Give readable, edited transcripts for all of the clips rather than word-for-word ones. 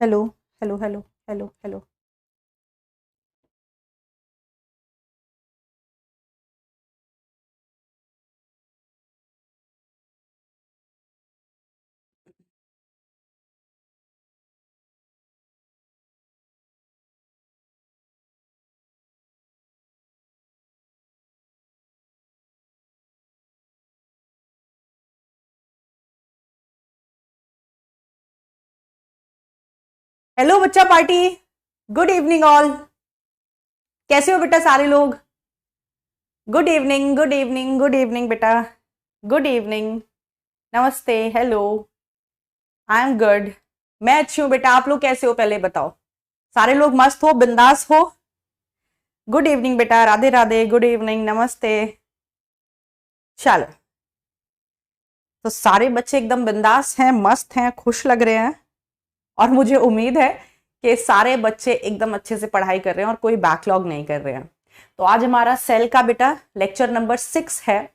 Hello hello hello hello hello. Hello बच्चा party. Good evening all. कैसे हो बेटा सारे लोग? Good evening, good evening, good evening बेटा। Good evening. नमस्ते, हेलो। I am good. मैं अच्छी हूँ बेटा, आप लोग कैसे हो पहले बताओ। सारे लोग मस्त हो, बिंदास हो? गुड इवनिंग बेटा, राधे राधे, गुड इवनिंग, नमस्ते। चलो, तो सारे बच्चे एकदम बिंदास हैं, मस्त हैं, खुश लग रहे हैं। और मुझे उम्मीद है कि सारे बच्चे एकदम अच्छे से पढ़ाई कर रहे हैं और कोई बैकलॉग नहीं कर रहे हैं। तो आज हमारा सेल का बेटा लेक्चर नंबर 6 है।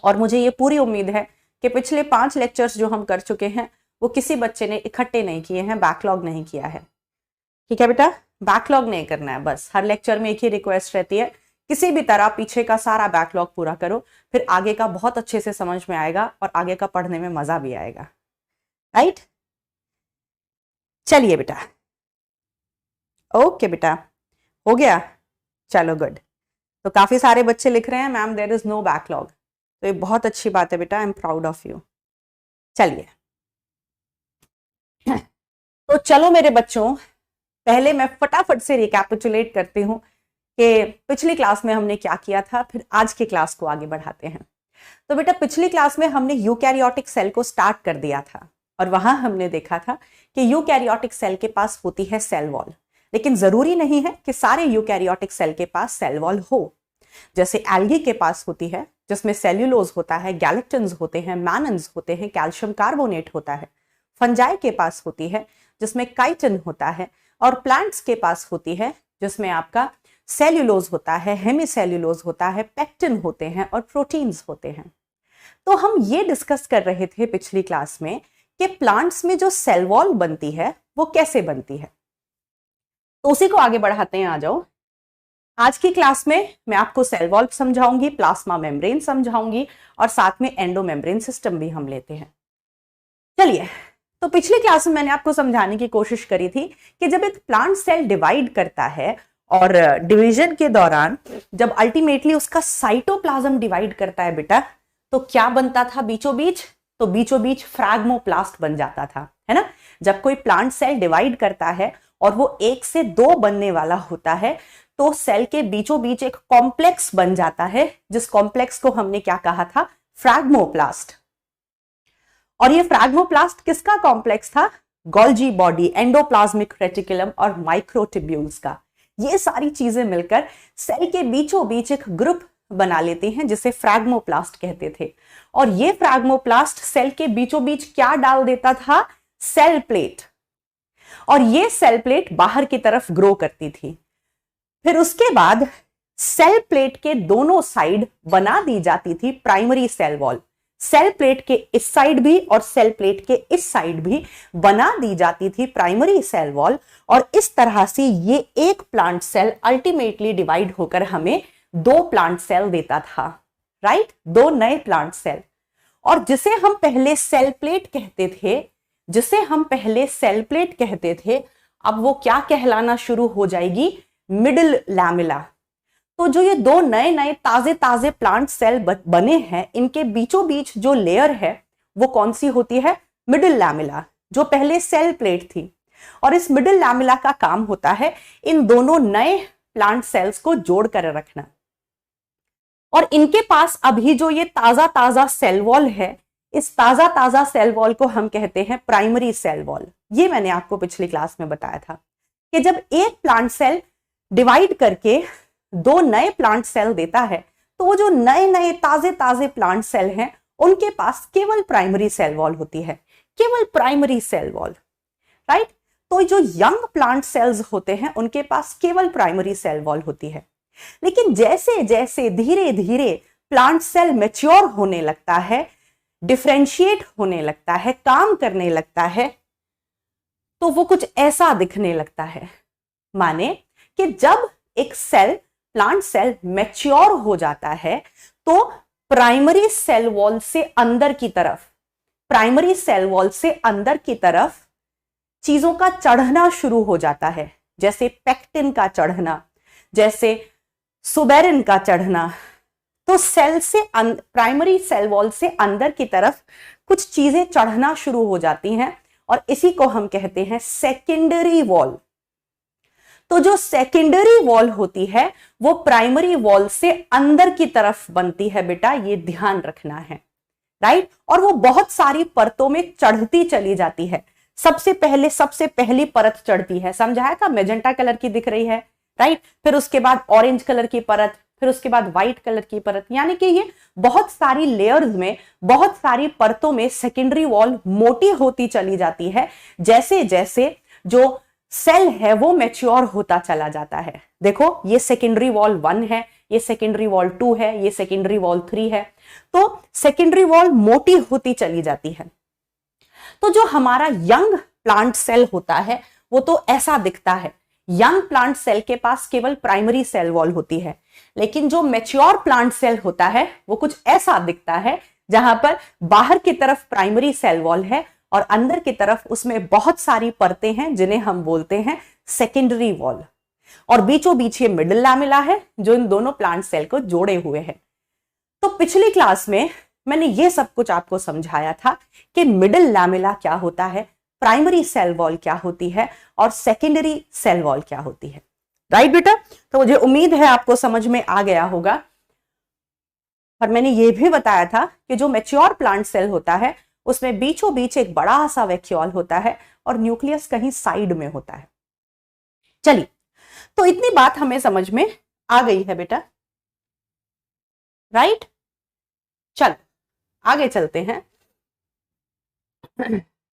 और मुझे ये पूरी उम्मीद है कि पिछले 5 लेक्चर्स जो हम कर चुके हैं वो किसी बच्चे ने इकट्ठे नहीं किए हैं, बैकलॉग नहीं किया है। ठीक है बेटा, बैकलॉग नहीं करना है। बस हर लेक्चर में एक ही रिक्वेस्ट रहती है, किसी भी तरह पीछे का सारा बैकलॉग पूरा करो, फिर आगे का बहुत अच्छे से समझ में आएगा और आगे का पढ़ने में मजा भी आएगा। राइट? चलिए बेटा। ओके बेटा, हो गया। चलो गुड। तो काफी सारे बच्चे लिख रहे हैं ma'am there is no backlog, तो ये बहुत अच्छी बात है बेटा, I am proud of you. चलिए, तो चलो मेरे बच्चों, पहले मैं फटाफट से रिकैपिचुलेट करती हूँ कि पिछली क्लास में हमने क्या किया था, फिर आज की क्लास को आगे बढ़ाते हैं। तो बेटा पिछली क्लास में हमने यूकैरियोटिक सेल को स्टार्ट कर दिया था और वहां हमने देखा था कि यूकैरियोटिक सेल के पास होती है सेल वॉल, लेकिन जरूरी नहीं है कि सारे यूकैरियोटिक सेल के पास सेल वॉल हो। जैसे एल्गी के पास होती है जिसमें सेल्यूलोज होता है, गैलेक्टिन्स होते हैं, मैनन्स होते हैं, कैल्शियम कार्बोनेट होता है। फंजाई के पास होती है जिसमें काइटिन होता है, और प्लांट्स के पास होती है जिसमें आपका सेल्यूलोज होता है, हेमीसेल्यूलोज होता है, पेक्टिन होते हैं और प्रोटीन्स होते हैं। तो हम ये डिस्कस कर रहे थे पिछली क्लास में कि प्लांट्स में जो सेल वॉल बनती है वो कैसे बनती है। तो उसी को आगे बढ़ाते हैं, आ जाओ। आज की क्लास में मैं आपको सेल वॉल समझाऊंगी, प्लाज्मा मेम्ब्रेन समझाऊंगी और साथ में एंडो मेम्ब्रेन सिस्टम भी हम लेते हैं। चलिए, तो पिछली क्लास में मैंने आपको समझाने की कोशिश करी थी कि जब एक प्लांट सेल डिवाइड करता है और डिवीजन के दौरान जब अल्टीमेटली उसका साइटोप्लाज्म डिवाइड करता है बेटा, तो क्या बनता था बीचों बीच? तो बीचों बीच फ्रैग्मोप्लास्ट बन जाता था, है ना। जब कोई प्लांट सेल डिवाइड करता है और वो 1 से 2 बनने वाला होता है तो सेल के बीचों बीच एक कॉम्प्लेक्स बन जाता है, जिस कॉम्प्लेक्स को हमने क्या कहा था? फ्रैग्मोप्लास्ट। और ये फ्रैग्मोप्लास्ट किसका कॉम्प्लेक्स था? गोल्जी बॉडी, एंडोप्लाज्मिक रेटिकुलम और माइक्रोट्यूब्यूल्स का। ये सारी चीजें मिलकर सेल के बीचों बीच एक ग्रुप बना लेते हैं जिसे फ्रैग्मोप्लास्ट कहते थे। और ये फ्रैग्मोप्लास्ट सेल के बीचों बीच क्या डाल देता था? Cell plate. और ये सेल प्लेट बाहर की तरफ ग्रो करती थी। फिर उसके बाद सेल प्लेट के दोनों साइड बना दी जाती थी primary cell wall. Cell plate के इस साइड भी और सेल प्लेट के इस साइड भी बना दी जाती थी प्राइमरी सेल वॉल। और इस तरह से ये एक प्लांट सेल अल्टीमेटली डिवाइड होकर हमें 2 प्लांट सेल देता था। राइट? 2 नए प्लांट सेल। और जिसे हम पहले सेल प्लेट कहते थे, अब वो क्या कहलाना शुरू हो जाएगी? Middle lamella. तो जो ये 2 नए नए ताजे ताजे प्लांट सेल बने हैं, इनके बीचों बीच जो लेयर है वो कौन सी होती है? मिडिल लैमेला, जो पहले सेल प्लेट थी। और इस मिडिल लैमेला का काम होता है इन दोनों नए प्लांट सेल्स को जोड़कर रखना। और इनके पास अभी जो ये ताजा ताजा सेल वॉल है, इस ताजा ताजा सेल वॉल को हम कहते हैं प्राइमरी सेल वॉल। ये मैंने आपको पिछली क्लास में बताया था कि जब एक प्लांट सेल डिवाइड करके 2 नए प्लांट सेल देता है तो वो जो नए नए ताजे ताजे प्लांट सेल हैं उनके पास केवल प्राइमरी सेल वॉल होती है, केवल प्राइमरी सेल वॉल। राइट? तो जो यंग प्लांट सेल्स होते हैं उनके पास केवल प्राइमरी सेल वॉल होती है। लेकिन जैसे जैसे धीरे धीरे प्लांट सेल मैच्योर होने लगता है, डिफरेंशिएट होने लगता है, काम करने लगता है, तो वो कुछ ऐसा दिखने लगता है। माने कि जब एक सेल, प्लांट सेल मैच्योर हो जाता है तो प्राइमरी सेल वॉल से अंदर की तरफ, प्राइमरी सेल वॉल से अंदर की तरफ चीजों का चढ़ना शुरू हो जाता है, जैसे पेक्टिन का चढ़ना, जैसे सुबेरिन का चढ़ना। तो सेल से प्राइमरी सेल वॉल से अंदर की तरफ कुछ चीजें चढ़ना शुरू हो जाती हैं और इसी को हम कहते हैं सेकेंडरी वॉल। तो जो सेकेंडरी वॉल होती है वो प्राइमरी वॉल से अंदर की तरफ बनती है बेटा, ये ध्यान रखना है, राइट। और वो बहुत सारी परतों में चढ़ती चली जाती है। सबसे पहली परत चढ़ती है, समझाया था, मैजेंटा कलर की दिख रही है, राइट। फिर उसके बाद ऑरेंज कलर की परत, फिर उसके बाद व्हाइट कलर की परत, यानी कि ये बहुत सारी लेयर्स में, बहुत सारी परतों में सेकेंडरी वॉल मोटी होती चली जाती है, जैसे जैसे जो सेल है वो मैच्योर होता चला जाता है। देखो ये सेकेंडरी वॉल 1 है, ये सेकेंडरी वॉल 2 है, ये सेकेंडरी वॉल 3 है। तो सेकेंडरी वॉल मोटी होती चली जाती है। तो जो हमारा यंग प्लांट सेल होता है वो तो ऐसा दिखता है। यंग प्लांट सेल के पास केवल प्राइमरी सेल वॉल होती है, लेकिन जो मैच्योर प्लांट सेल होता है वो कुछ ऐसा दिखता है, जहां पर बाहर की तरफ प्राइमरी सेल वॉल है और अंदर की तरफ उसमें बहुत सारी परतें हैं जिन्हें हम बोलते हैं सेकेंडरी वॉल। और बीचों बीच ये मिडिल लैमेला है जो इन दोनों प्लांट सेल को जोड़े हुए है। तो पिछली क्लास में मैंने ये सब कुछ आपको समझाया था कि मिडिल लैमेला क्या होता है, प्राइमरी सेल वॉल क्या होती है और सेकेंडरी सेल वॉल क्या होती है, राइट बेटा। तो मुझे उम्मीद है आपको समझ में आ गया होगा। और मैंने ये भी बताया था कि जो मैच्योर प्लांट सेल होता है उसमें बीचों बीच एक बड़ा सा वैक्यूल होता है और न्यूक्लियस कहीं साइड में होता है। चलिए, तो इतनी बात हमें समझ में आ गई है बेटा, राइट। चल आगे चलते हैं।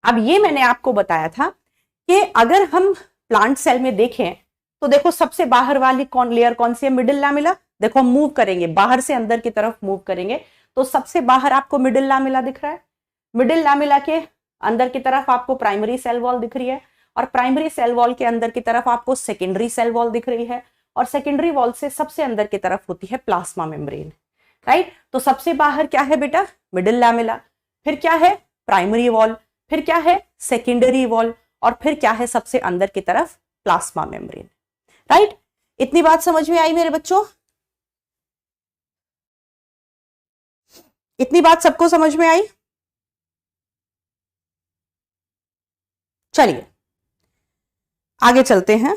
अब ये मैंने आपको बताया था कि अगर हम प्लांट सेल में देखें तो देखो सबसे बाहर वाली लेयर कौन सी है, मिडिल लैमेला। देखो हम मूव करेंगे, बाहर से अंदर की तरफ मूव करेंगे तो सबसे बाहर आपको मिडिल लैमेला दिख रहा है। मिडिल लैमेला के अंदर की तरफ आपको प्राइमरी सेल वॉल दिख रही है और प्राइमरी सेल वॉल के अंदर की तरफ आपको सेकेंडरी सेल वॉल दिख रही है और सेकेंडरी वॉल से सबसे अंदर की तरफ होती है प्लाज्मा मेम्ब्रेन, राइट। तो सबसे बाहर क्या है बेटा, मिडिल लैमेला, फिर क्या है प्राइमरी वॉल, फिर क्या है सेकेंडरी वॉल और फिर क्या है सबसे अंदर की तरफ प्लाज्मा मेम्ब्रेन, राइट। इतनी बात समझ में आई मेरे बच्चों? इतनी बात सबको समझ में आई? चलिए आगे चलते हैं।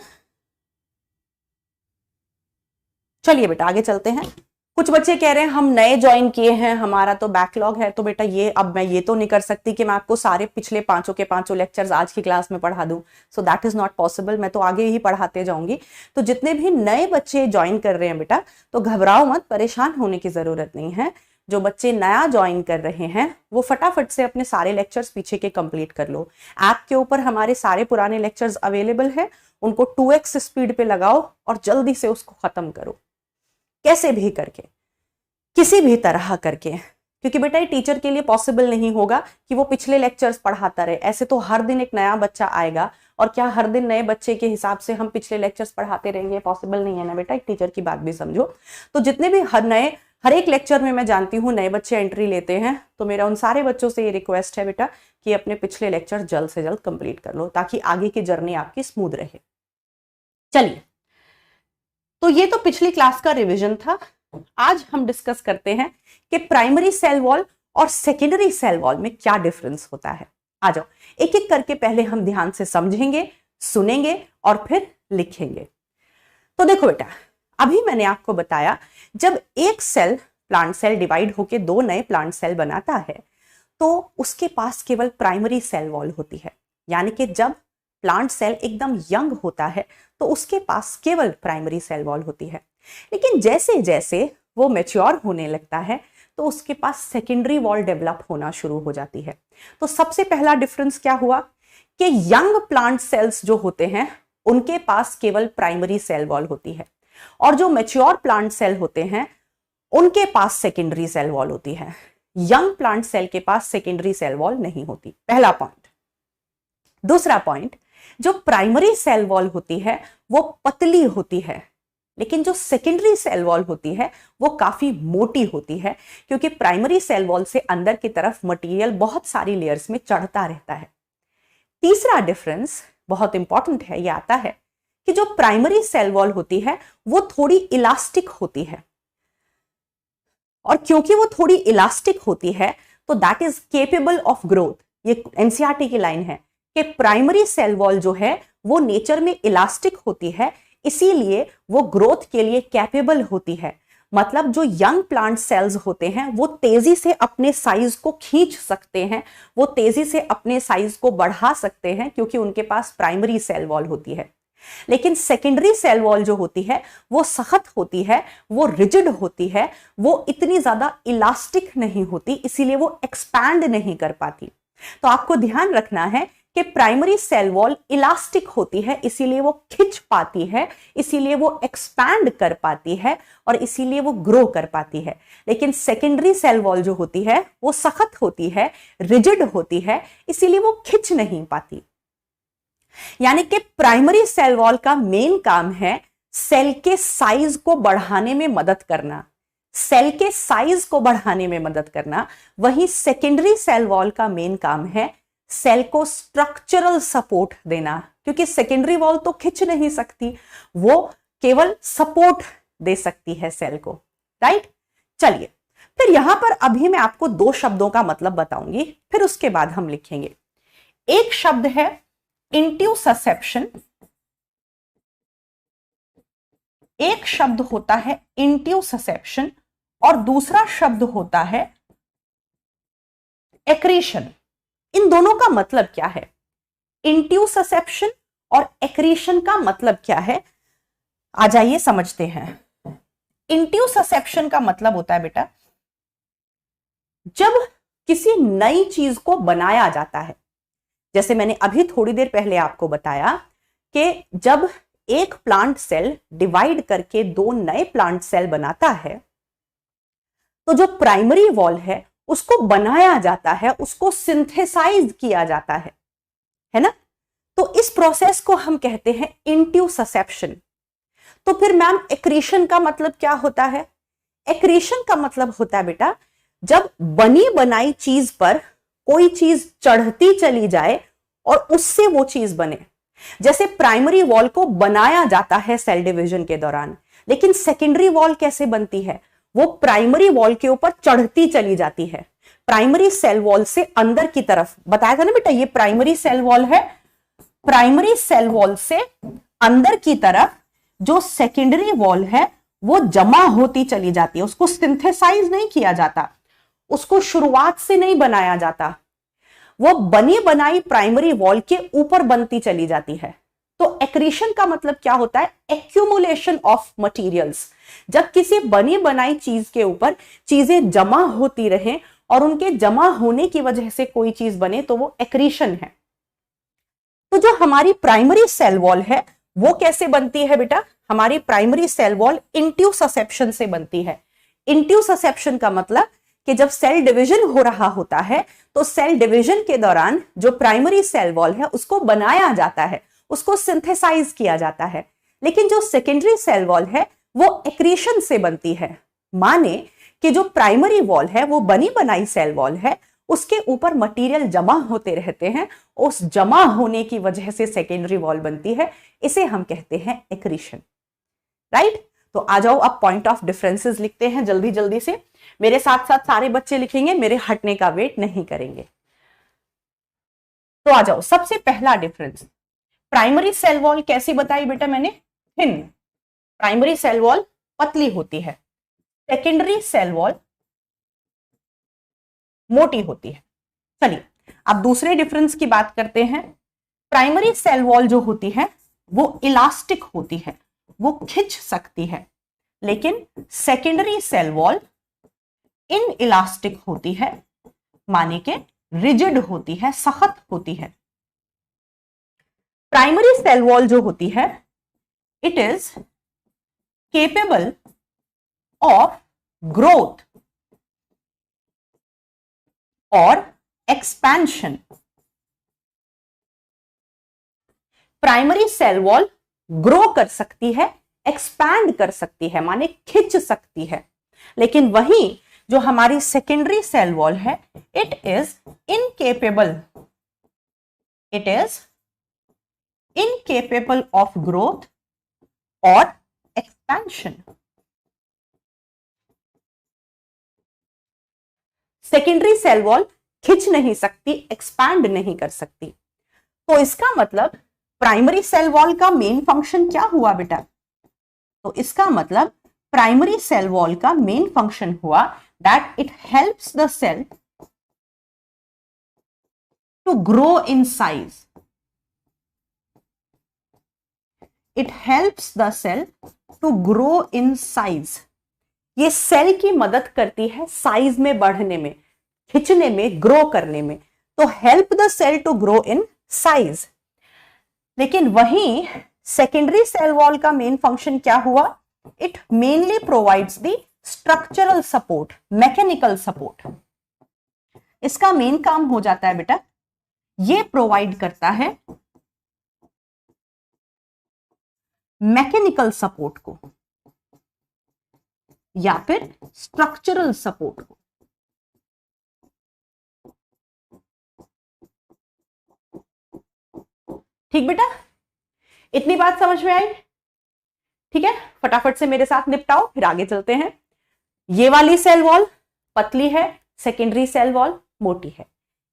चलिए बेटा आगे चलते हैं। कुछ बच्चे कह रहे हैं हम नए ज्वाइन किए हैं, हमारा तो बैकलॉग है। तो बेटा ये अब मैं ये तो नहीं कर सकती कि मैं आपको सारे पिछले 5 लेक्चर्स आज की क्लास में पढ़ा दूं, so that is not possible. मैं तो आगे ही पढ़ाते जाऊंगी। तो जितने भी नए बच्चे ज्वाइन कर रहे हैं बेटा, तो घबराओ मत, परेशान होने की जरूरत नहीं है। जो बच्चे नया ज्वाइन कर रहे हैं वो फटाफट से अपने सारे लेक्चर्स पीछे के कंप्लीट कर लो। ऐप के ऊपर हमारे सारे पुराने लेक्चर्स अवेलेबल है, उनको 2x स्पीड पे लगाओ और जल्दी से उसको खत्म करो, कैसे भी करके, किसी भी तरह करके। क्योंकि बेटा ये टीचर के लिए पॉसिबल नहीं होगा कि वो पिछले लेक्चर्स पढ़ाता रहे। ऐसे तो हर दिन एक नया बच्चा आएगा और क्या हर दिन नए बच्चे के हिसाब से हम पिछले लेक्चर्स पढ़ाते रहेंगे? पॉसिबल नहीं है ना बेटा, एक टीचर की बात भी समझो। तो जितने भी हर एक लेक्चर में मैं जानती हूँ नए बच्चे एंट्री लेते हैं, तो मेरा उन सारे बच्चों से ये रिक्वेस्ट है बेटा कि अपने पिछले लेक्चर जल्द से जल्द कंप्लीट कर लो ताकि आगे की जर्नी आपकी स्मूथ रहे। चलिए, तो ये तो पिछली क्लास का रिवीजन था। आज हम डिस्कस करते हैं कि प्राइमरी सेल वॉल और सेकेंडरी सेल वॉल में क्या डिफरेंस होता है। आ जाओ, एक एक करके पहले हम ध्यान से समझेंगे, सुनेंगे और फिर लिखेंगे। तो देखो बेटा, अभी मैंने आपको बताया जब एक सेल, प्लांट सेल डिवाइड होकर 2 नए प्लांट सेल बनाता है तो उसके पास केवल प्राइमरी सेल वॉल होती है। यानी कि जब प्लांट सेल एकदम यंग होता है तो उसके पास केवल प्राइमरी सेल वॉल होती है। लेकिन जैसे जैसे वो मैच्योर होने लगता है तो उसके पास सेकेंडरी वॉल डेवलप होना शुरू हो जाती है। तो सबसे पहला डिफरेंस क्या हुआ कि यंग प्लांट सेल्स जो होते हैं उनके पास केवल प्राइमरी सेल वॉल होती है और जो मैच्योर प्लांट सेल होते हैं उनके पास सेकेंडरी सेल वॉल होती है। यंग प्लांट सेल के पास सेकेंडरी सेल वॉल नहीं होती, पहला पॉइंट। दूसरा पॉइंट जो प्राइमरी सेल वॉल होती है वो पतली होती है, लेकिन जो सेकेंडरी सेल वॉल होती है वो काफी मोटी होती है, क्योंकि प्राइमरी सेल वॉल से अंदर की तरफ मटेरियल बहुत सारी लेयर्स में चढ़ता रहता है। तीसरा डिफरेंस बहुत इंपॉर्टेंट है, ये आता है कि जो प्राइमरी सेल वॉल होती है वो थोड़ी इलास्टिक होती है, और क्योंकि वो थोड़ी इलास्टिक होती है तो that is capable of growth. ये एनसीईआरटी की लाइन है कि प्राइमरी सेल वॉल जो है वो नेचर में इलास्टिक होती है, इसीलिए वो ग्रोथ के लिए कैपेबल होती है। मतलब जो यंग प्लांट सेल्स होते हैं वो तेजी से अपने साइज को खींच सकते हैं, वो तेजी से अपने साइज को बढ़ा सकते हैं, क्योंकि उनके पास प्राइमरी सेल वॉल होती है। लेकिन सेकेंडरी सेल वॉल जो होती है वो सख्त होती है, वो रिजिड होती है, वो इतनी ज्यादा इलास्टिक नहीं होती, इसीलिए वो एक्सपैंड नहीं कर पाती। तो आपको ध्यान रखना है कि प्राइमरी सेल वॉल इलास्टिक होती है, इसीलिए वो खिंच पाती है, इसीलिए वो एक्सपैंड कर पाती है, और इसीलिए वो ग्रो कर पाती है। लेकिन सेकेंडरी सेल वॉल जो होती है वो सख्त होती है, रिजिड होती है, इसीलिए वो खिंच नहीं पाती। यानी कि प्राइमरी सेल वॉल का मेन काम है सेल के साइज को बढ़ाने में मदद करना, सेल के साइज को बढ़ाने में मदद करना। वहीं सेकेंडरी सेल वॉल का मेन काम है सेल को स्ट्रक्चरल सपोर्ट देना, क्योंकि सेकेंडरी वॉल तो खिंच नहीं सकती, वो केवल सपोर्ट दे सकती है सेल को, राइट। चलिए, फिर यहां पर अभी मैं आपको दो शब्दों का मतलब बताऊंगी, फिर उसके बाद हम लिखेंगे। एक शब्द है इंट्यूससेप्शन, एक शब्द होता है इंट्यूससेप्शन, और दूसरा शब्द होता है एक्रीशन। इन दोनों का मतलब क्या है? इंट्यूससेप्शन और एक्रीशन का मतलब क्या है, आ जाइए समझते हैं। इंट्यूससेप्शन का मतलब होता है बेटा, जब किसी नई चीज को बनाया जाता है, जैसे मैंने अभी थोड़ी देर पहले आपको बताया कि जब एक प्लांट सेल डिवाइड करके दो नए प्लांट सेल बनाता है, तो जो प्राइमरी वॉल है उसको बनाया जाता है, उसको सिंथेसाइज किया जाता है ना। तो इस प्रोसेस को हम कहते हैं इंट्यूससेप्शन। तो फिर मैम एक्रीशन का मतलब क्या होता है? एक्रीशन का मतलब होता है बेटा, जब बनी बनाई चीज पर कोई चीज चढ़ती चली जाए और उससे वो चीज बने। जैसे प्राइमरी वॉल को बनाया जाता है सेल डिवीजन के दौरान, लेकिन सेकेंडरी वॉल कैसे बनती है? वो प्राइमरी वॉल के ऊपर चढ़ती चली जाती है, प्राइमरी सेल वॉल से अंदर की तरफ। बताया था ना बेटा, ये प्राइमरी सेल वॉल है, प्राइमरी सेल वॉल से अंदर की तरफ जो सेकेंडरी वॉल है वो जमा होती चली जाती है, उसको सिंथेसाइज नहीं किया जाता, उसको शुरुआत से नहीं बनाया जाता, वो बनी बनाई प्राइमरी वॉल के ऊपर बनती चली जाती है। तो एक्रीशन का मतलब क्या होता है? Accumulation of materials. जब किसी बनी बनाई चीज के ऊपर चीजें जमा होती रहें और उनके जमा होने की वजह से कोई चीज बने, तो वो एक्रीशन है। तो जो हमारी प्राइमरी सेल वॉल है वो कैसे बनती है बेटा? हमारी प्राइमरी सेल वॉल इंट्यूससेप्शन से बनती है। इंट्यूससेप्शन का मतलब कि जब सेल डिवीजन हो रहा होता है तो सेल डिवीजन के दौरान जो प्राइमरी सेल वॉल है उसको बनाया जाता है, उसको सिंथेसाइज किया जाता है। लेकिन जो सेकेंडरी सेल वॉल है वो एक्रीशन से बनती है। माने कि जो प्राइमरी वॉल है वो बनी बनाई सेल वॉल है, उसके ऊपर मटेरियल जमा होते रहते हैं, उस जमा होने की वजह से सेकेंडरी वॉल बनती है, इसे हम कहते हैं एक्रीशन, राइट। तो आ जाओ अब पॉइंट ऑफ डिफरेंसेस लिखते हैं जल्दी जल्दी से। मेरे साथ साथ सारे बच्चे लिखेंगे, मेरे हटने का वेट नहीं करेंगे। तो आ जाओ, सबसे पहला डिफरेंस, प्राइमरी सेल वॉल कैसी बताई बेटा मैंने? थिन, प्राइमरी सेल वॉल पतली होती है, सेकेंडरी सेल वॉल मोटी होती है। चलिए अब दूसरे डिफरेंस की बात करते हैं। प्राइमरी सेल वॉल जो होती है वो इलास्टिक होती है, वो खिंच सकती है, लेकिन secondary cell wall inelastic होती है, माने के रिजिड होती है, सख्त होती है। प्राइमरी सेल वॉल जो होती है it is capable of growth और expansion. Primary cell wall grow कर सकती है, एक्सपैंड कर सकती है, माने खिंच सकती है, लेकिन वही जो हमारी सेकेंडरी सेल वॉल है, it is incapable of growth और एक्सपेंशन। सेकेंडरी सेल वॉल खिंच नहीं सकती, एक्सपैंड नहीं कर सकती। तो इसका मतलब प्राइमरी सेल वॉल का मेन फंक्शन क्या हुआ बेटा? तो इसका मतलब प्राइमरी सेल वॉल का मेन फंक्शन हुआ that it helps the cell to grow in size. It helps the cell to grow in size. ये सेल की मदद करती है साइज में बढ़ने में, खिंचने में, ग्रो करने में। तो help the cell to grow in size. लेकिन वहीं सेकेंडरी सेल वॉल का मेन फंक्शन क्या हुआ? It mainly provides the structural support, mechanical support. इसका मेन काम हो जाता है बेटा, ये प्रोवाइड करता है मैकेनिकल सपोर्ट को या फिर स्ट्रक्चरल सपोर्ट को। ठीक बेटा, इतनी बात समझ में आई? ठीक है, फटाफट से मेरे साथ निपटाओ, फिर आगे चलते हैं। ये वाली सेल वॉल पतली है, सेकेंडरी सेल वॉल मोटी है।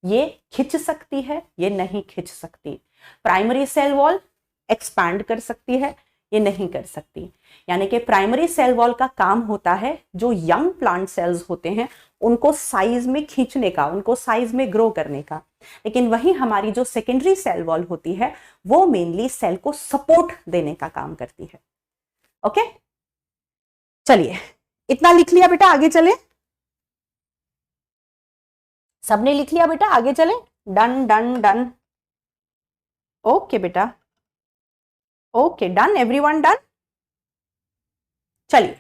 ये खिंच सकती है, ये नहीं खिंच सकती। प्राइमरी सेल वॉल एक्सपैंड कर सकती है, ये नहीं कर सकती। यानी कि प्राइमरी सेल वॉल का काम होता है जो यंग प्लांट सेल्स होते हैं उनको साइज में खींचने का, उनको साइज में ग्रो करने का। लेकिन वही हमारी जो सेकेंडरी सेल वॉल होती है वो मेनली सेल को सपोर्ट देने का काम करती है। ओके, चलिए इतना लिख लिया बेटा, आगे चले। सबने लिख लिया बेटा, आगे चले। Done done done. ओके बेटा, ओके डन, एवरीवन डन। चलिए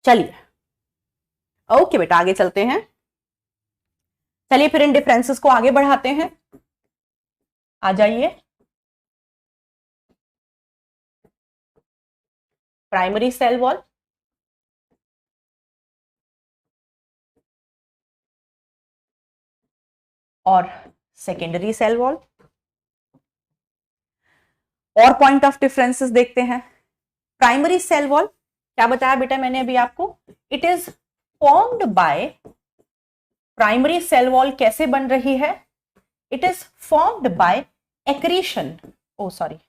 चलिए ओके बेटा, आगे चलते हैं। चलिए फिर इन डिफरेंसेस को आगे बढ़ाते हैं। आ जाइए। प्राइमरी सेल वॉल, और सेकेंडरी सेल वॉल, और पॉइंट ऑफ डिफरेंसेस देखते हैं। प्राइमरी सेल वॉल क्या बताया बेटा मैंने अभी आपको? It is formed by, primary cell wall कैसे बन रही है? It is formed by accretion, oh sorry,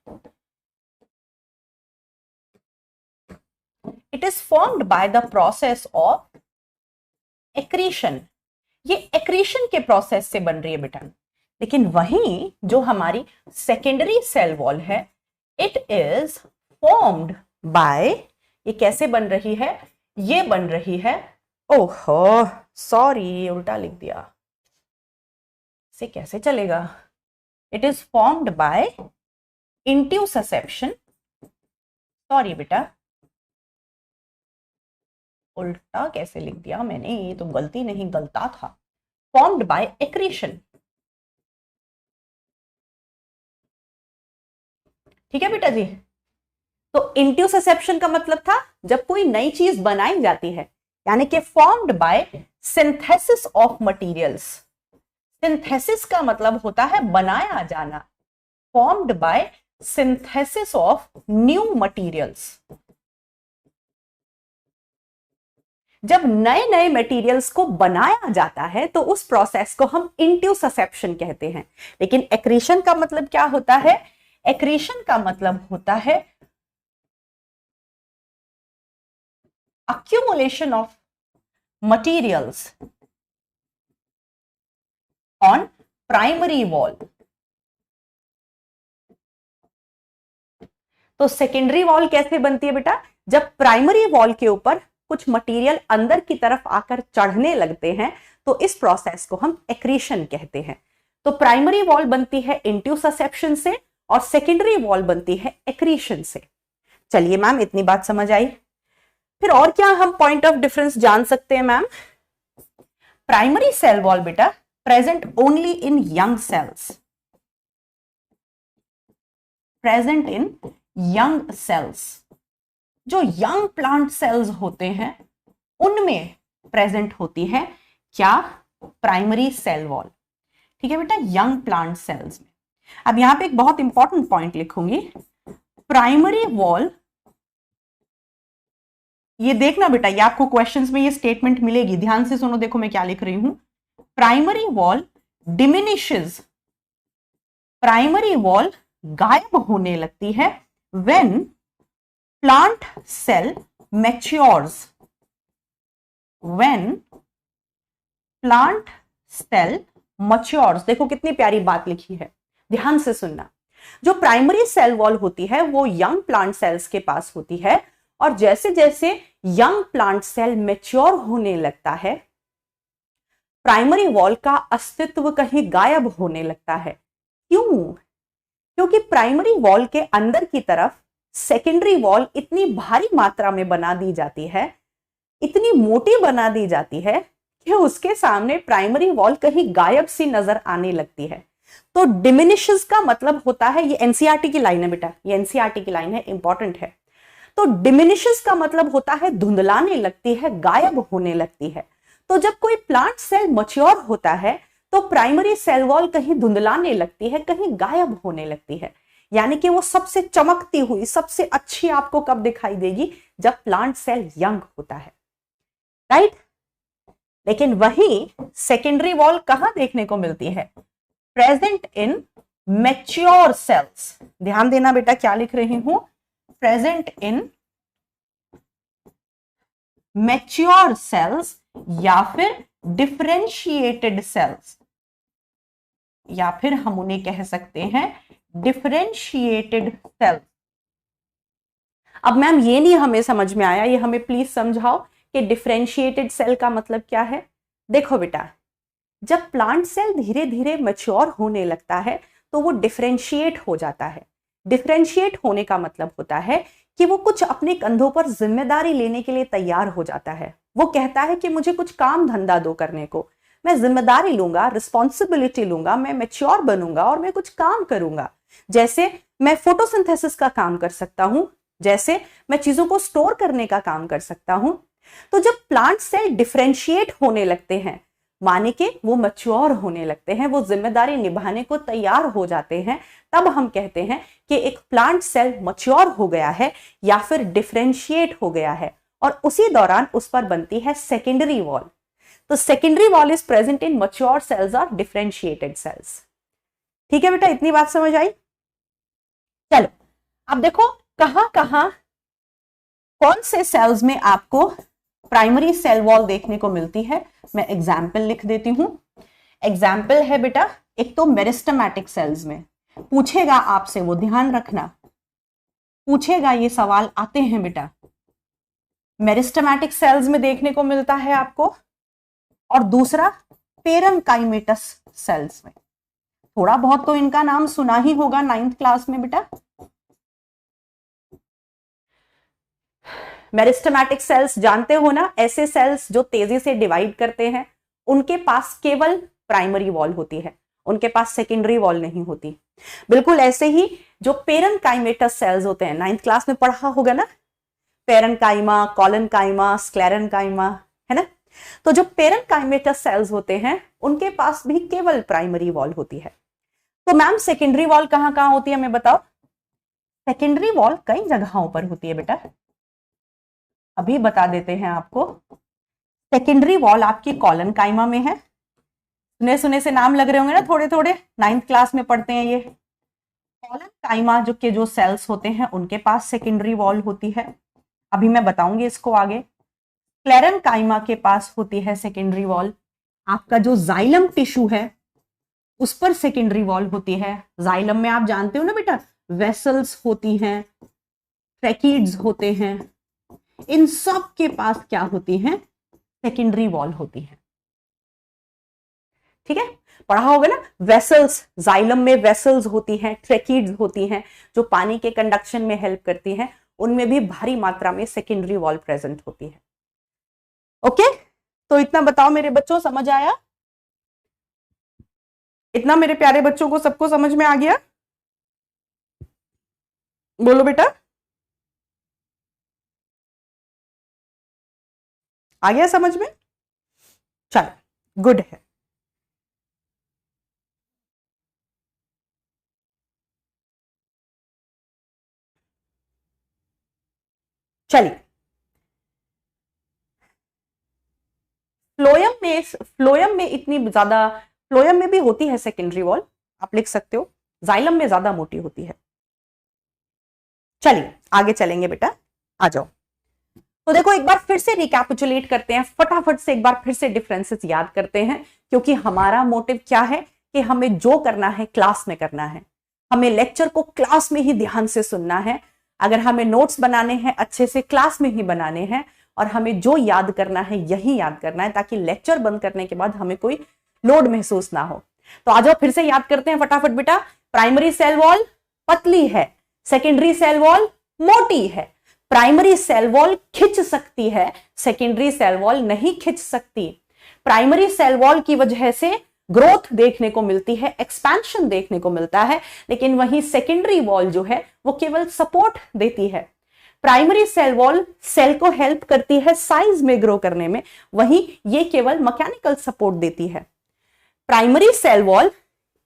it is formed by the process of accretion. ये एक्रीशन के प्रोसेस से बन रही है बेटा। लेकिन वहीं जो हमारी सेकेंडरी सेल वॉल है, इट इज फॉर्म्ड बाय, ये कैसे बन रही है? ये बन रही है, ओहो सॉरी उल्टा लिख दिया, इसे कैसे चलेगा? It is formed by intussusception, sorry बेटा उल्टा कैसे लिख दिया मैंने, ये तो गलती नहीं गलता था। Formed by accretion. ठीक है बेटा जी। तो इंट्यूससेप्शन का मतलब था जब कोई नई चीज बनाई जाती है, यानी कि formed by synthesis of materials. Synthesis का मतलब होता है बनाया जाना। Formed by synthesis of new materials. जब नए नए मटेरियल्स को बनाया जाता है तो उस प्रोसेस को हम इंट्यूससेप्शन कहते हैं। लेकिन एक्रीशन का मतलब क्या होता है? एक्रीशन का मतलब होता है accumulation of materials on primary wall। तो सेकेंडरी वॉल कैसे बनती है बेटा? जब प्राइमरी वॉल के ऊपर कुछ मटेरियल अंदर की तरफ आकर चढ़ने लगते हैं तो इस प्रोसेस को हम एक्रीशन कहते हैं। तो प्राइमरी वॉल बनती है इंट्यूससेप्शन से और सेकेंडरी वॉल बनती है एक्रीशन से। चलिए मैम, इतनी बात समझ आई। फिर और क्या हम पॉइंट ऑफ डिफरेंस जान सकते हैं मैम? प्राइमरी सेल वॉल बेटा present only in young cells, present in young cells, जो यंग प्लांट सेल्स होते हैं उनमें प्रेजेंट होती है क्या, प्राइमरी सेल वॉल। ठीक है बेटा, यंग प्लांट सेल्स में। अब यहां पे एक बहुत इंपॉर्टेंट पॉइंट लिखूंगी, प्राइमरी वॉल, ये देखना बेटा, ये आपको क्वेश्चंस में ये स्टेटमेंट मिलेगी, ध्यान से सुनो, देखो मैं क्या लिख रही हूं। Primary wall diminishes, primary wall गायब होने लगती है when plant cell matures, when plant cell matures. देखो कितनी प्यारी बात लिखी है, ध्यान से सुनना। जो प्राइमरी सेल वॉल होती है वो यंग प्लांट सेल्स के पास होती है, और जैसे जैसे यंग प्लांट सेल मैच्योर होने लगता है, प्राइमरी वॉल का अस्तित्व कहीं गायब होने लगता है। क्यों? क्योंकि प्राइमरी वॉल के अंदर की तरफ सेकेंडरी वॉल इतनी भारी मात्रा में बना दी जाती है, इतनी मोटी बना दी जाती है कि उसके सामने प्राइमरी वॉल कहीं गायब सी नजर आने लगती है। तो डिमिनिशेस का मतलब होता है, ये एनसीईआरटी की लाइन है बेटा, ये एनसीईआरटी की लाइन है, इंपॉर्टेंट है। तो डिमिनिशेस का मतलब होता है धुंधलाने लगती है, गायब होने लगती है। तो जब कोई प्लांट सेल मैच्योर होता है तो प्राइमरी सेल वॉल कहीं धुंधलाने लगती है, कहीं गायब होने लगती है, यानी कि वो सबसे चमकती हुई, सबसे अच्छी आपको कब दिखाई देगी, जब प्लांट सेल यंग होता है, राइट। लेकिन वही सेकेंडरी वॉल कहां देखने को मिलती है, प्रेजेंट इन मैच्योर सेल्स। ध्यान देना बेटा क्या लिख रही हूं, प्रेजेंट इन मैच्योर सेल्स या फिर डिफरेंशिएटेड सेल्स, या फिर हम उन्हें कह सकते हैं डिफरेंशिएटेड सेल्स। अब मैम ये नहीं हमें समझ में आया, ये हमें प्लीज समझाओ कि डिफरेंशिएटेड सेल का मतलब क्या है। देखो बेटा, जब प्लांट सेल धीरे धीरे मैच्योर होने लगता है तो वो डिफरेंशिएट हो जाता है। डिफरेंशिएट होने का मतलब होता है कि वो कुछ अपने कंधों पर जिम्मेदारी लेने के लिए तैयार हो जाता है। वो कहता है कि मुझे कुछ काम धंधा दो करने को, मैं जिम्मेदारी लूंगा, रिस्पॉन्सिबिलिटी लूंगा, मैं मैच्योर बनूंगा और मैं कुछ काम करूंगा। जैसे मैं फोटोसिंथेसिस का काम कर सकता हूं, जैसे मैं चीजों को स्टोर करने का काम कर सकता हूं। तो जब प्लांट सेल डिफरेंशिएट होने लगते हैं, माने कि वो मैच्योर होने लगते हैं, वो जिम्मेदारी निभाने को तैयार हो जाते हैं, तब हम कहते हैं कि एक प्लांट सेल मैच्योर हो गया है या फिर डिफरेंशिएट हो गया है, और उसी दौरान उस पर बनती है सेकेंडरी वॉल। तो secondary wall is present in mature cells और डिफरेंशिएटेड सेल्स। ठीक है बेटा, इतनी बात समझ आई। चलो अब देखो कहां कहां कौन से सेल्स में आपको प्राइमरी सेल वॉल देखने को मिलती है, मैं एग्जाम्पल लिख देती हूं। एग्जाम्पल है बेटा, एक तो मेरिस्टेमेटिक सेल्स में पूछेगा आपसे, वो ध्यान रखना, पूछेगा, ये सवाल आते हैं बेटा। मेरिस्टेमेटिक सेल्स में देखने को मिलता है आपको, और दूसरा पेरेन्काइमेटस सेल्स में। थोड़ा बहुत तो इनका नाम सुना ही होगा 9th क्लास में बेटा। मेरिस्टेमेटिक सेल्स जानते हो ना, ऐसे सेल्स जो तेजी से डिवाइड करते हैं, उनके पास केवल प्राइमरी वॉल होती है, उनके पास सेकेंडरी वॉल नहीं होती। बिल्कुल ऐसे ही जो पेरेन्काइमेटस सेल्स होते हैं, 9th क्लास में पढ़ा होगा ना, पेरेन्काइमा, कॉलनकाइमा, स्क्लेरेन्काइमा, है ना। तो जो पेरेन्काइमेटस सेल्स होते हैं उनके पास भी केवल प्राइमरी वॉल होती है। तो मैम सेकेंडरी वॉल कहां कहां होती है, हमें बताओ। सेकेंडरी वॉल कई जगहों पर होती है बेटा, अभी बता देते हैं आपको। सेकेंडरी वॉल आपकी कॉलनकाइमा में है, सुने सुने से नाम लग रहे होंगे ना थोड़े थोड़े, 9th क्लास में पढ़ते हैं ये। कॉलनकाइमा जो सेल्स होते हैं उनके पास सेकेंडरी वॉल होती है, अभी मैं बताऊंगी इसको आगे। स्क्लेरेन्काइमा के पास होती है सेकेंडरी वॉल। आपका जो जाइलम टिश्यू है उस पर सेकेंडरी वॉल होती है। जाइलम में आप जानते हो ना बेटा, वेसल्स होती हैं, ट्रैकीड्स होते हैं, इन सब के पास क्या होती है, सेकेंडरी वॉल होती है। ठीक है, पढ़ा होगा ना, वेसल्स, जाइलम में वेसल्स होती हैं, ट्रैकीड्स होती हैं जो पानी के कंडक्शन में हेल्प करती हैं, उनमें भी भारी मात्रा में सेकेंडरी वॉल प्रेजेंट होती है। ओके, तो इतना बताओ मेरे बच्चों, समझ आया? इतना मेरे प्यारे बच्चों को सबको समझ में आ गया? बोलो बेटा, आ गया समझ में? चलो, गुड है। चलिए, फ्लोएम में इतनी ज्यादा, फ्लोएम में भी होती है सेकेंडरी वॉल, आप लिख सकते हो, जाइलम में ज्यादा मोटी होती है। चलिए आगे चलेंगे बेटा, आ जाओ। तो देखो एक बार फिर से रिकैपिचुलेट करते हैं, फटाफट से एक बार फिर से डिफरेंसेस याद करते हैं, क्योंकि हमारा मोटिव क्या है कि हमें जो करना है क्लास में करना है, हमें लेक्चर को क्लास में ही ध्यान से सुनना है। अगर हमें नोट्स बनाने हैं अच्छे से क्लास में ही बनाने हैं, और हमें जो याद करना है यही याद करना है, ताकि लेक्चर बंद करने के बाद हमें कोई लोड महसूस ना हो। तो आ जाओ फिर से याद करते हैं फटाफट बेटा। प्राइमरी सेल वॉल पतली है, सेकेंडरी सेल वॉल मोटी है। प्राइमरी सेल वॉल खिंच सकती है, सेकेंडरी सेल वॉल नहीं खिंच सकती। प्राइमरी सेल वॉल की वजह से ग्रोथ देखने को मिलती है, एक्सपेंशन देखने को मिलता है, लेकिन वहीं सेकेंडरी वॉल जो है वो केवल सपोर्ट देती है। प्राइमरी सेल वॉल सेल को हेल्प करती है साइज में ग्रो करने में, वहीं ये केवल मैकेनिकल सपोर्ट देती है। प्राइमरी सेल वॉल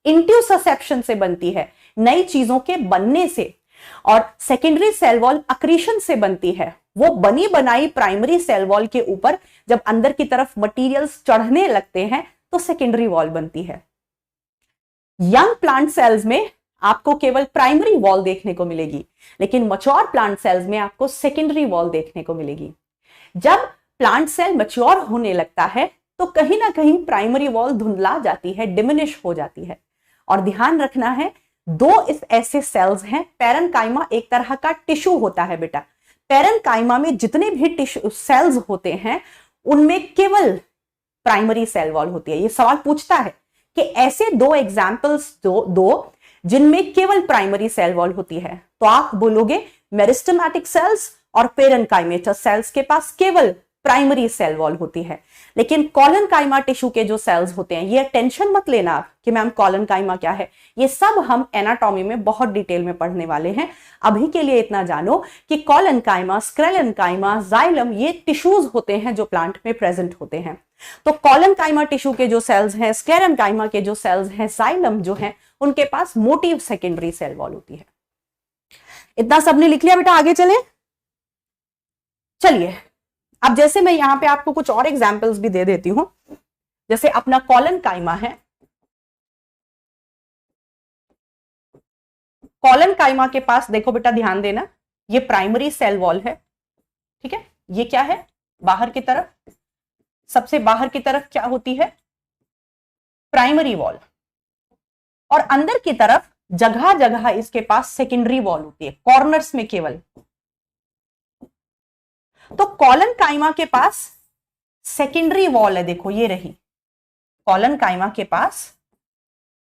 इंट्यूससेप्शन से बनती है, नई चीजों के बनने से, और सेकेंडरी सेल वॉल अक्रीशन से बनती है। वो बनी बनाई प्राइमरी सेल वॉल के ऊपर जब अंदर की तरफ मटेरियल्स चढ़ने लगते हैं तो सेकेंडरी वॉल बनती है। यंग प्लांट सेल्स में आपको केवल प्राइमरी वॉल देखने को मिलेगी, लेकिन मैच्योर प्लांट सेल्स में आपको सेकेंडरी वॉल देखने को मिलेगी। जब प्लांट सेल मैच्योर होने लगता है तो कहीं ना कहीं प्राइमरी वॉल धुंधला जाती है, डिमिनिश हो जाती है। और ध्यान रखना है, दो इस ऐसे सेल्स हैं, पैरेन्काइमा एक तरह का टिश्यू होता है बेटा। पैरेन्काइमा में जितने भी टिश्यू सेल्स होते हैं उनमें केवल प्राइमरी सेल वॉल होती है। ये सवाल पूछता है कि ऐसे दो एग्जाम्पल्स दो जिनमें केवल प्राइमरी सेल वॉल होती है, तो आप बोलोगे मेरिस्टेमेटिक सेल्स और पैरेन्काइमेटस सेल्स के पास केवल प्राइमरी सेल वॉल होती है। लेकिन कॉलनकाइमा टिश्यू के जो सेल्स होते हैं, ये टेंशन मत लेना आप कि मैम कॉलनकाइमा क्या है, ये सब हम एनाटॉमी में बहुत डिटेल में पढ़ने वाले हैं। अभी के लिए इतना जानो कि कॉलनकाइमा, स्क्लेरेन्काइमा, जाइलम ये टिश्यूज होते हैं जो प्लांट में प्रेजेंट होते हैं। तो कॉलनकाइमा टिश्यू के जो सेल्स हैं, स्क्लेरेन्काइमा के जो सेल्स हैं, जाइलम जो है, उनके पास मोटी सेकेंडरी सेल वॉल होती है। इतना सबने लिख लिया बेटा, आगे चले। चलिए अब जैसे मैं यहां पे आपको कुछ और एग्जांपल्स भी दे देती हूं, जैसे अपना कॉलनकाइमा है। कॉलनकाइमा के पास देखो बेटा, ध्यान देना, ये प्राइमरी सेल वॉल है, ठीक है। ये क्या है, बाहर की तरफ, सबसे बाहर की तरफ क्या होती है, प्राइमरी वॉल, और अंदर की तरफ जगह जगह इसके पास सेकेंडरी वॉल होती है, कॉर्नर्स में केवल। तो कॉलनकाइमा के पास सेकेंडरी वॉल है, देखो ये रही कॉलनकाइमा के पास,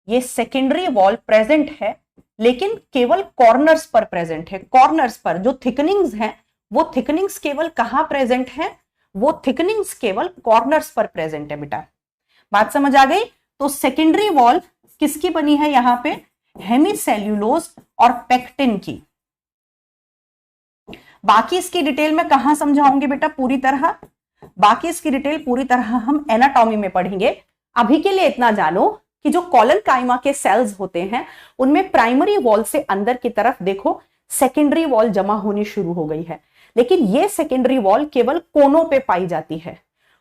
ये सेकेंडरी वॉल प्रेजेंट है, लेकिन केवल कॉर्नर्स पर प्रेजेंट है। कॉर्नर्स पर जो थिकनिंग्स हैं, वो थिकनिंग्स केवल कहां प्रेजेंट है, वो थिकनिंग्स केवल कॉर्नर्स पर प्रेजेंट है बेटा। बात समझ आ गई? तो सेकेंडरी वॉल किसकी बनी है यहां पे, हेमीसेल्यूलोज और पेक्टिन की। बाकी इसकी डिटेल में कहां समझाऊंगी बेटा पूरी तरह, बाकी इसकी डिटेल पूरी तरह हम एनाटॉमी में पढ़ेंगे। अभी के लिए इतना जानो कि जो कॉलनकाइमा के सेल्स होते हैं उनमें प्राइमरी वॉल से अंदर की तरफ देखो सेकेंडरी वॉल जमा होनी शुरू हो गई है, लेकिन ये सेकेंडरी वॉल केवल कोनों पे पाई जाती है।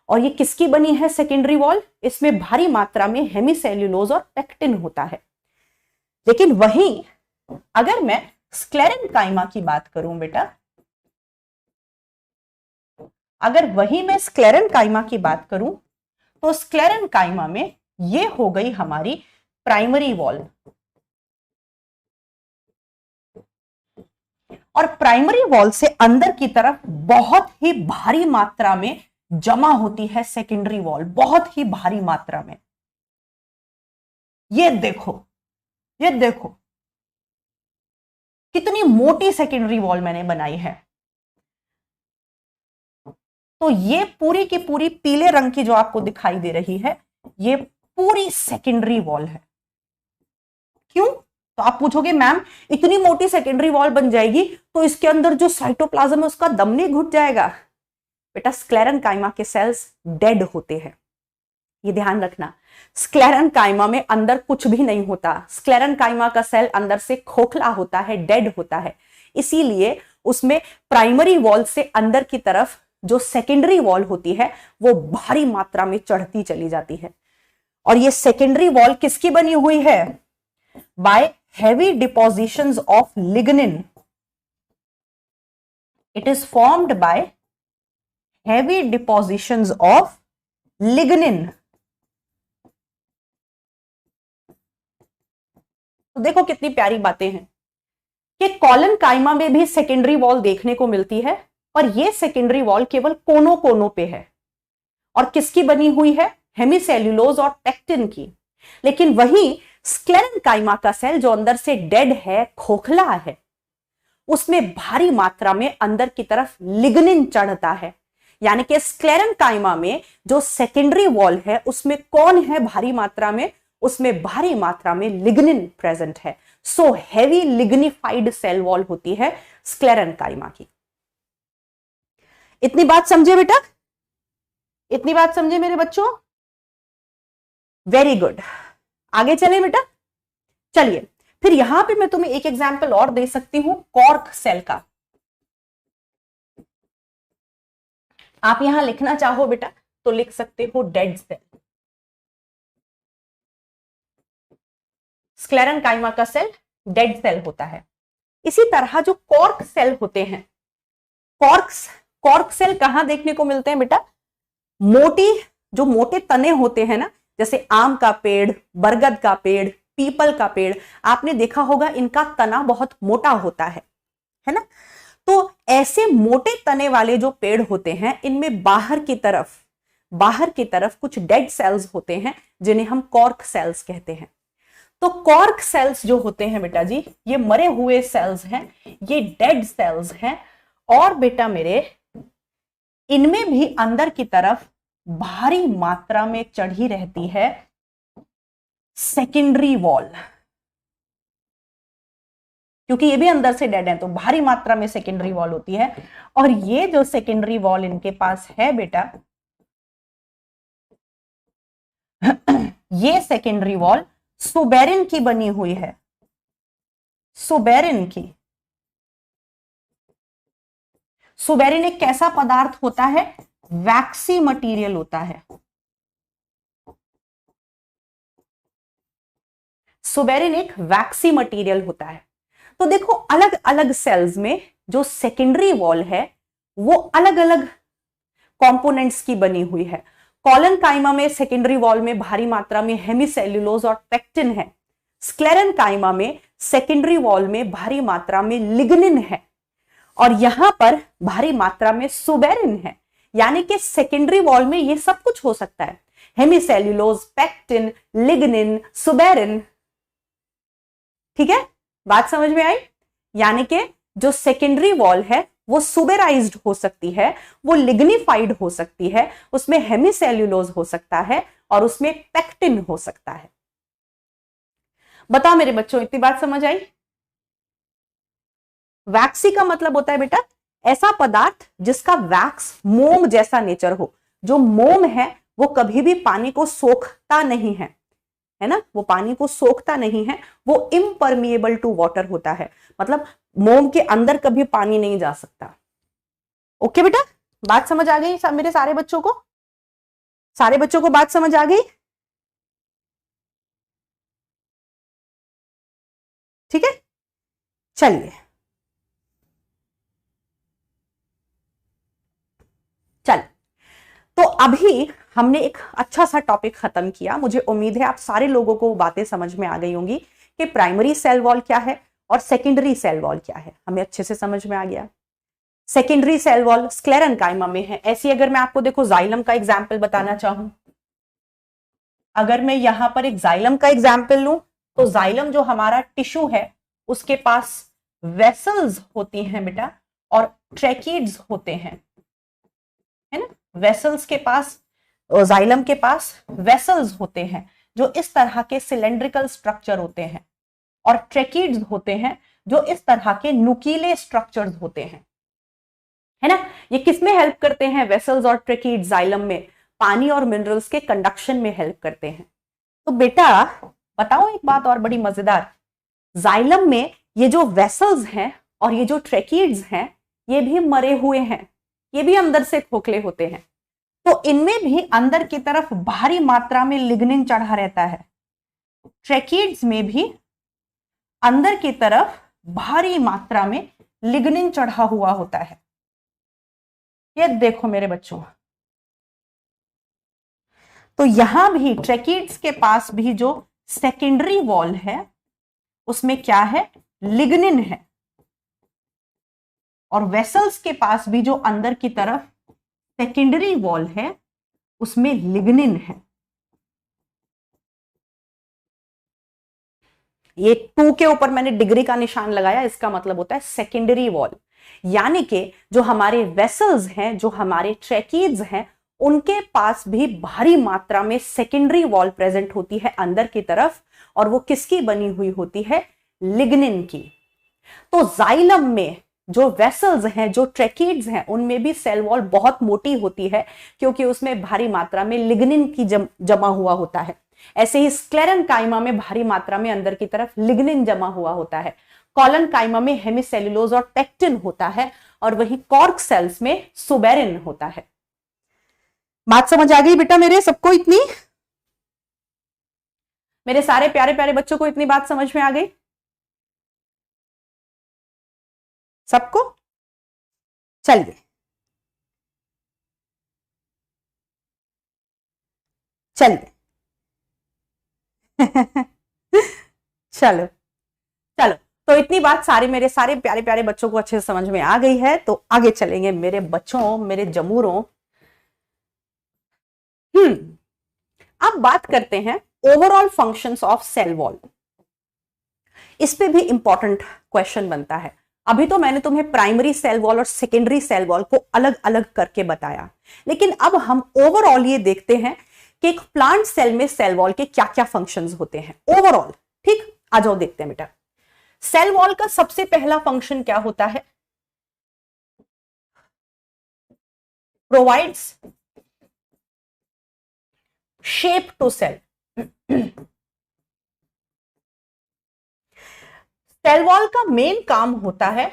और ये किसकी बनी है सेकेंडरी वॉल, इसमें भारी मात्रा में हेमीसेल्यूलोज और पेक्टिन होता है। लेकिन वहीं अगर मैं स्क्लेरेन्काइमा की बात करूं बेटा, अगर वही मैं स्क्लेरेन्काइमा की बात करूं, तो स्क्लेरेन्काइमा में ये हो गई हमारी प्राइमरी वॉल, और प्राइमरी वॉल से अंदर की तरफ बहुत ही भारी मात्रा में जमा होती है सेकेंडरी वॉल, बहुत ही भारी मात्रा में। ये देखो, ये देखो कितनी मोटी सेकेंडरी वॉल मैंने बनाई है। तो ये पूरी की पूरी पीले रंग की जो आपको दिखाई दे रही है, ये पूरी सेकेंडरी वॉल है। क्यों? तो आप पूछोगे मैम इतनी मोटी सेकेंडरी वॉल बन जाएगी तो इसके अंदर जो साइटोप्लाज्म है उसका दम नहीं घुट जाएगा? बेटा स्क्लेरेंकाइमा के सेल्स डेड होते हैं, ये ध्यान रखना। स्क्लेरेंकाइमा में अंदर कुछ भी नहीं होता। स्क्लेरेंकाइमा का सेल अंदर से खोखला होता है, डेड होता है। इसीलिए उसमें प्राइमरी वॉल से अंदर की तरफ जो सेकेंडरी वॉल होती है वो भारी मात्रा में चढ़ती चली जाती है। और ये सेकेंडरी वॉल किसकी बनी हुई है? By heavy depositions of lignin. It is formed by heavy depositions of lignin. तो देखो कितनी प्यारी बातें हैं कि कॉलनकाइमा में भी सेकेंडरी वॉल देखने को मिलती है, पर यह सेकेंडरी वॉल केवल कोनों कोनों पे है। और किसकी बनी हुई है? हेमिसेल्यूलोज और पेक्टिन की। लेकिन वहीं स्क्लेरेंकाइमा का सेल जो अंदर से डेड है, खोखला है, उसमें भारी मात्रा में अंदर की तरफ लिग्निन चढ़ता है। यानी कि स्क्लेरेंकाइमा में जो सेकेंडरी वॉल है उसमें कौन है भारी मात्रा में? उसमें भारी मात्रा में लिग्निन प्रेजेंट है। सो हेवी लिग्निफाइड सेल वॉल होती है स्क्लेरेंकाइमा की। इतनी बात समझे बेटा? इतनी बात समझे मेरे बच्चों? Very good. आगे चले बेटा। चलिए फिर यहां पे मैं तुम्हें एक एग्जांपल और दे सकती हूं कॉर्क सेल का। आप यहां लिखना चाहो बेटा तो लिख सकते हो डेड सेल। स्क्लेरेंकाइमा का सेल डेड सेल होता है। इसी तरह जो कॉर्क सेल होते हैं, कॉर्क सेल कहां देखने को मिलते हैं बेटा? जो मोटे तने होते हैं ना, जैसे आम का पेड़, बरगद का पेड़, पीपल का पेड़, आपने देखा होगा इनका तना बहुत मोटा होता है ना। तो ऐसे मोटे तने वाले जो पेड़ होते हैं इनमें बाहर की तरफ कुछ डेड सेल्स होते हैं जिन्हें हम कॉर्क सेल्स कहते हैं। तो कॉर्क सेल्स जो होते हैं बेटा जी, ये मरे हुए सेल्स हैं, ये डेड सेल्स हैं। और बेटा मेरे इनमें भी अंदर की तरफ भारी मात्रा में चढ़ी रहती है सेकेंडरी वॉल, क्योंकि ये भी अंदर से डेड है तो भारी मात्रा में सेकेंडरी वॉल होती है। और ये जो सेकेंडरी वॉल इनके पास है बेटा, ये सेकेंडरी वॉल सुबेरिन की बनी हुई है। सुबेरिन एक कैसा पदार्थ होता है? वैक्सी मटेरियल होता है। सुबेरिन एक वैक्सी मटेरियल होता है। तो देखो अलग अलग सेल्स में जो सेकेंडरी वॉल है वो अलग अलग कंपोनेंट्स की बनी हुई है। कॉलनकाइमा में सेकेंडरी वॉल में भारी मात्रा में हेमिसेल्यूलोज और पेक्टिन है। स्क्लेरेंकाइमा में सेकेंडरी वॉल में भारी मात्रा में लिग्निन है। और यहां पर भारी मात्रा में सुबेरिन है। यानी कि सेकेंडरी वॉल में ये सब कुछ हो सकता है, हेमिसेल्यूलोज, पेक्टिन, लिग्निन, सुबेरिन। ठीक है, बात समझ में आई? यानी कि जो सेकेंडरी वॉल है वो सुबेराइज्ड हो सकती है, वो लिग्निफाइड हो सकती है, उसमें हेमिसेल्यूलोज हो सकता है और उसमें पेक्टिन हो सकता है। बताओ मेरे बच्चों, इतनी बात समझ आई? वैक्सी का मतलब होता है बेटा ऐसा पदार्थ जिसका वैक्स मोम जैसा नेचर हो। जो मोम है वो कभी भी पानी को सोखता नहीं है ना, वो पानी को सोखता नहीं है, वो इम्परमिएबल टू वाटर होता है। मतलब मोम के अंदर कभी पानी नहीं जा सकता। ओके बेटा, बात समझ आ गई मेरे सारे बच्चों को? सारे बच्चों को बात समझ आ गई? ठीक है, चलिए चल। तो अभी हमने एक अच्छा सा टॉपिक खत्म किया। मुझे उम्मीद है आप सारे लोगों को बातें समझ में आ गई होंगी कि प्राइमरी सेल वॉल क्या है और सेकेंडरी सेल वॉल क्या है। हमें अच्छे से समझ में आ गया। सेकेंडरी सेल वॉल स्क्लेरेंकाइमा में है। ऐसी अगर मैं आपको देखो जाइलम का एग्जाम्पल बताना चाहूं, अगर मैं यहां पर एक जाइलम का एग्जाम्पल लूं तो जाइलम जो हमारा टिश्यू है उसके पास वेसल्स होती हैं बेटा और ट्रैकिड्स होते हैं। है ना, वेसल्स के पास, जाइलम के पास वेसल्स होते हैं जो इस तरह के सिलेंड्रिकल स्ट्रक्चर होते हैं, और ट्रेकिड्स होते हैं जो इस तरह के नुकीले स्ट्रक्चर्स होते हैं, है ना। ये किसमें हेल्प करते हैं? वेसल्स और ट्रेकिड्स जाइलम में पानी और मिनरल्स के कंडक्शन में हेल्प करते हैं। तो बेटा बताओ एक बात और बड़ी मजेदार, जाइलम में ये जो वेसल्स हैं और ये जो ट्रेकिड्स हैं ये भी मरे हुए हैं, ये भी अंदर से खोखले होते हैं, तो इनमें भी अंदर की तरफ भारी मात्रा में लिग्निन चढ़ा रहता है। ट्रेकिड्स में भी अंदर की तरफ भारी मात्रा में लिग्निन चढ़ा हुआ होता है। ये देखो मेरे बच्चों, तो यहां भी ट्रेकिड्स के पास भी जो सेकेंडरी वॉल है उसमें क्या है? लिग्निन है, और वेसल्स के पास भी जो अंदर की तरफ सेकेंडरी वॉल है उसमें लिग्निन है। ये 2 के ऊपर मैंने डिग्री का निशान लगाया, इसका मतलब होता है सेकेंडरी वॉल, यानी कि जो हमारे वेसल्स हैं, जो हमारे ट्रेकिड्स हैं, उनके पास भी भारी मात्रा में सेकेंडरी वॉल प्रेजेंट होती है अंदर की तरफ, और वो किसकी बनी हुई होती है? लिग्निन की। तो जाइलम में जो वेसल्स हैं, जो ट्रेकिड्स हैं, उनमें भी सेल वॉल बहुत मोटी होती है क्योंकि उसमें भारी मात्रा में लिग्निन की जमा हुआ होता है। ऐसे ही स्क्लेरेनकाइमा में भारी मात्रा में अंदर की तरफ लिग्निन जमा हुआ होता है, कॉलनकाइमा में हेमिसेल्यूलोज और पेक्टिन होता है, और वही कॉर्क सेल्स में सुबेरिन होता है। बात समझ आ गई बेटा मेरे सबको? इतनी, मेरे सारे प्यारे प्यारे बच्चों को इतनी बात समझ में आ गई सबको? चलिए चलिए चलो चलो, तो इतनी बात सारी मेरे सारे प्यारे प्यारे बच्चों को अच्छे से समझ में आ गई है, तो आगे चलेंगे मेरे बच्चों, मेरे जमूरों। अब बात करते हैं overall functions of cell wall. इस पे भी इंपॉर्टेंट क्वेश्चन बनता है। अभी तो मैंने तुम्हें प्राइमरी सेल वॉल और सेकेंडरी सेल वॉल को अलग अलग करके बताया, लेकिन अब हम ओवरऑल ये देखते हैं कि एक प्लांट सेल में सेल वॉल के क्या क्या फंक्शंस होते हैं ओवरऑल। ठीक, आ जाओ देखते हैं बेटा। सेल वॉल का सबसे पहला फंक्शन क्या होता है? Provides shape to cell. Cell wall का मेन काम होता है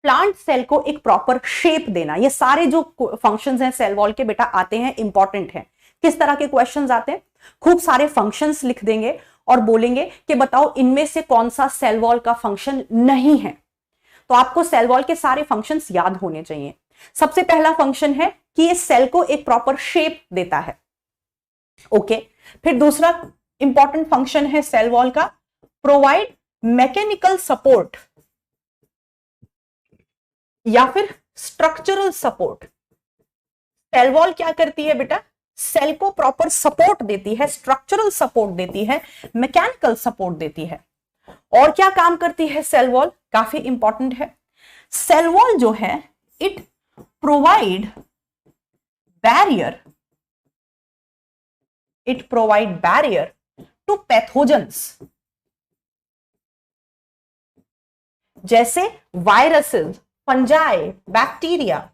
प्लांट सेल को एक प्रॉपर शेप देना। ये सारे जो फंक्शंस हैं सेल वॉल के बेटा आते हैं, इंपॉर्टेंट हैं। किस तरह के क्वेश्चंस आते हैं? खूब सारे फंक्शंस लिख देंगे और बोलेंगे कि बताओ इनमें से कौन सा सेल वॉल का फंक्शन नहीं है। तो आपको सेल वॉल के सारे फंक्शंस याद होने चाहिए। सबसे पहला फंक्शन है कि ये सेल को एक प्रॉपर शेप देता है। ओके, फिर दूसरा इंपॉर्टेंट फंक्शन है सेल वॉल का, प्रोवाइड मैकेनिकल सपोर्ट या फिर स्ट्रक्चरल सपोर्ट। सेल वॉल क्या करती है बेटा? सेल को प्रॉपर सपोर्ट देती है, स्ट्रक्चरल सपोर्ट देती है, मैकेनिकल सपोर्ट देती है। और क्या काम करती है सेल वॉल? काफी इंपॉर्टेंट है। सेल वॉल जो है it provide barrier, it provide barrier to pathogens, जैसे वायरसेस, फंजाई, बैक्टीरिया।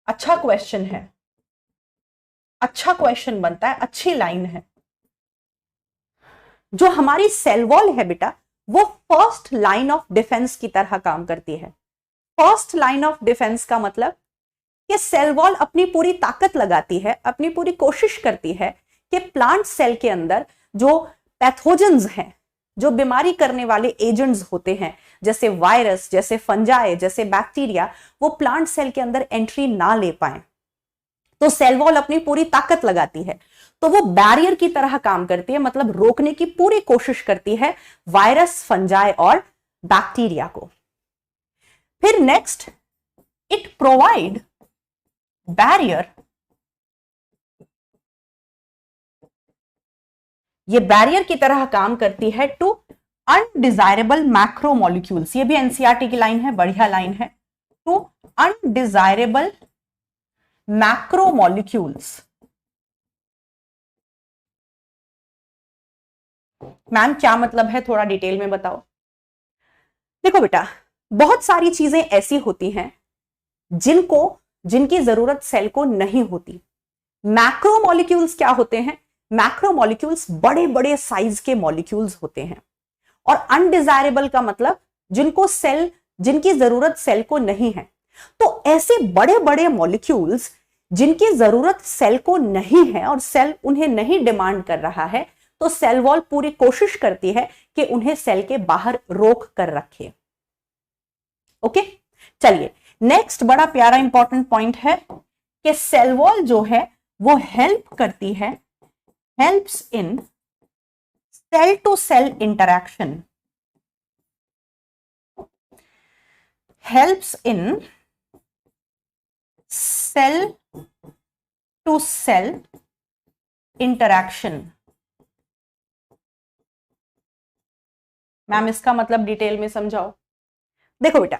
अच्छा क्वेश्चन है, अच्छा क्वेश्चन बनता है, अच्छी लाइन है। जो हमारी सेल वॉल है बेटा वो फर्स्ट लाइन ऑफ डिफेंस की तरह काम करती है। फर्स्ट लाइन ऑफ डिफेंस का मतलब कि सेल वॉल अपनी पूरी ताकत लगाती है, अपनी पूरी कोशिश करती है कि प्लांट सेल के अंदर जो पैथोजेंस हैं, जो बीमारी करने वाले एजेंट्स होते हैं, जैसे वायरस, जैसे फंजाई, जैसे बैक्टीरिया, वो प्लांट सेल के अंदर एंट्री ना ले पाए। तो सेल वॉल अपनी पूरी ताकत लगाती है, तो वो बैरियर की तरह काम करती है, मतलब रोकने की पूरी कोशिश करती है वायरस, फंजाई और बैक्टीरिया को। फिर नेक्स्ट, इट प्रोवाइड बैरियर, ये बैरियर की तरह काम करती है टू अनडिजायरेबल मैक्रोमोलिक्यूल्स। ये भी एनसीईआरटी की लाइन है, बढ़िया लाइन है। To undesirable macromolecules. मैम क्या मतलब है, थोड़ा डिटेल में बताओ। देखो बेटा, बहुत सारी चीजें ऐसी होती हैं जिनकी जरूरत सेल को नहीं होती। मैक्रोमोलिक्यूल्स क्या होते हैं? मैक्रोमोलिक्यूल्स बड़े बड़े साइज के मॉलिक्यूल्स होते हैं। और अनडिजायरेबल का मतलब जिनकी जरूरत सेल को नहीं है। तो ऐसे बड़े बड़े मॉलिक्यूल्स जिनकी जरूरत सेल को नहीं है और सेल उन्हें नहीं डिमांड कर रहा है, तो सेल वॉल पूरी कोशिश करती है कि उन्हें सेल के बाहर रोक कर रखे। ओके, चलिए नेक्स्ट बड़ा प्यारा इंपॉर्टेंट पॉइंट है कि सेल वॉल जो है वो हेल्प करती है, helps in cell to cell interaction, helps in cell to cell interaction. Ma'am इसका मतलब डिटेल में समझाओ। देखो बेटा,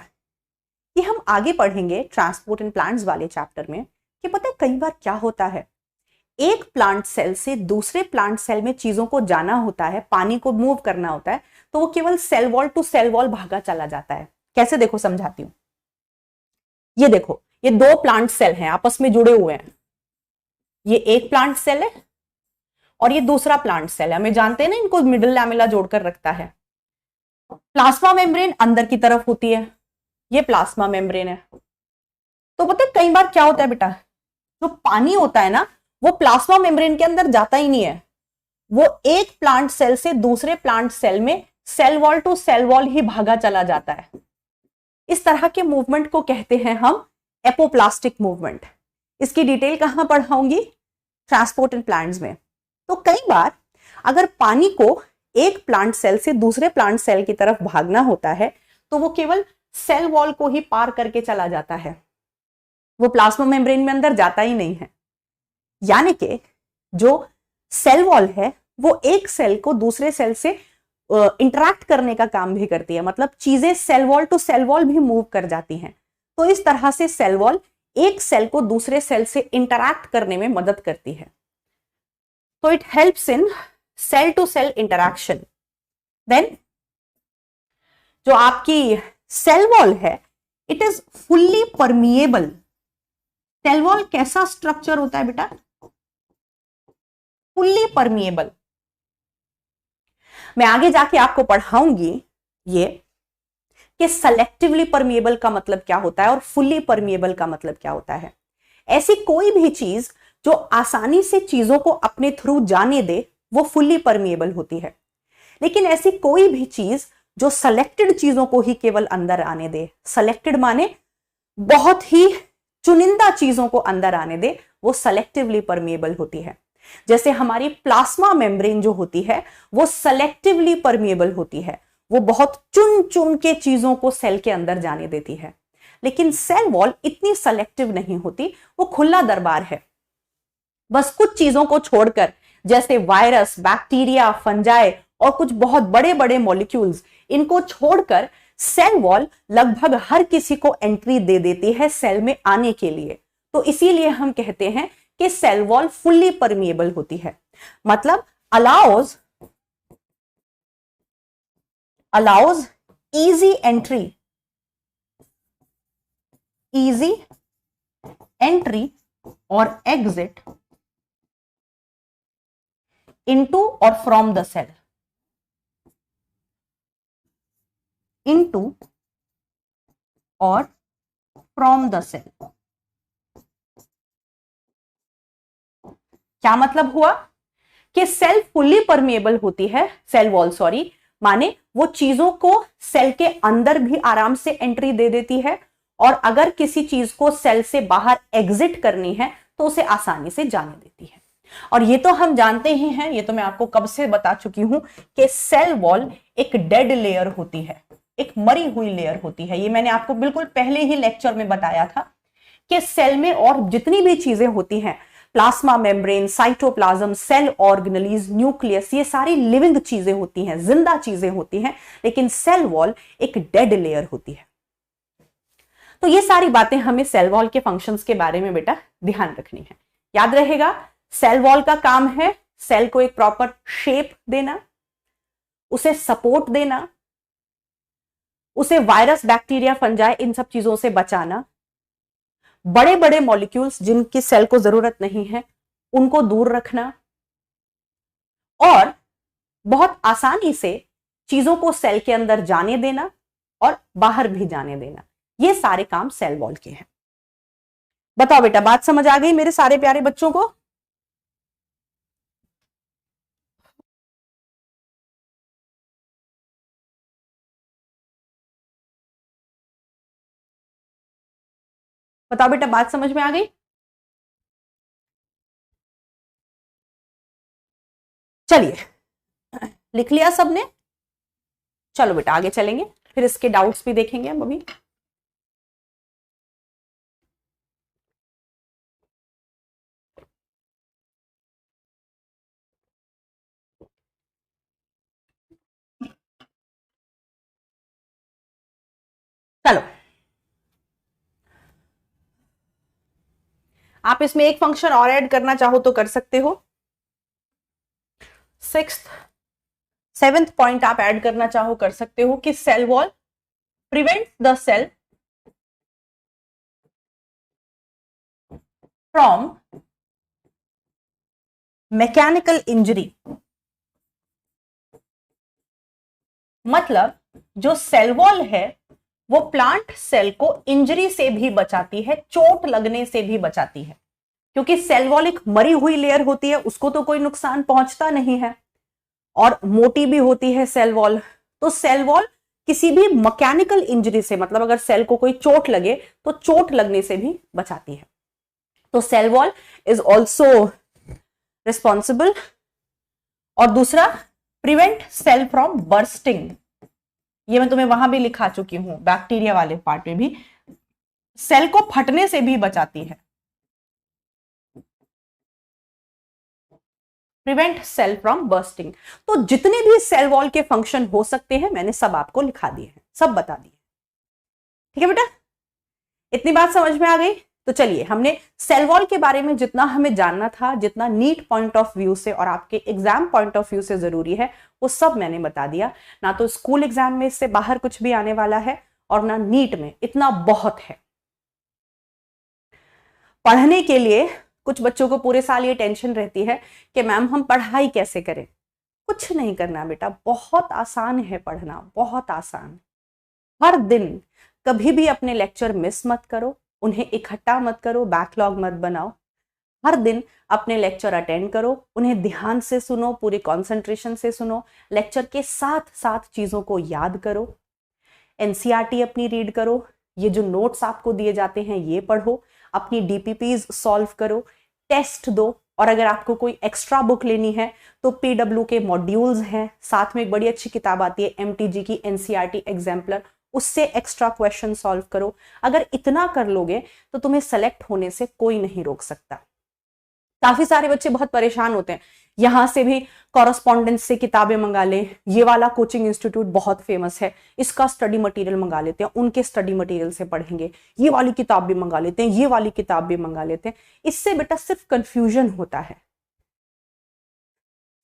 ये हम आगे पढ़ेंगे ट्रांसपोर्ट इन प्लांट्स वाले चैप्टर में कि पता है कई बार क्या होता है, एक प्लांट सेल से दूसरे प्लांट सेल में चीजों को जाना होता है, पानी को मूव करना होता है, तो वो केवल cell wall to cell wall भागा चला जाता है। कैसे, देखो समझाती हूं। ये देखो, ये दो प्लांट सेल हैं, आपस में जुड़े हुए हैं। ये एक प्लांट सेल है और ये दूसरा प्लांट सेल है। हमें जानते हैं ना, इनको मिडिल लैमेला जोड़कर रखता है। प्लाज्मा मेम्ब्रेन अंदर की तरफ होती है, ये प्लाज्मा मेम्ब्रेन है। तो पता है कई बार क्या होता है बेटा, जो पानी होता है ना वो प्लाज्मा मेम्ब्रेन के अंदर जाता ही नहीं है, वो एक प्लांट सेल से दूसरे प्लांट सेल में cell wall to cell wall ही भागा चला जाता है। इस तरह के मूवमेंट को कहते हैं हम एपोप्लास्टिक मूवमेंट। इसकी डिटेल कहां पढ़ाऊंगी? ट्रांसपोर्ट इन प्लांट्स में। तो कई बार अगर पानी को एक प्लांट सेल से दूसरे प्लांट सेल की तरफ भागना होता है तो वो केवल सेल वॉल को ही पार करके चला जाता है, वो प्लाज्मा मेम्ब्रेन में अंदर जाता ही नहीं है। यानी कि जो सेल वॉल है वो एक सेल को दूसरे सेल से इंटरैक्ट करने का काम भी करती है, मतलब चीजें cell wall to cell wall भी मूव कर जाती हैं। तो इस तरह से सेल वॉल एक सेल को दूसरे सेल से इंटरैक्ट करने में मदद करती है। तो it helps in cell to cell interaction. Then जो आपकी सेल वॉल है, it is fully permeable. Cell wall कैसा स्ट्रक्चर होता है बेटा? Fully permeable. मैं आगे जाके आपको पढ़ाऊंगी ये कि सेलेक्टिवली परमिएबल का मतलब क्या होता है और फुल्ली परमिएबल का मतलब क्या होता है। ऐसी कोई भी चीज जो आसानी से चीजों को अपने थ्रू जाने दे वो फुल्ली परमिएबल होती है, लेकिन ऐसी कोई भी चीज जो सेलेक्टेड चीजों को ही केवल अंदर आने दे, सेलेक्टेड माने बहुत ही चुनिंदा चीजों को अंदर आने दे, वो सेलेक्टिवली परमिएबल होती है। जैसे हमारी प्लाज्मा मेम्ब्रेन जो होती है वो सेलेक्टिवली परमिएबल होती है, वो बहुत चुन चुन के चीजों को सेल के अंदर जाने देती है। लेकिन सेल वॉल इतनी सेलेक्टिव नहीं होती, वो खुला दरबार है। बस कुछ चीजों को छोड़कर, जैसे वायरस, बैक्टीरिया, फंजाई और कुछ बहुत बड़े बड़े मॉलिक्यूल्स, इनको छोड़कर सेल वॉल लगभग हर किसी को एंट्री दे देती है सेल में आने के लिए। तो इसीलिए हम कहते हैं कि सेल वॉल फुल्ली परमिएबल होती है, मतलब अलाउज इजी एंट्री और exit into or from the cell, into or from the cell। क्या मतलब हुआ कि सेल फुल्ली परमिएबल होती है, सेल वॉल सॉरी, माने वो चीजों को सेल के अंदर भी आराम से एंट्री दे देती है, और अगर किसी चीज को सेल से बाहर एग्जिट करनी है तो उसे आसानी से जाने देती है। और ये तो हम जानते ही हैं, ये तो मैं आपको कब से बता चुकी हूं कि सेल वॉल एक डेड लेयर होती है, एक मरी हुई लेयर होती है। ये मैंने आपको बिल्कुल पहले ही लेक्चर में बताया था कि सेल में और जितनी भी चीजें होती हैं, plasma membrane, cytoplasm, cell organelles, nucleus, ये सारी लिविंग चीजें होती हैं, जिंदा चीजें होती हैं, लेकिन सेल वॉल एक डेड लेयर होती है। तो ये सारी बातें हमें सेल वॉल के फंक्शंस के बारे में बेटा ध्यान रखनी है। याद रहेगा, सेल वॉल का काम है सेल को एक प्रॉपर शेप देना, उसे सपोर्ट देना, उसे वायरस, बैक्टीरिया, फंजाई, इन सब चीजों से बचाना, बड़े बड़े मॉलिक्यूल्स जिनकी सेल को जरूरत नहीं है उनको दूर रखना, और बहुत आसानी से चीजों को सेल के अंदर जाने देना और बाहर भी जाने देना। ये सारे काम सेल वॉल के हैं। बताओ बेटा, बात समझ आ गई मेरे सारे प्यारे बच्चों को? बताओ बेटा, बात समझ में आ गई? चलिए, लिख लिया सबने? चलो बेटा आगे चलेंगे, फिर इसके डाउट्स भी देखेंगे हम अभी। चलो, आप इसमें एक फंक्शन और ऐड करना चाहो तो कर सकते हो। 6th 7th पॉइंट आप ऐड करना चाहो कर सकते हो कि cell wall prevent the cell from mechanical injury. मतलब जो सेल वॉल है वो प्लांट सेल को इंजरी से भी बचाती है, चोट लगने से भी बचाती है, क्योंकि सेल वॉल एक मरी हुई लेयर होती है, उसको तो कोई नुकसान पहुंचता नहीं है, और मोटी भी होती है सेल वॉल। तो सेल वॉल किसी भी मैकेनिकल इंजरी से, मतलब अगर सेल को कोई चोट लगे तो चोट लगने से भी बचाती है। तो cell wall is also responsible. और दूसरा, प्रिवेंट सेल फ्रॉम बर्स्टिंग। ये मैं तुम्हें वहां भी लिखा चुकी हूं, बैक्टीरिया वाले पार्ट में भी, सेल को फटने से भी बचाती है। Prevent cell from bursting. तो जितने भी सेल वॉल के फंक्शन हो सकते हैं मैंने सब आपको लिखा दिए हैं, सब बता दिए। ठीक है बेटा, इतनी बात समझ में आ गई? तो चलिए, हमने सेल वॉल के बारे में जितना हमें जानना था, जितना नीट पॉइंट ऑफ व्यू से और आपके एग्जाम पॉइंट ऑफ व्यू से जरूरी है, वो सब मैंने बता दिया। ना तो स्कूल एग्जाम में इससे बाहर कुछ भी आने वाला है, और ना नीट में, इतना बहुत है। पढ़ने के लिए कुछ बच्चों को पूरे साल ये टेंशन रहती है कि मैम हम पढ़ाई कैसे करें। कुछ नहीं करना बेटा, बहुत आसान है पढ़ना, बहुत आसान। हर दिन कभी भी अपने लेक्चर मिस मत करो, उन्हें इकट्ठा मत करो, बैकलॉग मत बनाओ। हर दिन अपने लेक्चर अटेंड करो, उन्हें ध्यान से सुनो, पूरी कंसंट्रेशन से सुनो, लेक्चर के साथ साथ चीजों को याद करो। एनसीईआरटी अपनी रीड करो, ये जो नोट्स आपको दिए जाते हैं ये पढ़ो, अपनी डीपीपीज सॉल्व करो, टेस्ट दो। और अगर आपको कोई एक्स्ट्रा बुक लेनी है तो पीडब्ल्यू के मॉड्यूल्स हैं, साथ में एक बड़ी अच्छी किताब आती है एमटीजी की, एनसीईआरटी एग्जाम्पलर, उससे एक्स्ट्रा क्वेश्चन सॉल्व करो। अगर इतना कर लोगे तो तुम्हें सेलेक्ट होने से कोई नहीं रोक सकता। काफी सारे बच्चे बहुत परेशान होते हैं, यहां से भी कॉरस्पॉन्डेंस से किताबें मंगा लें, ये वाला कोचिंग इंस्टीट्यूट बहुत फेमस है, इसका स्टडी मटेरियल मंगा लेते हैं, उनके स्टडी मटेरियल से पढ़ेंगे, ये वाली किताब भी मंगा लेते हैं, ये वाली किताब भी मंगा लेते हैं। इससे बेटा सिर्फ कंफ्यूजन होता है,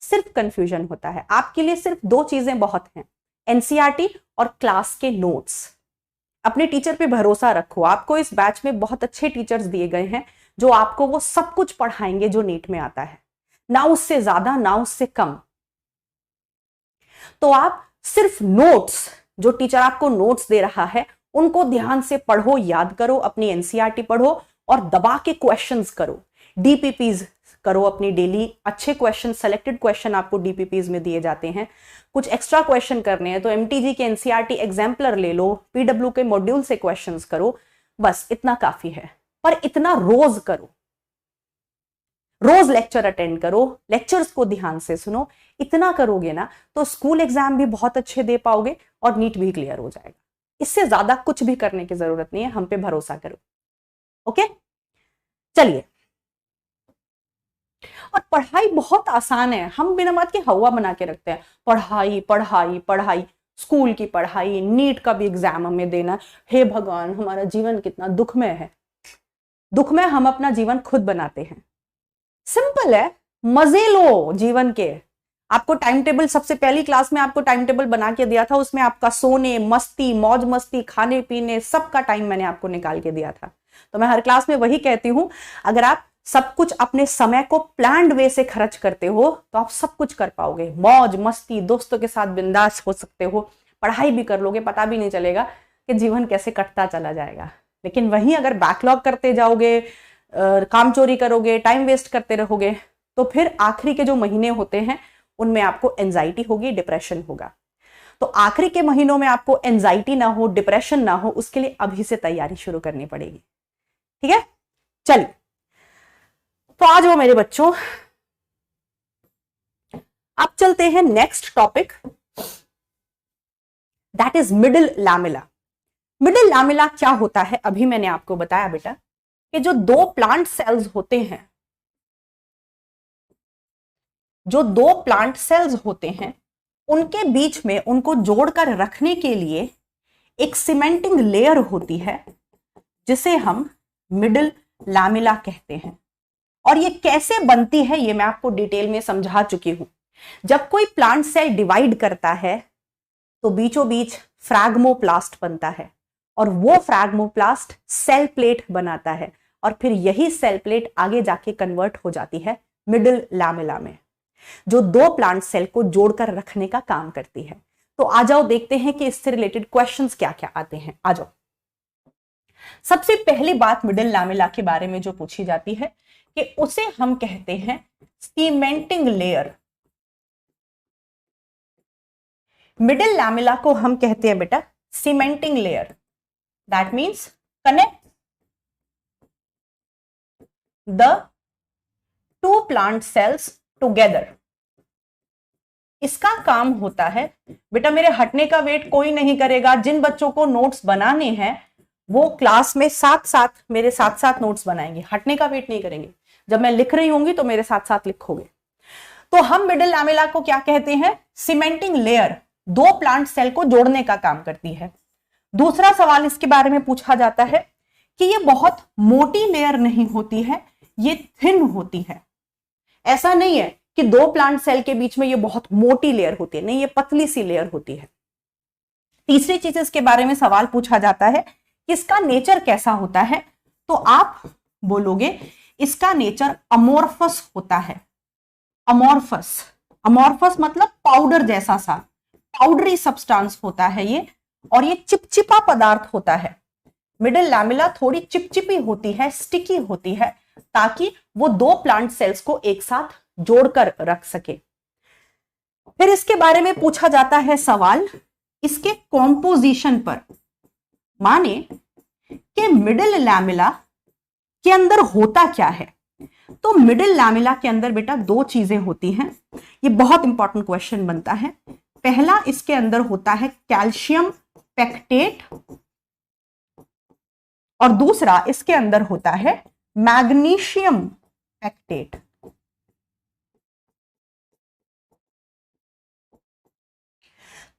सिर्फ कंफ्यूजन होता है। आपके लिए सिर्फ दो चीजें बहुत हैं, एनसीईआरटी और क्लास के नोट्स। अपने टीचर पे भरोसा रखो, आपको इस बैच में बहुत अच्छे टीचर्स दिए गए हैं जो आपको वो सब कुछ पढ़ाएंगे जो नीट में आता है, ना उससे ज्यादा ना उससे कम। तो आप सिर्फ नोट्स, जो टीचर आपको नोट्स दे रहा है उनको ध्यान से पढ़ो, याद करो, अपनी एनसीईआरटी पढ़ो और दबा के क्वेश्चंस करो, डीपीपीज करो अपनी डेली। अच्छे क्वेश्चन, सेलेक्टेड क्वेश्चन आपको डीपीपीज में दिए जाते हैं। कुछ एक्स्ट्रा क्वेश्चन करने हैं तो एमटीजी के एनसीईआरटी एग्जाम्पलर ले लो, पीडब्ल्यू के मॉड्यूल से क्वेश्चंस करो, बस इतना काफी है। पर इतना रोज करो, रोज लेक्चर अटेंड करो, लेक्चर्स को ध्यान से सुनो। इतना करोगे ना तो स्कूल एग्जाम भी बहुत अच्छे दे पाओगे और नीट भी क्लियर हो जाएगा। इससे ज्यादा कुछ भी करने की जरूरत नहीं है, हम पे भरोसा करो। ओके, चलिए। और पढ़ाई बहुत आसान है, हम बिना बात के हवा बना के रखते हैं, पढ़ाई पढ़ाई पढ़ाई। स्कूल की पढ़ाई, नीट का भी एग्जाम हमें देना। हे भगवान, हमारा जीवन कितना दुखमय है। दुखमय हम अपना जीवन खुद बनाते हैं। सिंपल है, मजे लो जीवन के। आपको टाइम टेबल सबसे पहली क्लास में आपको टाइम टेबल बना के दिया था, उसमें आपका सोने, मस्ती, मौज मस्ती, खाने पीने सबका टाइम मैंने आपको निकाल के दिया था। तो मैं हर क्लास में वही कहती हूं, अगर आप सब कुछ अपने समय को प्लान्ड वे से खर्च करते हो तो आप सब कुछ कर पाओगे। मौज मस्ती, दोस्तों के साथ बिंदास हो सकते हो, पढ़ाई भी कर लोगे, पता भी नहीं चलेगा कि जीवन कैसे कटता चला जाएगा। लेकिन वहीं अगर बैकलॉग करते जाओगे, काम चोरी करोगे, टाइम वेस्ट करते रहोगे, तो फिर आखिरी के जो महीने होते हैं उनमें आपको एंजाइटी होगी, डिप्रेशन होगा। तो आखिरी के महीनों में आपको एंजाइटी ना हो, डिप्रेशन ना हो, उसके लिए अभी से तैयारी शुरू करनी पड़ेगी। ठीक है, चलिए तो आ जाओ मेरे बच्चों, अब चलते हैं next topic, that is middle lamella. Middle lamella क्या होता है? अभी मैंने आपको बताया बेटा कि जो दो प्लांट सेल्स होते हैं, उनके बीच में उनको जोड़कर रखने के लिए एक सीमेंटिंग लेयर होती है जिसे हम मिडिल लैमेला कहते हैं। और ये कैसे बनती है ये मैं आपको डिटेल में समझा चुकी हूं। जब कोई प्लांट सेल डिवाइड करता है तो बीचों बीच फ्रैगमोप्लास्ट बनता है, और वो फ्रैगमोप्लास्ट सेल प्लेट बनाता है, और फिर यही सेल प्लेट आगे जाके कन्वर्ट हो जाती है मिडिल लैमेला में, जो दो प्लांट सेल को जोड़कर रखने का काम करती है। तो आ जाओ देखते हैं कि इससे रिलेटेड क्वेश्चंस क्या क्या आते हैं। आ जाओ, सबसे पहली बात मिडिल लैमेला के बारे में जो पूछी जाती है कि उसे हम कहते हैं सीमेंटिंग लेयर। मिडिल लैमेला को हम कहते हैं बेटा cementing layer. That means connect the two plant cells together. इसका काम होता है बेटा, मेरे हटने का वेट कोई नहीं करेगा। जिन बच्चों को नोट्स बनाने हैं वो क्लास में मेरे साथ साथ नोट्स बनाएंगे, हटने का वेट नहीं करेंगे। जब मैं लिख रही होंगी तो मेरे साथ साथ लिखोगे। तो हम मिडिल लैमेला को क्या कहते हैं? सीमेंटिंग लेयर, दो प्लांट सेल को जोड़ने का काम करती है। दूसरा सवाल इसके बारे में पूछा जाता है कि ये बहुत मोटी लेयर नहीं होती है, ये थिन होती है। ऐसा नहीं है कि दो प्लांट सेल के बीच में ये बहुत मोटी लेयर होती है, नहीं, ये पतली सी लेयर होती है। तीसरी चीज इसके बारे में सवाल पूछा जाता है कि इसका नेचर कैसा होता है, तो आप बोलोगे इसका नेचर अमोर्फस होता है। अमोर्फस मतलब पाउडर जैसा सा, पाउडरी सब्सटेंस होता है ये, और ये चिपचिपा पदार्थ होता है। मिडिल लैमेला थोड़ी चिपचिपी होती है, स्टिकी होती है, ताकि वो दो प्लांट सेल्स को एक साथ जोड़कर रख सके। फिर इसके बारे में पूछा जाता है सवाल इसके कॉम्पोजिशन पर, माने कि मिडिल लैमेला के अंदर होता क्या है। तो मिडिल लैमेला के अंदर बेटा दो चीजें होती हैं, ये बहुत इंपॉर्टेंट क्वेश्चन बनता है। पहला, इसके अंदर होता है कैल्शियम पेक्टेट, और दूसरा इसके अंदर होता है मैग्नीशियम पेक्टेट।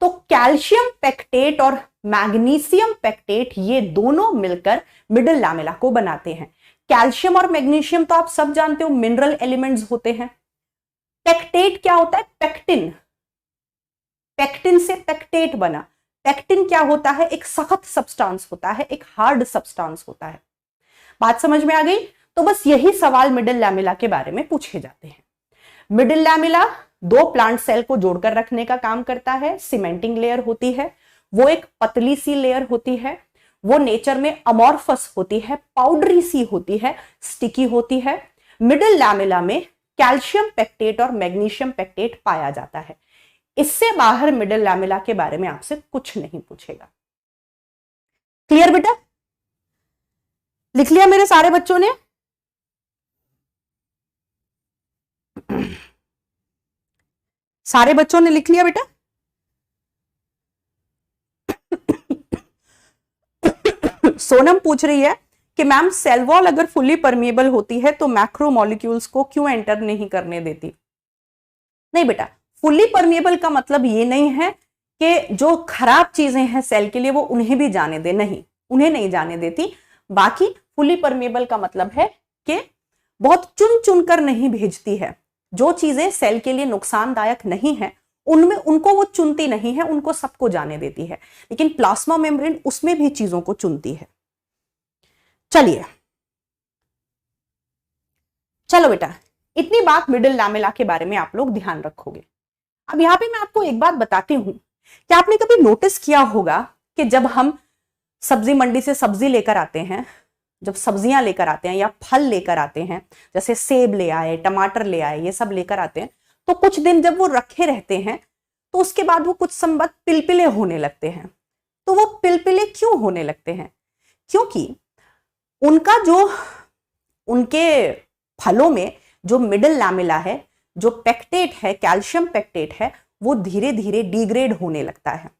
तो कैल्शियम पेक्टेट और मैग्नीशियम पेक्टेट ये दोनों मिलकर मिडिल लैमेला को बनाते हैं। कैल्शियम और मैग्नीशियम तो आप सब जानते हो मिनरल एलिमेंट्स होते हैं। पेक्टेट क्या होता है? पेक्टिन, पेक्टिन से पेक्टेट बना। पेक्टिन क्या होता है? एक सख्त सब्सटेंस होता है, एक हार्ड सब्सटेंस होता है। बात समझ में आ गई? तो बस यही सवाल मिडिल लैमेला के बारे में पूछे जाते हैं। मिडिल लैमेला दो प्लांट सेल को जोड़कर रखने का काम करता है, सीमेंटिंग लेयर होती है, वो एक पतली सी लेयर होती है, वो नेचर में अमॉर्फस होती है, पाउडरी सी होती है, स्टिकी होती है। मिडिल लैमेला में कैल्शियम पेक्टेट और मैग्नीशियम पेक्टेट पाया जाता है। इससे बाहर मिडिल लैमेला के बारे में आपसे कुछ नहीं पूछेगा। क्लियर बेटा? लिख लिया मेरे सारे बच्चों ने? सारे बच्चों ने लिख लिया बेटा? सोनम पूछ रही है कि मैम सेल वॉल अगर फुल्ली परमिएबल होती है तो मैक्रो मॉलिक्यूल्स को क्यों एंटर नहीं करने देती? नहीं बेटा, फुल्ली परमिएबल का मतलब ये नहीं है कि जो खराब चीजें हैं सेल के लिए वो उन्हें भी जाने दे, नहीं, उन्हें नहीं जाने देती। बाकी फुली परमेबल का मतलब है कि बहुत चुन चुन कर नहीं भेजती है। जो चीजें सेल के लिए नुकसानदायक नहीं है उनमें उनको वो चुनती नहीं है, उनको सबको जाने देती है। लेकिन प्लाज्मा मेम्ब्रेन उसमें भी चीजों को चुनती है। चलिए, चलो बेटा, इतनी बात मिडिल लैमेला के बारे में आप लोग ध्यान रखोगे। अब यहां पे मैं आपको एक बात बताती हूं कि आपने कभी नोटिस किया होगा कि जब हम सब्जी मंडी से सब्जी लेकर आते हैं, जब सब्जियां लेकर आते हैं या फल लेकर आते हैं, जैसे सेब ले आए, टमाटर ले आए, ये सब लेकर आते हैं, तो कुछ दिन जब वो रखे रहते हैं तो उसके बाद वो कुछ समय पिलपिले होने लगते हैं। तो वो पिलपिले क्यों होने लगते हैं? क्योंकि उनका जो उनके फलों में जो मिडिल लैमेला है, जो पेक्टेट है, कैल्शियम पेक्टेट है, वो धीरे धीरे डिग्रेड होने लगता है।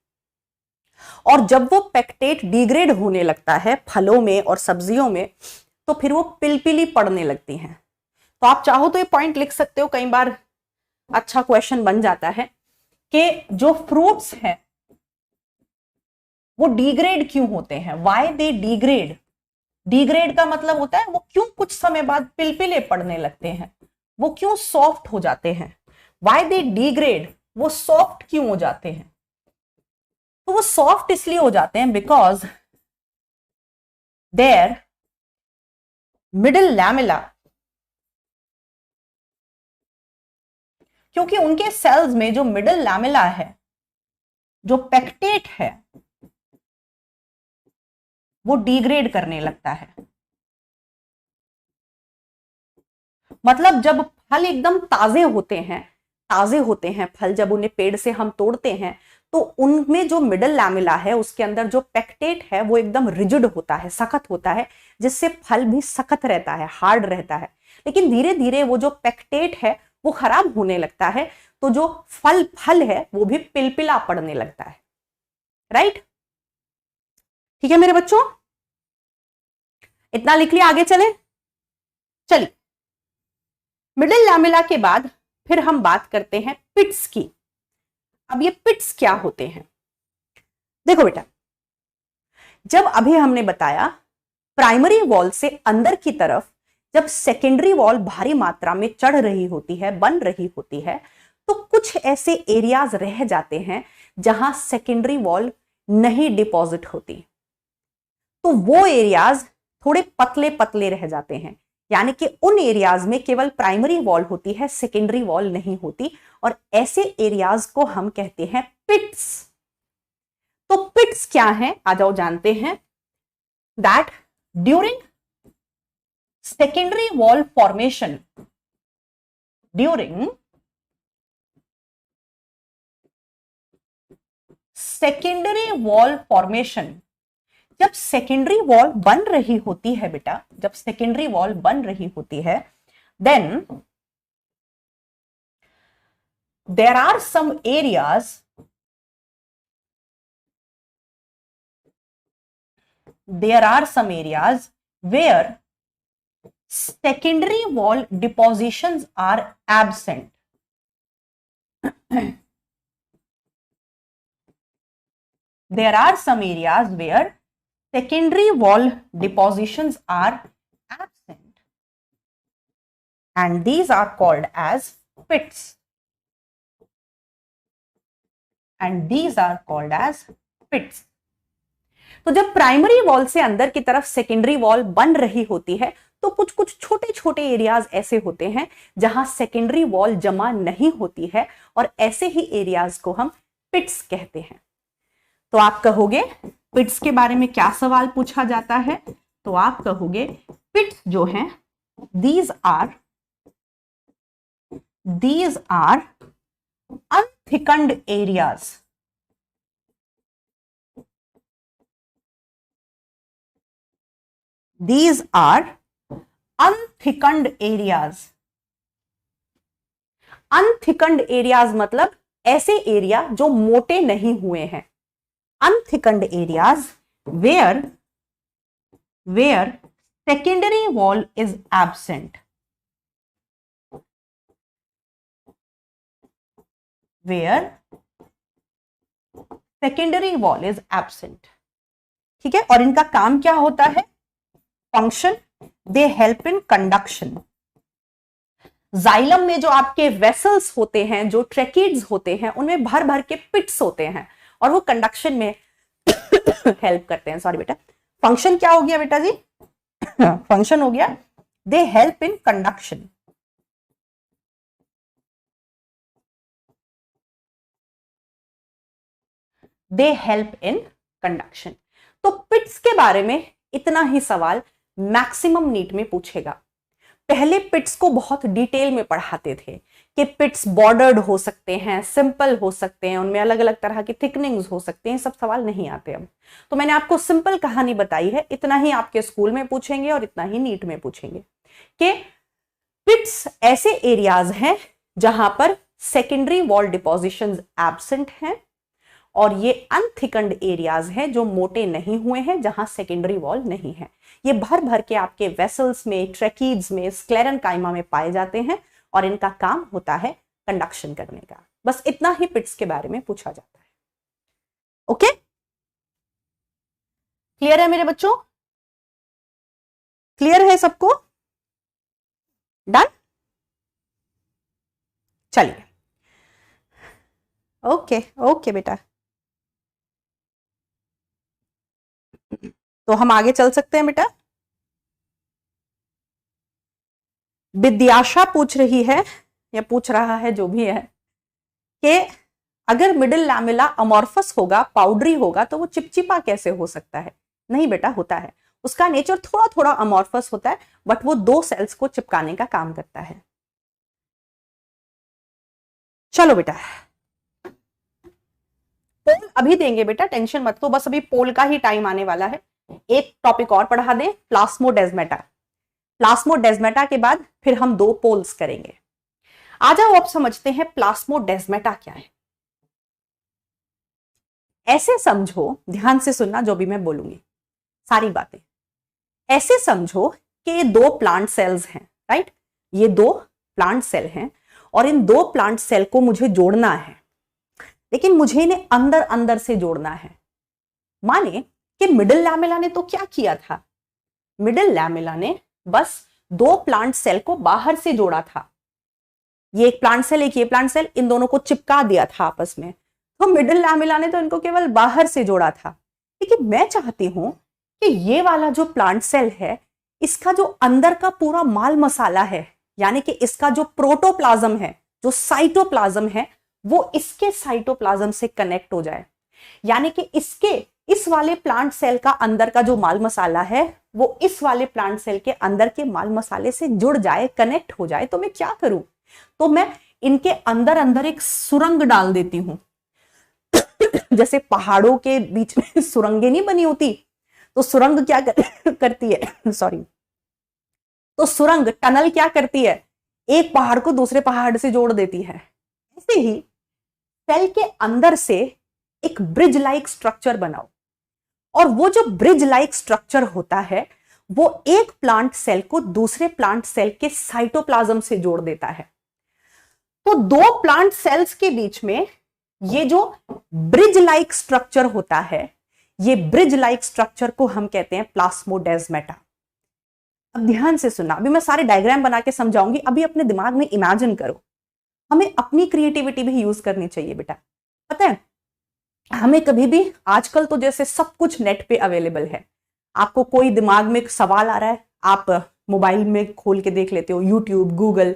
और जब वो पेक्टेट डिग्रेड होने लगता है फलों में और सब्जियों में, तो फिर वो पिलपिली पड़ने लगती हैं। तो आप चाहो तो ये पॉइंट लिख सकते हो, कई बार अच्छा क्वेश्चन बन जाता है कि जो फ्रूट्स हैं वो डिग्रेड क्यों होते हैं, व्हाई दे डिग्रेड। डिग्रेड का मतलब होता है वो क्यों कुछ समय बाद पिलपिले पड़ने लगते हैं, वो क्यों सॉफ्ट हो जाते हैं, व्हाई दे डिग्रेड, वो सॉफ्ट क्यों हो जाते हैं। तो वो सॉफ्ट इसलिए हो जाते हैं बिकॉज देयर मिडिल लैमेला, क्योंकि उनके सेल्स में जो मिडिल लैमेला है, जो पेक्टेट है, वो डिग्रेड करने लगता है। मतलब जब फल एकदम ताजे होते हैं फल, जब उन्हें पेड़ से हम तोड़ते हैं तो उनमें जो मिडिल लैमेला है उसके अंदर जो पेक्टेट है वो एकदम रिजिड होता है, सख्त होता है, जिससे फल भी सख्त रहता है, हार्ड रहता है। लेकिन धीरे धीरे वो जो पेक्टेट है वो खराब होने लगता है, तो जो फल है वो भी पिलपिला पड़ने लगता है। राइट? ठीक है मेरे बच्चों, इतना लिख लिया, आगे चले। चलिए, मिडिल लैमेला के बाद फिर हम बात करते हैं पिट्स की। अब ये पिट्स क्या होते हैं? देखो बेटा, जब अभी हमने बताया प्राइमरी वॉल से अंदर की तरफ जब सेकेंडरी वॉल भारी मात्रा में चढ़ रही होती है, बन रही होती है, तो कुछ ऐसे एरियाज रह जाते हैं जहां सेकेंडरी वॉल नहीं डिपॉजिट होती। तो वो एरियाज थोड़े पतले पतले रह जाते हैं, यानी कि उन एरियाज में केवल प्राइमरी वॉल होती है, सेकेंडरी वॉल नहीं होती, और ऐसे एरियाज को हम कहते हैं पिट्स। तो पिट्स क्या है, आ जाओ जानते हैं। That during secondary wall formation, during secondary wall formation, जब सेकेंडरी वॉल बन रही होती है बेटा, जब सेकेंडरी वॉल बन रही होती है, then there are some areas, there are some areas where secondary wall depositions are absent. There are some areas where secondary wall depositions are absent, and these are called as pits. And these are called as pits. तो जब primary wall से अंदर की तरफ secondary wall बन रही होती है तो कुछ कुछ छोटे छोटे एरियाज ऐसे होते हैं जहां सेकेंडरी वॉल जमा नहीं होती है, और ऐसे ही एरियाज को हम पिट्स कहते हैं। तो आप कहोगे पिट्स के बारे में क्या सवाल पूछा जाता है? तो आप कहोगे पिट्स जो हैं, these are unthickened areas. These are unthickened areas. Unthickened areas मतलब ऐसे एरिया जो मोटे नहीं हुए हैं। Unthickened areas where secondary wall is absent. Where secondary wall is absent. ठीक है, और इनका काम क्या होता है? Function, they help in conduction. Xylem में जो आपके वेसल्स होते हैं, जो ट्रेकिड्स होते हैं, उनमें भर भर के पिट्स होते हैं और वो कंडक्शन में हेल्प करते हैं। सॉरी बेटा, फंक्शन क्या हो गया बेटा जी? फंक्शन हो गया they help in conduction. They help in conduction. तो पिट्स के बारे में इतना ही सवाल मैक्सिमम नीट में पूछेगा। पहले पिट्स को बहुत डिटेल में पढ़ाते थे कि पिट्स बॉर्डर्ड हो सकते हैं, सिंपल हो सकते हैं, उनमें अलग अलग तरह की थिकनिंग्स हो सकते हैं, सब सवाल नहीं आते अब। तो मैंने आपको सिंपल कहानी बताई है, इतना ही आपके स्कूल में पूछेंगे और इतना ही नीट में पूछेंगे कि पिट्स ऐसे एरियाज हैं जहां पर सेकेंडरी वॉल डिपोजिशंस एब्सेंट हैं, और ये अनथिकन्ड एरियाज हैं जो मोटे नहीं हुए हैं, जहां सेकेंडरी वॉल नहीं है। ये भर भर के आपके वेसल्स में, ट्रेकीड्स में, स्क्लेरेंकाइमा में पाए जाते हैं और इनका काम होता है कंडक्शन करने का। बस इतना ही पिट्स के बारे में पूछा जाता है। ओके, क्लियर है मेरे बच्चों? क्लियर है सबको? डन? चलिए, ओके ओके बेटा, तो हम आगे चल सकते हैं बेटा। विद्याशा पूछ रही है या पूछ रहा है, जो भी है, कि अगर मिडिल लैमेला अमॉर्फस होगा, पाउडरी होगा, तो वो चिपचिपा कैसे हो सकता है? नहीं बेटा, होता है। उसका नेचर थोड़ा थोड़ा अमॉर्फस होता है, बट वो दो सेल्स को चिपकाने का काम करता है। चलो बेटा, पोल अभी देंगे बेटा, टेंशन मत लो, बस अभी पोल का ही टाइम आने वाला है। एक टॉपिक और पढ़ा दें, प्लास्मोडेस्माटा। प्लास्मोडेस्माटा के बाद फिर हम दो पोल्स करेंगे। आ जाओ अब समझते हैं प्लास्मोडेस्माटा क्या है। ऐसे समझो, ध्यान से सुनना जो भी मैं बोलूंगी, सारी बातें ऐसे समझो कि ये दो प्लांट सेल्स हैं, राइट? ये दो प्लांट सेल हैं और इन दो प्लांट सेल को मुझे जोड़ना है, लेकिन मुझे इन्हें अंदर अंदर से जोड़ना है। माने कि मिडिल लैमेला ने तो क्या किया था? मिडिल लैमेला ने बस दो प्लांट सेल को बाहर से जोड़ा था। ये एक प्लांट सेल, एक ये प्लांट सेल, इन दोनों को चिपका दिया था आपस में। तो मिडिल लैमेला ने तो इनको केवल बाहर से जोड़ा था। लेकिन मैं चाहती हूं कि ये वाला जो प्लांट सेल है, इसका जो अंदर का पूरा माल मसाला है, यानी कि इसका जो प्रोटोप्लाज्म है, जो साइटोप्लाज्म है, वो इसके साइटोप्लाज्म से कनेक्ट हो जाए। यानी कि इसके इस वाले प्लांट सेल का अंदर का जो माल मसाला है, वो इस वाले प्लांट सेल के अंदर के माल मसाले से जुड़ जाए, कनेक्ट हो जाए। तो मैं क्या करूं? तो मैं इनके अंदर अंदर एक सुरंग डाल देती हूं। जैसे पहाड़ों के बीच में सुरंगें नहीं बनी होती, तो सुरंग क्या करती है सॉरी, तो सुरंग, टनल क्या करती है? एक पहाड़ को दूसरे पहाड़ से जोड़ देती है। ऐसे ही सेल के अंदर से एक ब्रिज लाइक स्ट्रक्चर बनाओ, और वो जो ब्रिज लाइक स्ट्रक्चर होता है, वो एक प्लांट सेल को दूसरे प्लांट सेल के साइटोप्लाज्म से जोड़ देता है। तो दो प्लांट सेल्स के बीच में ये जो ब्रिज लाइक स्ट्रक्चर होता है, ये ब्रिज लाइक स्ट्रक्चर को हम कहते हैं प्लास्मोडेस्माटा। अब ध्यान से सुनना, अभी मैं सारे डायग्राम बना के समझाऊंगी, अभी अपने दिमाग में इमेजिन करो। हमें अपनी क्रिएटिविटी भी यूज करनी चाहिए बेटा। पता है, हमें कभी भी, आजकल तो जैसे सब कुछ नेट पे अवेलेबल है, आपको कोई दिमाग में सवाल आ रहा है, आप मोबाइल में खोल के देख लेते हो, यूट्यूब, गूगल,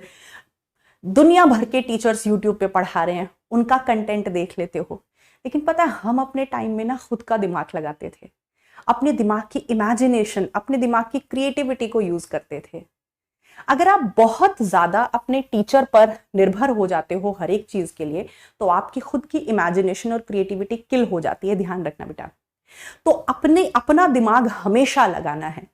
दुनिया भर के टीचर्स यूट्यूब पे पढ़ा रहे हैं, उनका कंटेंट देख लेते हो। लेकिन पता है, हम अपने टाइम में ना खुद का दिमाग लगाते थे, अपने दिमाग की इमेजिनेशन, अपने दिमाग की क्रिएटिविटी को यूज करते थे। अगर आप बहुत ज्यादा अपने टीचर पर निर्भर हो जाते हो हर एक चीज के लिए, तो आपकी खुद की इमेजिनेशन और क्रिएटिविटी किल हो जाती है। ध्यान रखना बेटा। तो अपना दिमाग हमेशा लगाना है,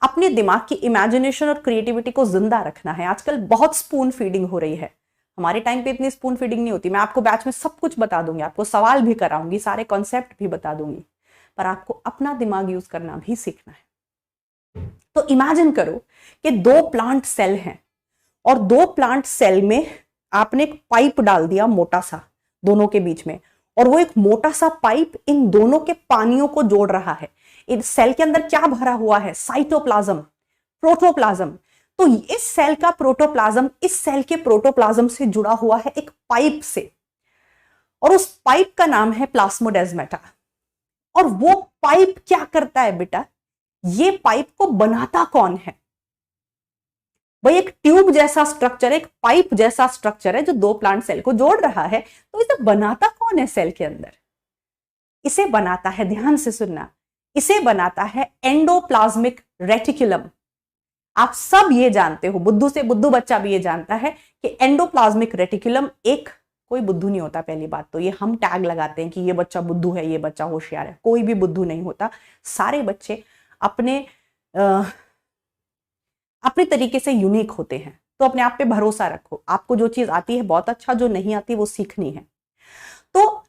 अपने दिमाग की इमेजिनेशन और क्रिएटिविटी को जिंदा रखना है। आजकल बहुत स्पून फीडिंग हो रही है, हमारे टाइम पे इतनी स्पून फीडिंग नहीं होती। मैं आपको बैच में सब कुछ बता दूंगी, आपको सवाल भी कराऊंगी, सारे कॉन्सेप्ट भी बता दूंगी, पर आपको अपना दिमाग यूज करना भी सीखना है। तो इमेजिन करो कि दो प्लांट सेल हैं और दो प्लांट सेल में आपने एक पाइप डाल दिया मोटा सा दोनों के बीच में, और वो एक मोटा सा पाइप इन दोनों के पानियों को जोड़ रहा है। इस सेल के अंदर क्या भरा हुआ है? Cytoplasm, protoplasm. तो इस सेल का प्रोटोप्लाज्म इस सेल के प्रोटोप्लाज्म से जुड़ा हुआ है एक पाइप से, और उस पाइप का नाम है प्लास्मोडेस्माटा। और वो पाइप क्या करता है बेटा? ये पाइप को बनाता कौन है? भाई एक ट्यूब जैसा स्ट्रक्चर, एक पाइप जैसा स्ट्रक्चर है जो दो प्लांट सेल को जोड़ रहा है, तो इसे बनाता कौन है सेल के अंदर? इसे बनाता है, ध्यान से सुनना, इसे बनाता है एंडोप्लाज्मिक रेटिकुलम। आप सब ये जानते हो, बुद्धू से बुद्धू बच्चा भी ये जानता है कि एंडोप्लाज्मिक रेटिकुलम एक, कोई बुद्धू नहीं होता। पहली बात तो ये हम टैग लगाते हैं कि ये बच्चा बुद्धू है, ये बच्चा होशियार है। कोई भी बुद्धू नहीं होता। सारे बच्चे अपने अपने तरीके से यूनिक होते हैं। तो अपने आप पे भरोसा रखो, आपको जो चीज आती है बहुत अच्छा, जो नहीं आती वो सीखनी है। तो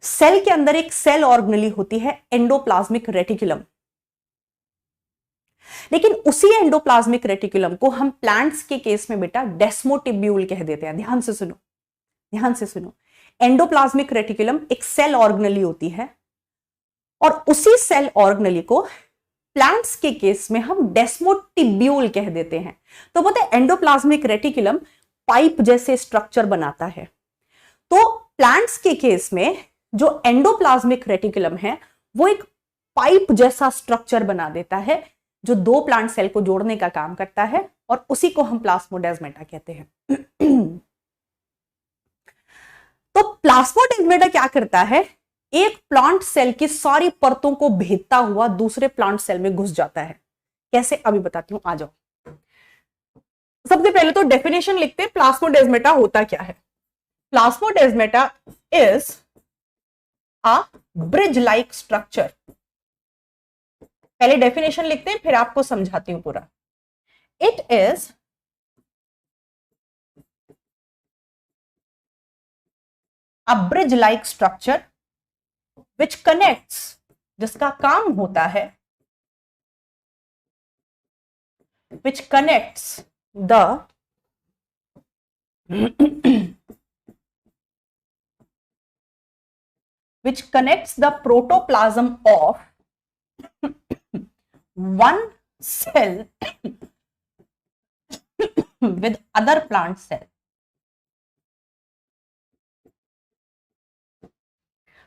सेल के अंदर एक सेल ऑर्गेनेली होती है एंडोप्लाज्मिक रेटिकुलम। लेकिन उसी एंडोप्लाज्मिक रेटिकुलम को हम प्लांट्स के केस में बेटा डेस्मोटिब्यूल कह देते हैं। ध्यान से सुनो, ध्यान से सुनो। एंडोप्लाज्मिक रेटिकुलम एक सेल ऑर्गेनेली होती है, और उसी सेल ऑर्गेनेली को प्लांट्स के केस में हम डेस्मोटिब्यूल कह देते हैं। तो बोलते हैं एंडोप्लाज्मिक रेटिकुलम पाइप जैसे स्ट्रक्चर बनाता है। तो प्लांट्स के केस में जो एंडोप्लाज्मिक रेटिकुलम है वो एक पाइप जैसा स्ट्रक्चर बना देता है जो दो प्लांट सेल को जोड़ने का काम करता है, और उसी को हम प्लास्मोडेस्माटा कहते हैं। तो प्लास्मोडेस्माटा क्या करता है? एक प्लांट सेल की सारी परतों को भेदता हुआ दूसरे प्लांट सेल में घुस जाता है। कैसे? अभी बताती हूं, आ जाओ। सबसे पहले तो डेफिनेशन लिखते हैं, प्लास्मोडेस्माटा होता क्या है। Plasmodesmata is a bridge like structure. पहले डेफिनेशन लिखते हैं, फिर आपको समझाती हूं पूरा। It is a bridge like structure which connects, जिसका काम होता है, which connects the which connects the protoplasm of one cell with other plant cell।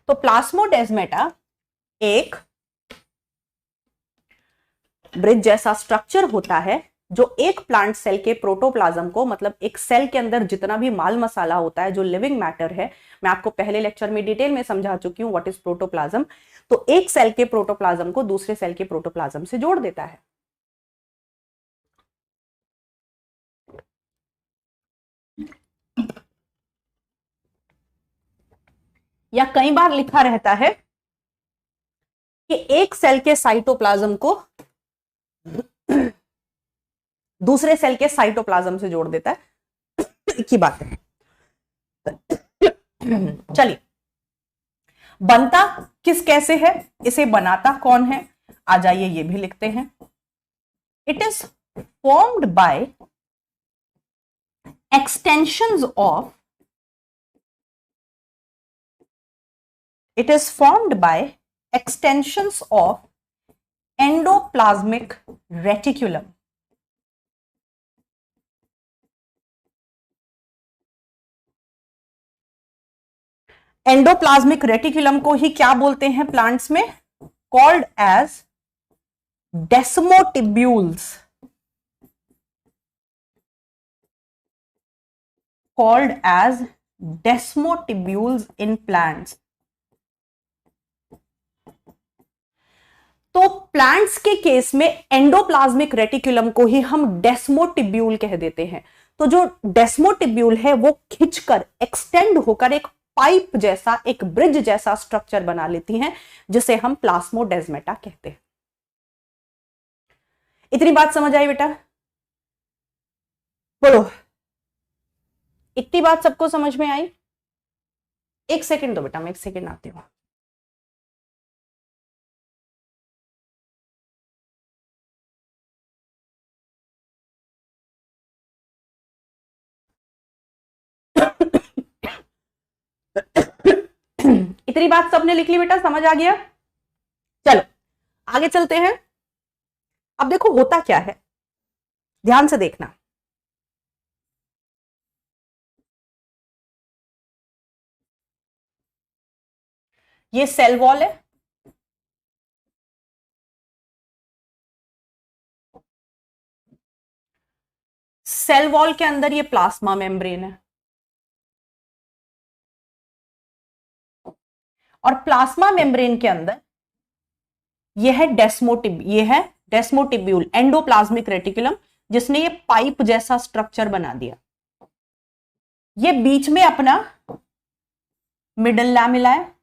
तो प्लास्मोडेस्माटा एक ब्रिज जैसा स्ट्रक्चर होता है जो एक प्लांट सेल के प्रोटोप्लाज्म को, मतलब एक सेल के अंदर जितना भी माल मसाला होता है, जो लिविंग मैटर है, मैं आपको पहले लेक्चर में डिटेल में समझा चुकी हूं व्हाट इज प्रोटोप्लाज्म। तो एक सेल के प्रोटोप्लाज्म को दूसरे सेल के प्रोटोप्लाज्म से जोड़ देता है। या कई बार लिखा रहता है कि एक सेल के साइटोप्लाज्म को दूसरे सेल के साइटोप्लाज्म से जोड़ देता है। एक ही बात है। चलिए, बनता किस कैसे है, इसे बनाता कौन है, आ जाइए ये भी लिखते हैं। It is formed by extensions of, it is formed by extensions of endoplasmic reticulum। Endoplasmic reticulum को ही क्या बोलते हैं प्लांट्स में? Called as desmotubules. Called as desmotubules in plants. तो प्लांट्स के केस में एंडोप्लाज्मिक रेटिकुलम को ही हम डेस्मोटिब्यूल कह देते हैं। तो जो डेस्मोटिब्यूल है वो खिंचकर, एक्सटेंड होकर एक पाइप जैसा, एक ब्रिज जैसा स्ट्रक्चर बना लेती हैं, जिसे हम प्लास्मोडेस्माटा कहते हैं। इतनी बात समझ आई बेटा? बोलो, इतनी बात सबको समझ में आई? एक सेकंड दो बेटा, मैं एक सेकंड आती हूं। इतनी बात सबने लिख ली बेटा, समझ आ गया? चलो आगे चलते हैं। अब देखो होता क्या है, ध्यान से देखना। ये सेल वॉल है, सेल वॉल के अंदर ये प्लाज्मा मेम्ब्रेन है, और प्लाज्मा मेम्ब्रेन के अंदर ये है डेस्मोटिब्यूल एंडोप्लाज्मिक रेटिकुलम, जिसने ये पाइप जैसा स्ट्रक्चर बना दिया। ये बीच में अपना मिडल लैमेला है,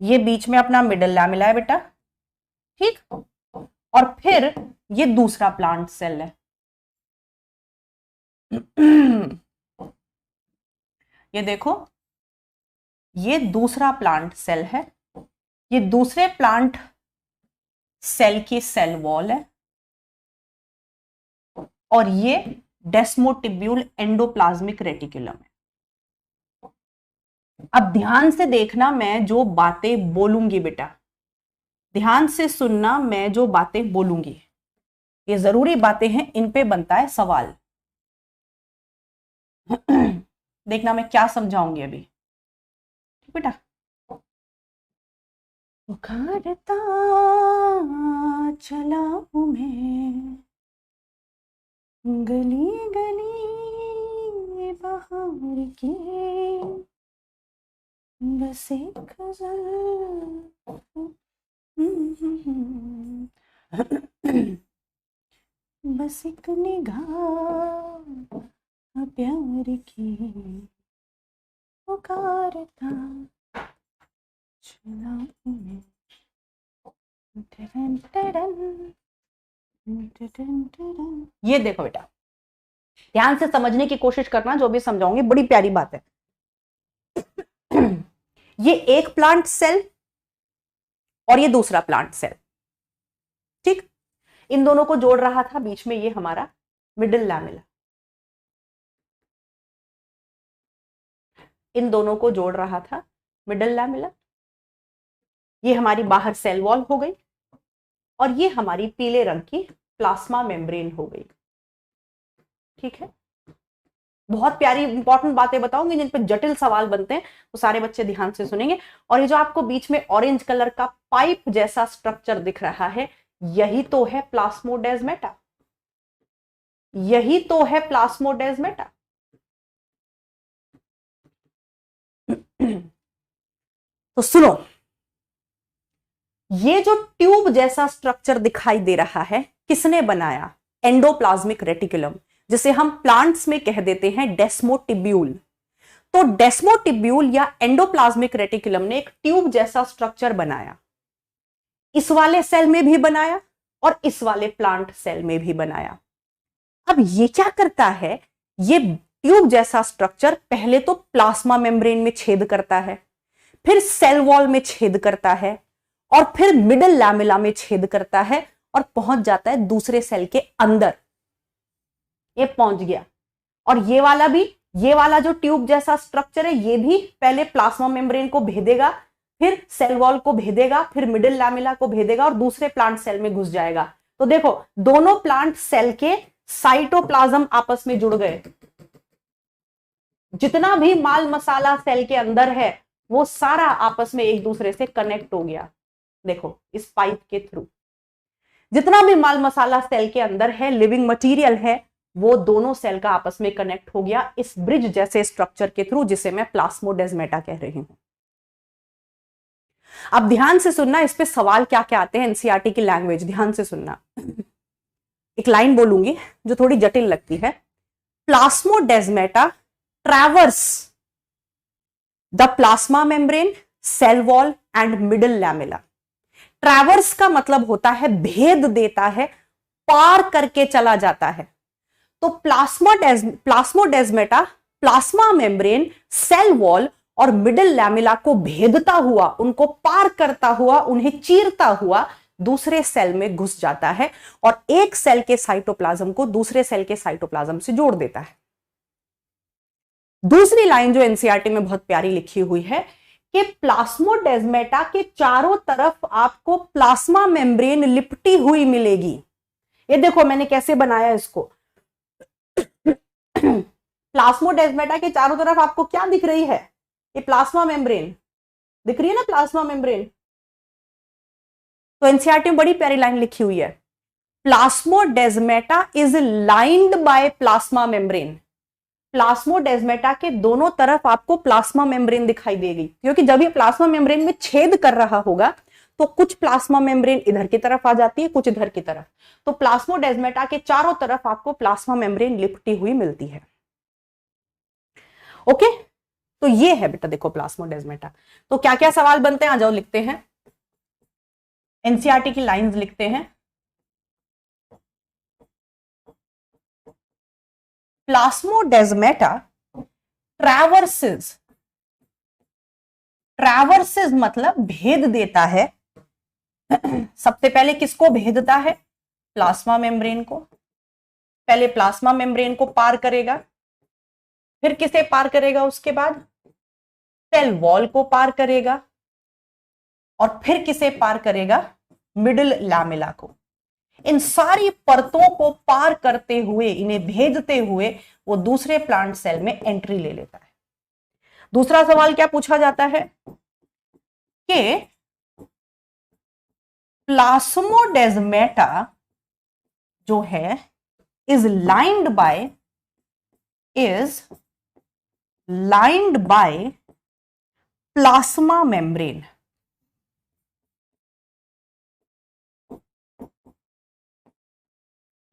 ये बीच में अपना मिडल लैमेला है बेटा, ठीक। और फिर ये दूसरा प्लांट सेल है ये देखो, ये दूसरा प्लांट सेल है, ये दूसरे प्लांट सेल की सेल वॉल है, और ये डेस्मोटिब्यूल एंडोप्लाज्मिक रेटिकुलम है। अब ध्यान से देखना, मैं जो बातें बोलूंगी बेटा, ध्यान से सुनना, मैं जो बातें बोलूंगी ये जरूरी बातें हैं, इन पे बनता है सवाल। देखना मैं क्या समझाऊंगी अभी, ठीक बेटा। पुकारता चला हूं मैं गली गली बाहर की, बस एक बस एक निगाह प्यार की, पुकारता चला हूं मैं। ये देखो बेटा, ध्यान से समझने की कोशिश करना, जो भी समझाऊंगी बड़ी प्यारी बात है। ये एक प्लांट सेल और ये दूसरा प्लांट सेल, ठीक। इन दोनों को जोड़ रहा था बीच में ये हमारा मिडिल लैमेला, इन दोनों को जोड़ रहा था मिडिल लैमेला। ये हमारी बाहर सेल वॉल हो गई, और ये हमारी पीले रंग की प्लाज्मा मेम्ब्रेन हो गई, ठीक है। बहुत प्यारी इंपॉर्टेंट बातें बताऊंगी, जिन पे जटिल सवाल बनते हैं वो सारे बच्चे ध्यान से सुनेंगे। और ये जो आपको बीच में ऑरेंज कलर का पाइप जैसा स्ट्रक्चर दिख रहा है, यही तो है प्लास्मोडेस्मेटा, यही तो है प्लास्मोडेस्मेटा। तो सुनो, ये जो ट्यूब जैसा स्ट्रक्चर दिखाई दे रहा है, किसने बनाया? एंडोप्लाज्मिक रेटिकुलम, जिसे हम प्लांट्स में कह देते हैं डेस्मोटिब्यूल। तो डेस्मोटिब्यूल या एंडोप्लाज्मिक रेटिकुलम ने एक ट्यूब जैसा स्ट्रक्चर बनाया, इस वाले सेल में भी बनाया और इस वाले प्लांट सेल में भी बनाया। अब ये क्या करता है, ये ट्यूब जैसा स्ट्रक्चर पहले तो प्लाज्मा मेम्ब्रेन में छेद करता है, फिर सेल वॉल में छेद करता है, और फिर मिडिल लैमेला में छेद करता है और पहुंच जाता है दूसरे सेल के अंदर। ये पहुंच गया। और ये वाला भी, ये वाला जो ट्यूब जैसा स्ट्रक्चर है, ये भी पहले प्लाज्मा मेम्ब्रेन को भेदेगा, फिर सेल वॉल को भेदेगा, फिर मिडिल लैमेला को भेदेगा और दूसरे प्लांट सेल में घुस जाएगा। तो देखो, दोनों प्लांट सेल के साइटोप्लाज्म आपस में जुड़ गए। जितना भी माल मसाला सेल के अंदर है, वो सारा आपस में एक दूसरे से कनेक्ट हो गया। देखो, इस पाइप के थ्रू जितना भी माल मसाला सेल के अंदर है, लिविंग मटेरियल है, वो दोनों सेल का आपस में कनेक्ट हो गया इस ब्रिज जैसे स्ट्रक्चर के थ्रू, जिसे मैं प्लास्मोडेस्मेटा कह रही हूं। अब ध्यान से सुनना, इस पे सवाल क्या क्या आते हैं एनसीईआरटी की लैंग्वेज, ध्यान से सुनना। एक लाइन बोलूंगी जो थोड़ी जटिल लगती है। Plasmodesmata traverse the plasma membrane, cell wall and middle lamella. Traverse का मतलब होता है भेद देता है, पार करके चला जाता है। तो प्लास्मोडेस्मेटा प्लाज्मा मेम्ब्रेन, सेल वॉल और मिडिल लैमेला को भेदता हुआ, उनको पार करता हुआ, उन्हें चीरता हुआ दूसरे सेल में घुस जाता है और एक सेल के साइटोप्लाज्म को दूसरे सेल के साइटोप्लाज्म से जोड़ देता है। दूसरी लाइन जो एनसीईआरटी में बहुत प्यारी लिखी हुई है कि प्लाज्मोडेस्माटा के चारों तरफ आपको प्लाज्मा मेम्ब्रेन लिपटी हुई मिलेगी। ये देखो मैंने कैसे बनाया इसको। प्लाज्मोडेस्माटा के चारों तरफ आपको क्या दिख रही है? ये प्लाज्मा मेम्ब्रेन दिख रही है ना, प्लाज्मा मेम्ब्रेन। तो एनसीईआरटी में बड़ी प्यारी लाइन लिखी हुई है, plasmodesmata is lined by plasma membrane. Plasmodesmata के दोनों तरफ आपको प्लाज्मा मेम्ब्रेन दिखाई देगी, क्योंकि जब ये प्लाज्मा मेम्ब्रेन में छेद कर रहा होगा तो कुछ प्लाज्मा मेम्ब्रेन इधर की तरफ आ जाती है, कुछ इधर की तरफ। तो प्लाज्मोडेस्माटा के चारों तरफ आपको प्लाज्मा मेम्ब्रेन लिपटी हुई मिलती है। ओके, तो ये है बेटा देखो प्लाज्मोडेस्माटा। तो क्या क्या सवाल बनते हैं, आ जाओ लिखते हैं। एनसीईआरटी की लाइंस लिखते हैं। प्लाज्मोडेस्माटा ट्रैवर्सेस मतलब भेद देता है। सबसे पहले किसको भेदता है? प्लाज्मा मेम्ब्रेन को। पहले प्लाज्मा मेम्ब्रेन को पार करेगा, फिर किसे पार करेगा? उसके बाद सेल वॉल को पार करेगा, और फिर किसे पार करेगा? मिडिल लैमेला को। इन सारी परतों को पार करते हुए, इन्हें भेदते हुए वो दूसरे प्लांट सेल में एंट्री ले लेता है। दूसरा सवाल क्या पूछा जाता है कि प्लाज्मोडेस्माटा जो है is lined by plasma membrane.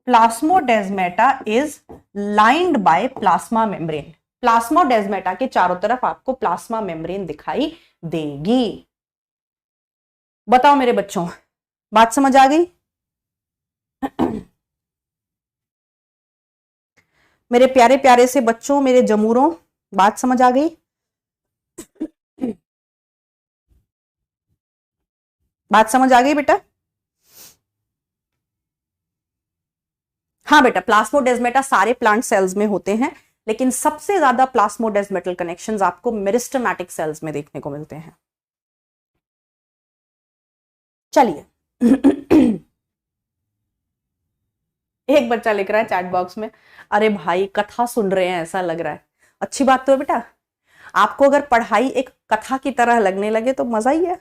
Plasmodesmata is lined by plasma membrane. Plasmodesmata के चारों तरफ आपको प्लाज्मा मेम्ब्रेन दिखाई देगी। बताओ मेरे बच्चों, बात समझ आ गई? मेरे प्यारे प्यारे से बच्चों, मेरे जमूरों, बात समझ आ गई? बात समझ आ गई बेटा? हाँ बेटा, प्लाज्मोडेस्माटा सारे प्लांट सेल्स में होते हैं, लेकिन सबसे ज्यादा प्लाज्मोडेस्माटल कनेक्शंस आपको मेरिस्टेमेटिक सेल्स में देखने को मिलते हैं। चलिए, एक बच्चा लिख रहा है चैट बॉक्स में, अरे भाई कथा सुन रहे हैं ऐसा लग रहा है। अच्छी बात तो है बेटा, आपको अगर पढ़ाई एक कथा की तरह लगने लगे तो मजा ही है।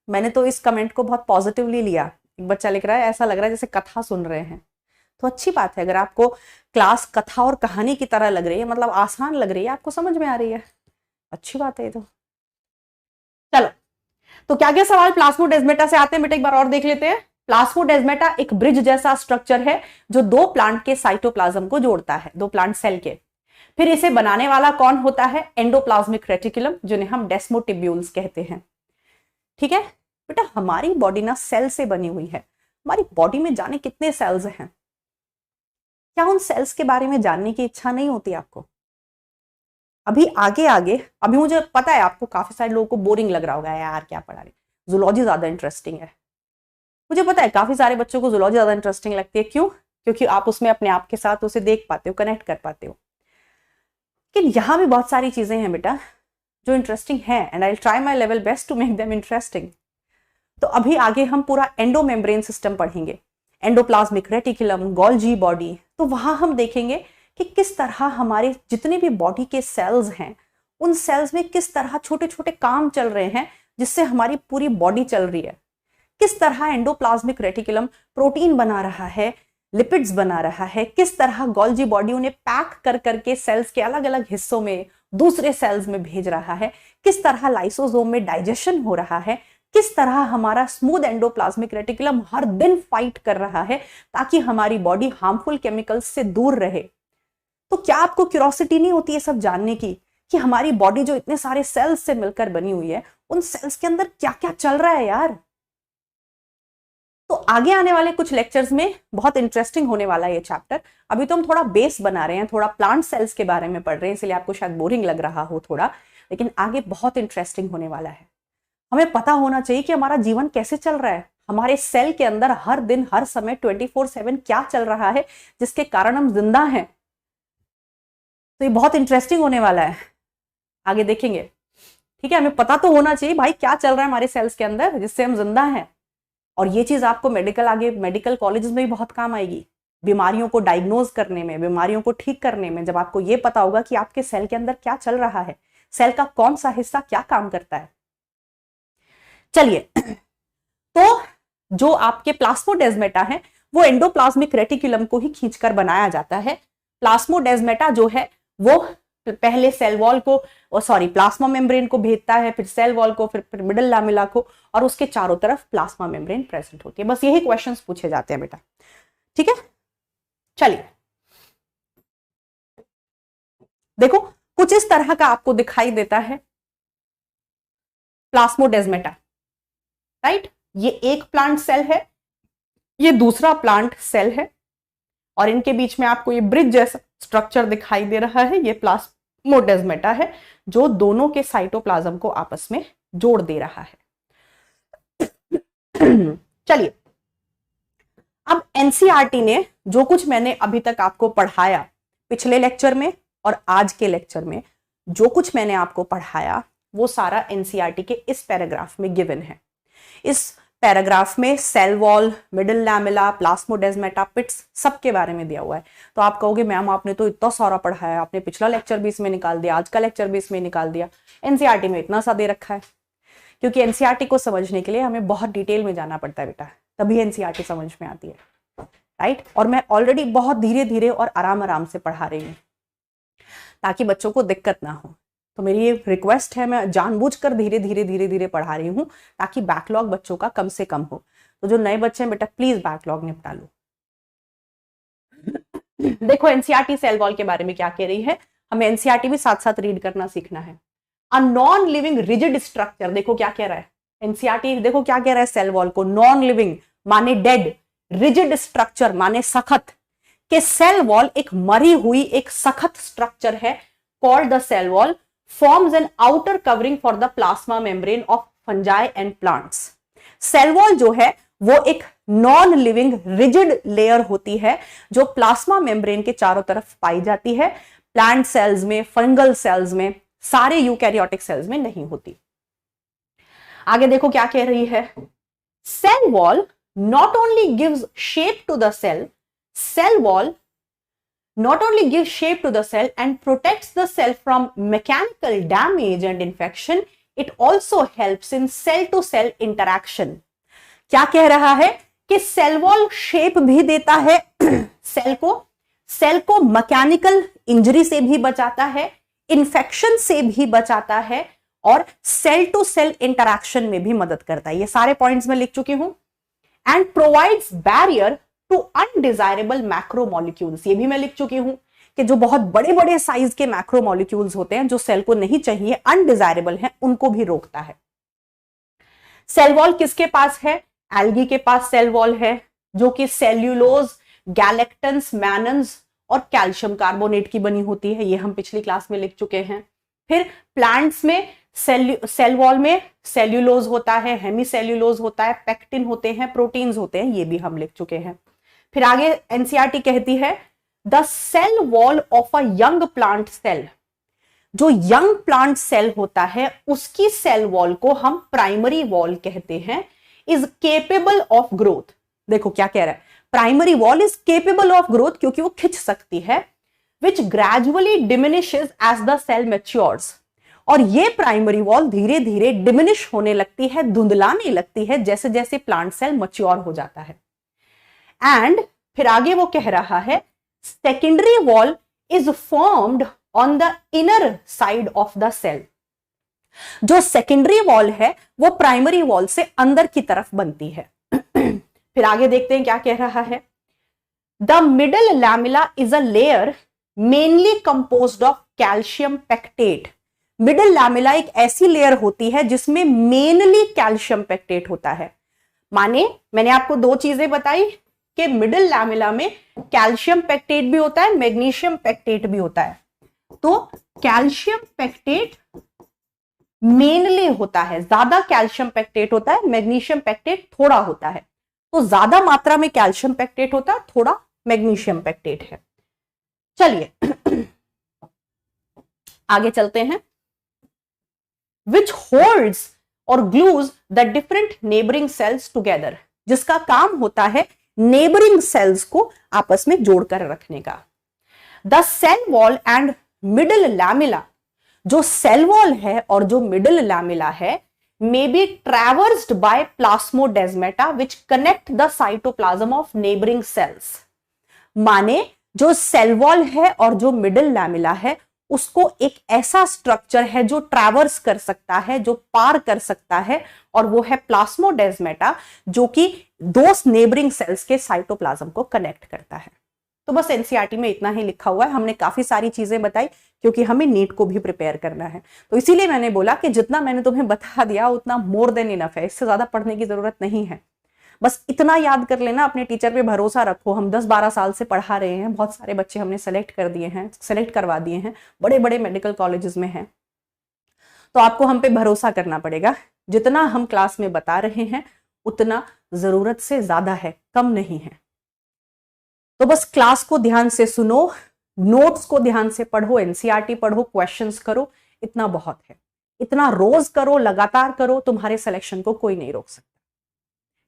मैंने तो इस कमेंट को बहुत पॉजिटिवली लिया। एक बच्चा लिख रहा है ऐसा लग रहा है जैसे कथा सुन रहे हैं, तो अच्छी बात है। अगर आपको क्लास कथा और कहानी की तरह लग रही है, मतलब आसान लग रही है, आपको समझ में आ रही है, अच्छी बात है ये तो। चलो, तो क्या क्या सवाल प्लाज्मोडेस्माटा से आते हैं बेटा, एक बार और देख लेते हैं। प्लाज्मोडेस्माटा एक ब्रिज जैसा स्ट्रक्चर है जो दो प्लांट के साइटोप्लाज्म को जोड़ता है, दो प्लांट सेल के। फिर इसे बनाने वाला कौन होता है? एंडोप्लाज्मिक रेटिकुलम, जिन्हें हम डेस्मोटिब्यूल्स कहते हैं। ठीक है बेटा, हमारी बॉडी ना सेल से बनी हुई है। हमारी बॉडी में जाने कितने सेल्स हैं, क्या उन सेल्स के बारे में जानने की इच्छा नहीं होती आपको? अभी आगे आगे, अभी मुझे पता है आपको काफी सारे लोगों को बोरिंग लग रहा होगा, यार क्या पढ़ा रहे, जूलॉजी ज्यादा इंटरेस्टिंग है। मुझे पता है काफी सारे बच्चों को जूलॉजी ज्यादा इंटरेस्टिंग लगती है। क्यों? क्योंकि आप उसमें अपने आप के साथ उसे देख पाते हो, कनेक्ट कर पाते हो। लेकिन यहां भी बहुत सारी चीजें हैं बेटा जो इंटरेस्टिंग है, and I will try my level best to make them interesting. तो अभी आगे हम पूरा एंडोमेम्ब्रेन सिस्टम पढ़ेंगे, एंडोप्लाज्मिक रेटिकुलम, गोल्जी बॉडी। तो वहां हम देखेंगे कि किस तरह हमारे जितने भी बॉडी के सेल्स हैं, उन सेल्स में किस तरह छोटे छोटे काम चल रहे हैं जिससे हमारी पूरी बॉडी चल रही है। किस तरह एंडोप्लाज्मिक रेटिकुलम प्रोटीन बना रहा है, लिपिड्स बना रहा है, किस तरह गोल्जी बॉडी उन्हें पैक कर करके सेल्स के अलग अलग हिस्सों में दूसरे सेल्स में भेज रहा है, किस तरह लाइसोसोम में डाइजेशन हो रहा है, किस तरह हमारा स्मूथ एंडोप्लाज्मिक रेटिकुलम हर दिन फाइट कर रहा है ताकि हमारी बॉडी हार्मफुल केमिकल्स से दूर रहे। तो क्या आपको क्यूरोसिटी नहीं होती है सब जानने की कि हमारी बॉडी जो इतने सारे सेल्स से मिलकर बनी हुई है, उन सेल्स के अंदर क्या क्या चल रहा है यार? तो आगे आने वाले कुछ लेक्चर्स में बहुत इंटरेस्टिंग होने वाला है ये चैप्टर। अभी तो हम थोड़ा बेस बना रहे हैं, थोड़ा प्लांट सेल्स के बारे में पढ़ रहे हैं, इसलिए आपको शायद बोरिंग लग रहा हो थोड़ा, लेकिन आगे बहुत इंटरेस्टिंग होने वाला है। हमें पता होना चाहिए कि हमारा जीवन कैसे चल रहा है, हमारे सेल के अंदर हर दिन हर समय 24/7 क्या चल रहा है जिसके कारण हम जिंदा हैं। तो ये बहुत इंटरेस्टिंग होने वाला है, आगे देखेंगे। ठीक है, हमें पता तो होना चाहिए भाई क्या चल रहा है हमारे सेल्स के अंदर जिससे हम जिंदा हैं। और ये चीज आपको मेडिकल कॉलेजेस में भी बहुत काम आएगी, बीमारियों को डायग्नोज करने में, बीमारियों को ठीक करने में। जब आपको ये पता होगा कि आपके सेल के अंदर क्या चल रहा है, सेल का कौन सा हिस्सा क्या काम करता है। चलिए, तो जो आपके प्लास्मोडेस्मेटा है वो एंडोप्लाज्मिक रेटिकुलम को ही खींचकर बनाया जाता है। प्लास्मोडेस्मेटा जो है वो पहले सेल वॉल को, प्लाज्मा मेम्ब्रेन को भेजता है, फिर सेल वॉल को, फिर मिडल लैमेला को, और उसके चारों तरफ प्लाज्मा मेम्ब्रेन प्रेजेंट होती है। बस यही क्वेश्चंस पूछे जाते हैं बेटा। ठीक है, चलिए देखो कुछ इस तरह का आपको दिखाई देता है प्लास्मोडेस्मेटा, राइट। ये एक प्लांट सेल है, ये दूसरा प्लांट सेल है, और इनके बीच में आपको ये ब्रिज जैसा स्ट्रक्चर दिखाई दे रहा है। ये प्लास्मोडेस्मेटा है जो दोनों के साइटोप्लाज्म को आपस में जोड़ दे रहा है। चलिए, अब एनसीईआरटी ने जो कुछ मैंने अभी तक आपको पढ़ाया पिछले लेक्चर में और आज के लेक्चर में, जो कुछ मैंने आपको पढ़ाया वो सारा एनसीईआरटी के इस पैराग्राफ में गिवन है। इस पैराग्राफ में सेल वॉल, मिडिल लैमेला, प्लास्मोडेस्मेटा, पिट्स सबके बारे में दिया हुआ है। तो आप कहोगे मैम आपने तो इतना सारा पढ़ाया, आपने पिछला लेक्चर भी इसमें निकाल दिया, आज का लेक्चर भी इसमें निकाल दिया। एनसीईआरटी में इतना सा दे रखा है क्योंकि एनसीईआरटी को समझने के लिए हमें बहुत डिटेल में जाना पड़ता है बेटा, तभी एनसीईआरटी समझ में आती है, राइट। और मैं ऑलरेडी बहुत धीरे धीरे और आराम आराम से पढ़ा रही हूँ ताकि बच्चों को दिक्कत ना हो। तो मेरी ये रिक्वेस्ट है, मैं जानबूझकर धीरे धीरे पढ़ा रही हूँ ताकि बैकलॉग बच्चों का कम से कम हो। तो जो नए बच्चे हैं बेटा प्लीज बैकलॉग निपटा लो। देखो एनसीईआरटी सेल वॉल के बारे में क्या कह रही है, हमें एनसीईआरटी भी साथ साथ रीड करना सीखना है। A non living rigid structure, देखो क्या कह रहा है एनसीईआरटी, देखो क्या कह रहा है सेल वॉल को। नॉन लिविंग माने डेड, रिजिड स्ट्रक्चर माने सख्त, के सेल वॉल एक मरी हुई एक सख्त स्ट्रक्चर है, called the cell wall, forms an outer covering for the plasma membrane of fungi and plants. Cell wall जो है वो एक नॉन लिविंग रिजिड लेयर होती है जो प्लाज्मा मेम्ब्रेन के चारों तरफ पाई जाती है। प्लांट सेल्स में, फंगल सेल्स में, सारे यूकैरियोटिक सेल्स में नहीं होती। आगे देखो क्या कह रही है, cell wall not only gives shape to the cell, cell wall not only gives shape to the cell and protects the cell from mechanical damage and infection, it also helps in cell to cell interaction. क्या कह रहा है कि cell wall shape भी देता है cell को mechanical injury से भी बचाता है, इन्फेक्शन से भी बचाता है, और सेल टू सेल इंटरैक्शन में भी मदद करता है। ये सारे पॉइंट्स मैं लिख चुकी हूं। And provides barrier to undesirable macromolecules, ये भी मैं लिख चुकी हूं कि जो बहुत बड़े बड़े साइज के मैक्रोमोलिक्यूल्स होते हैं जो सेल को नहीं चाहिए, अनडिजायरेबल हैं, उनको भी रोकता है। सेल वॉल किसके पास है, एल्गी के पास सेल वॉल है जो कि सेल्यूलोज, गैलेक्टन्स, मैनन्स और कैल्शियम कार्बोनेट की बनी होती है। ये हम पिछली क्लास में लिख चुके हैं। फिर प्लांट्स में सेल वॉल में सेल्यूलोज होता है, हेमीसेल्यूलोज होता है, पेक्टिन होते हैं, प्रोटीन्स होते हैं, ये भी हम लिख चुके हैं। फिर आगे एनसीईआरटी कहती है the cell wall of a young plant cell, जो यंग प्लांट सेल होता है उसकी सेल वॉल को हम प्राइमरी वॉल कहते हैं, इज केपेबल ऑफ ग्रोथ। देखो क्या कह रहा है, primary wall is capable of growth क्योंकि वो खिंच सकती है, which gradually diminishes as the cell matures, और ये प्राइमरी वॉल धीरे धीरे डिमिनिश होने लगती है, धुंधलाने लगती है जैसे जैसे प्लांट सेल मैच्योर हो जाता है। एंड फिर आगे वो कह रहा है secondary wall is formed on the inner side of the cell, जो सेकेंडरी वॉल है वो प्राइमरी वॉल से अंदर की तरफ बनती है। फिर आगे देखते हैं क्या कह रहा है, the middle lamella is a layer mainly composed of calcium pectate. Middle lamella एक ऐसी लेयर होती है जिसमें मेनली कैल्शियम पेक्टेट होता है। माने मैंने आपको दो चीजें बताई कि मिडल लैमेला में कैल्शियम पेक्टेट भी होता है, मैग्नीशियम पेक्टेट भी होता है। तो कैल्शियम पेक्टेट मेनली होता है, ज्यादा कैल्शियम पेक्टेट होता है, मैग्नीशियम पेक्टेट थोड़ा होता है। तो ज्यादा मात्रा में कैल्शियम पेक्टेट होता है, थोड़ा मैग्नीशियम पेक्टेट है। चलिए आगे चलते हैं। विच होल्ड्स और glues the different neighbouring cells together, जिसका काम होता है नेबरिंग सेल्स को आपस में जोड़कर रखने का। The cell wall and middle lamella, जो सेल वॉल है और जो मिडल लैमिला है, may be traversed by plasmodesmata which connect the cytoplasm of neighboring cells। माने जो सेल वॉल है और जो मिडल लैमिला है उसको एक ऐसा स्ट्रक्चर है जो ट्रैवर्स कर सकता है, जो पार कर सकता है, और वो है प्लास्मोडेस्मेटा, जो कि दो नेबरिंग सेल्स के साइटोप्लाज्म को कनेक्ट करता है। तो बस एनसीईआरटी में इतना ही लिखा हुआ है। हमने काफी सारी चीजें बताई क्योंकि हमें नीट को भी प्रिपेयर करना है, तो इसीलिए मैंने बोला कि जितना मैंने तुम्हें बता दिया उतना मोर देन इनफ है, इससे ज्यादा पढ़ने की जरूरत नहीं है। बस इतना याद कर लेना, अपने टीचर पे भरोसा रखो। हम 10-12 साल से पढ़ा रहे हैं, बहुत सारे बच्चे हमने सेलेक्ट करवा दिए हैं, बड़े बड़े मेडिकल कॉलेजेस में हैं, तो आपको हम पे भरोसा करना पड़ेगा। जितना हम क्लास में बता रहे हैं उतना जरूरत से ज्यादा है, कम नहीं है। तो बस क्लास को ध्यान से सुनो, नोट्स को ध्यान से पढ़ो, एनसीईआरटी पढ़ो, क्वेश्चंस करो, इतना बहुत है। इतना रोज करो, लगातार करो, तुम्हारे सिलेक्शन को कोई नहीं रोक सकता।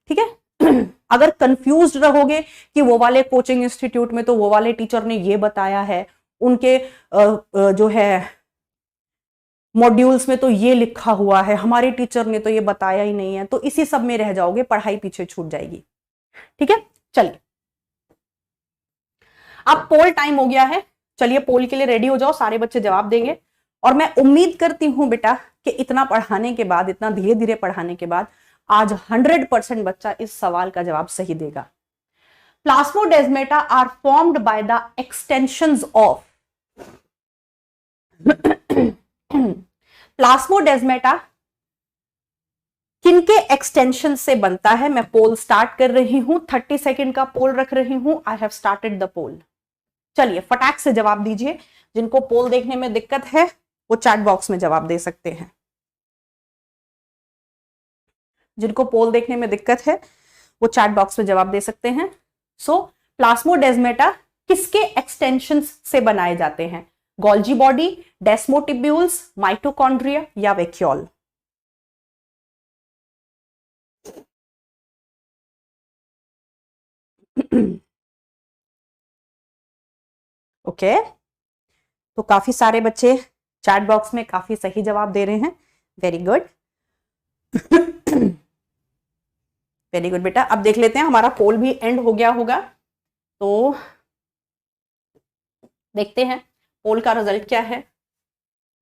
ठीक है। अगर कंफ्यूज्ड रहोगे कि वो वाले कोचिंग इंस्टीट्यूट में तो वो वाले टीचर ने ये बताया है, उनके जो है मॉड्यूल्स में तो ये लिखा हुआ है, हमारे टीचर ने तो ये बताया ही नहीं है, तो इसी सब में रह जाओगे, पढ़ाई पीछे छूट जाएगी। ठीक है, चलिए अब पोल टाइम हो गया है। चलिए पोल के लिए रेडी हो जाओ, सारे बच्चे जवाब देंगे। और मैं उम्मीद करती हूं बेटा कि इतना पढ़ाने के बाद, इतना धीरे धीरे पढ़ाने के बाद आज 100% बच्चा इस सवाल का जवाब सही देगा। Plasmodesmata are formed by the extensions of plasmodesmata किनके एक्सटेंशन से बनता है? मैं पोल स्टार्ट कर रही हूं, 30 सेकेंड का पोल रख रही हूं। आई हैव स्टार्टेड द पोल। चलिए फटाक से जवाब दीजिए। जिनको पोल देखने में दिक्कत है वो चैट बॉक्स में जवाब दे सकते हैं। जिनको पोल देखने में दिक्कत है वो चैट बॉक्स में जवाब दे सकते हैं। सो प्लास्मोडेस्मेटा किसके एक्सटेंशंस से बनाए जाते हैं? गोल्जी बॉडी, डेस्मोटिब्यूल्स, माइटोकॉन्ड्रिया या वैक्यूल? ओके तो काफी सारे बच्चे चैट बॉक्स में काफी सही जवाब दे रहे हैं। वेरी गुड, वेरी गुड बेटा। अब देख लेते हैं, हमारा पोल भी एंड हो गया होगा, तो देखते हैं पोल का रिजल्ट क्या है।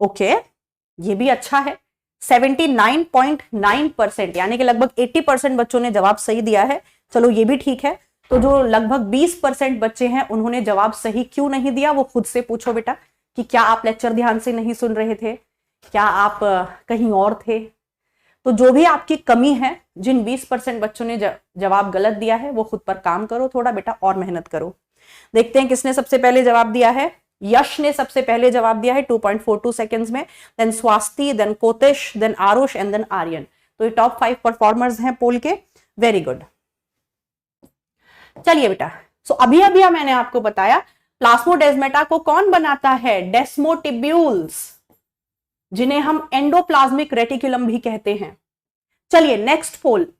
ओके ये भी अच्छा है, 79.9% यानी कि लगभग 80% बच्चों ने जवाब सही दिया है। चलो ये भी ठीक है। तो जो लगभग 20% बच्चे हैं उन्होंने जवाब सही क्यों नहीं दिया वो खुद से पूछो बेटा, कि क्या आप लेक्चर ध्यान से नहीं सुन रहे थे, क्या आप कहीं और थे? तो जो भी आपकी कमी है, जिन 20% बच्चों ने जवाब गलत दिया है वो खुद पर काम करो थोड़ा बेटा, और मेहनत करो। देखते हैं किसने सबसे पहले जवाब दिया है। यश ने सबसे पहले जवाब दिया है 2.42 सेकेंड्स में, then Swati, then Kotish, then Arush and then Aryan. तो ये टॉप 5 परफॉर्मर्स हैं पोल के। Very good. चलिए बेटा, सो अभी मैंने आपको बताया प्लास्मोडेस्मेटा को कौन बनाता है? डेस्मोटिब्यूल्स, जिन्हें हम एंडोप्लाज्मिक रेटिकुलम भी कहते हैं। चलिए नेक्स्ट पोल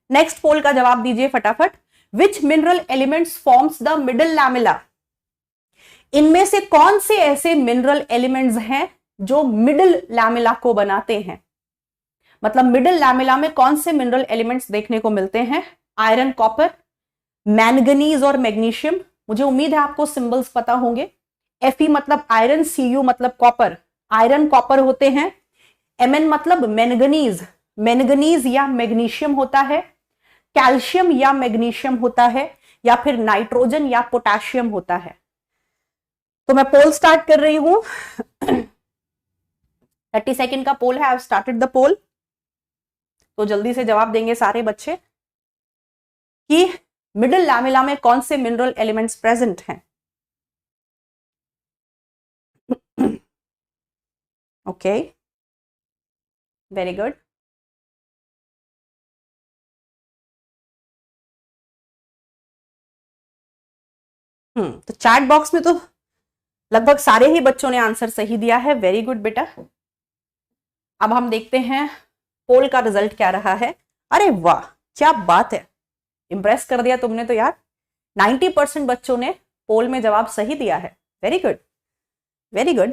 नेक्स्ट पोल का जवाब दीजिए फटाफट। विच mineral elements forms the middle lamella? इनमें से कौन से ऐसे मिनरल एलिमेंट्स हैं जो मिडल लैमिला को बनाते हैं? मतलब मिडल लैमिला में कौन से मिनरल एलिमेंट्स देखने को मिलते हैं? आयरन, कॉपर, मैंगनीज और मैग्नीशियम। मुझे उम्मीद है आपको सिंबल्स पता होंगे। Fe मतलब आयरन, Cu मतलब कॉपर, आयरन कॉपर होते हैं। Mn मतलब मैंगनीज, मैंगनीज या मैग्नीशियम होता है। कैल्शियम या मैग्नीशियम होता है, या फिर नाइट्रोजन या पोटेशियम होता है। तो मैं पोल स्टार्ट कर रही हूं, 30 सेकेंड का पोल है। आई हैव स्टार्टेड द पोल। तो जल्दी से जवाब देंगे सारे बच्चे कि मिडिल लैमिला में कौन से मिनरल एलिमेंट्स प्रेजेंट हैं। Okay very good. तो चैट बॉक्स में तो लगभग सारे ही बच्चों ने आंसर सही दिया है, वेरी गुड बेटा। अब हम देखते हैं पोल का रिजल्ट क्या रहा है। अरे वाह, क्या बात है, इंप्रेस कर दिया तुमने तो यार। 90% बच्चों ने पोल में जवाब सही दिया है, वेरी गुड वेरी गुड,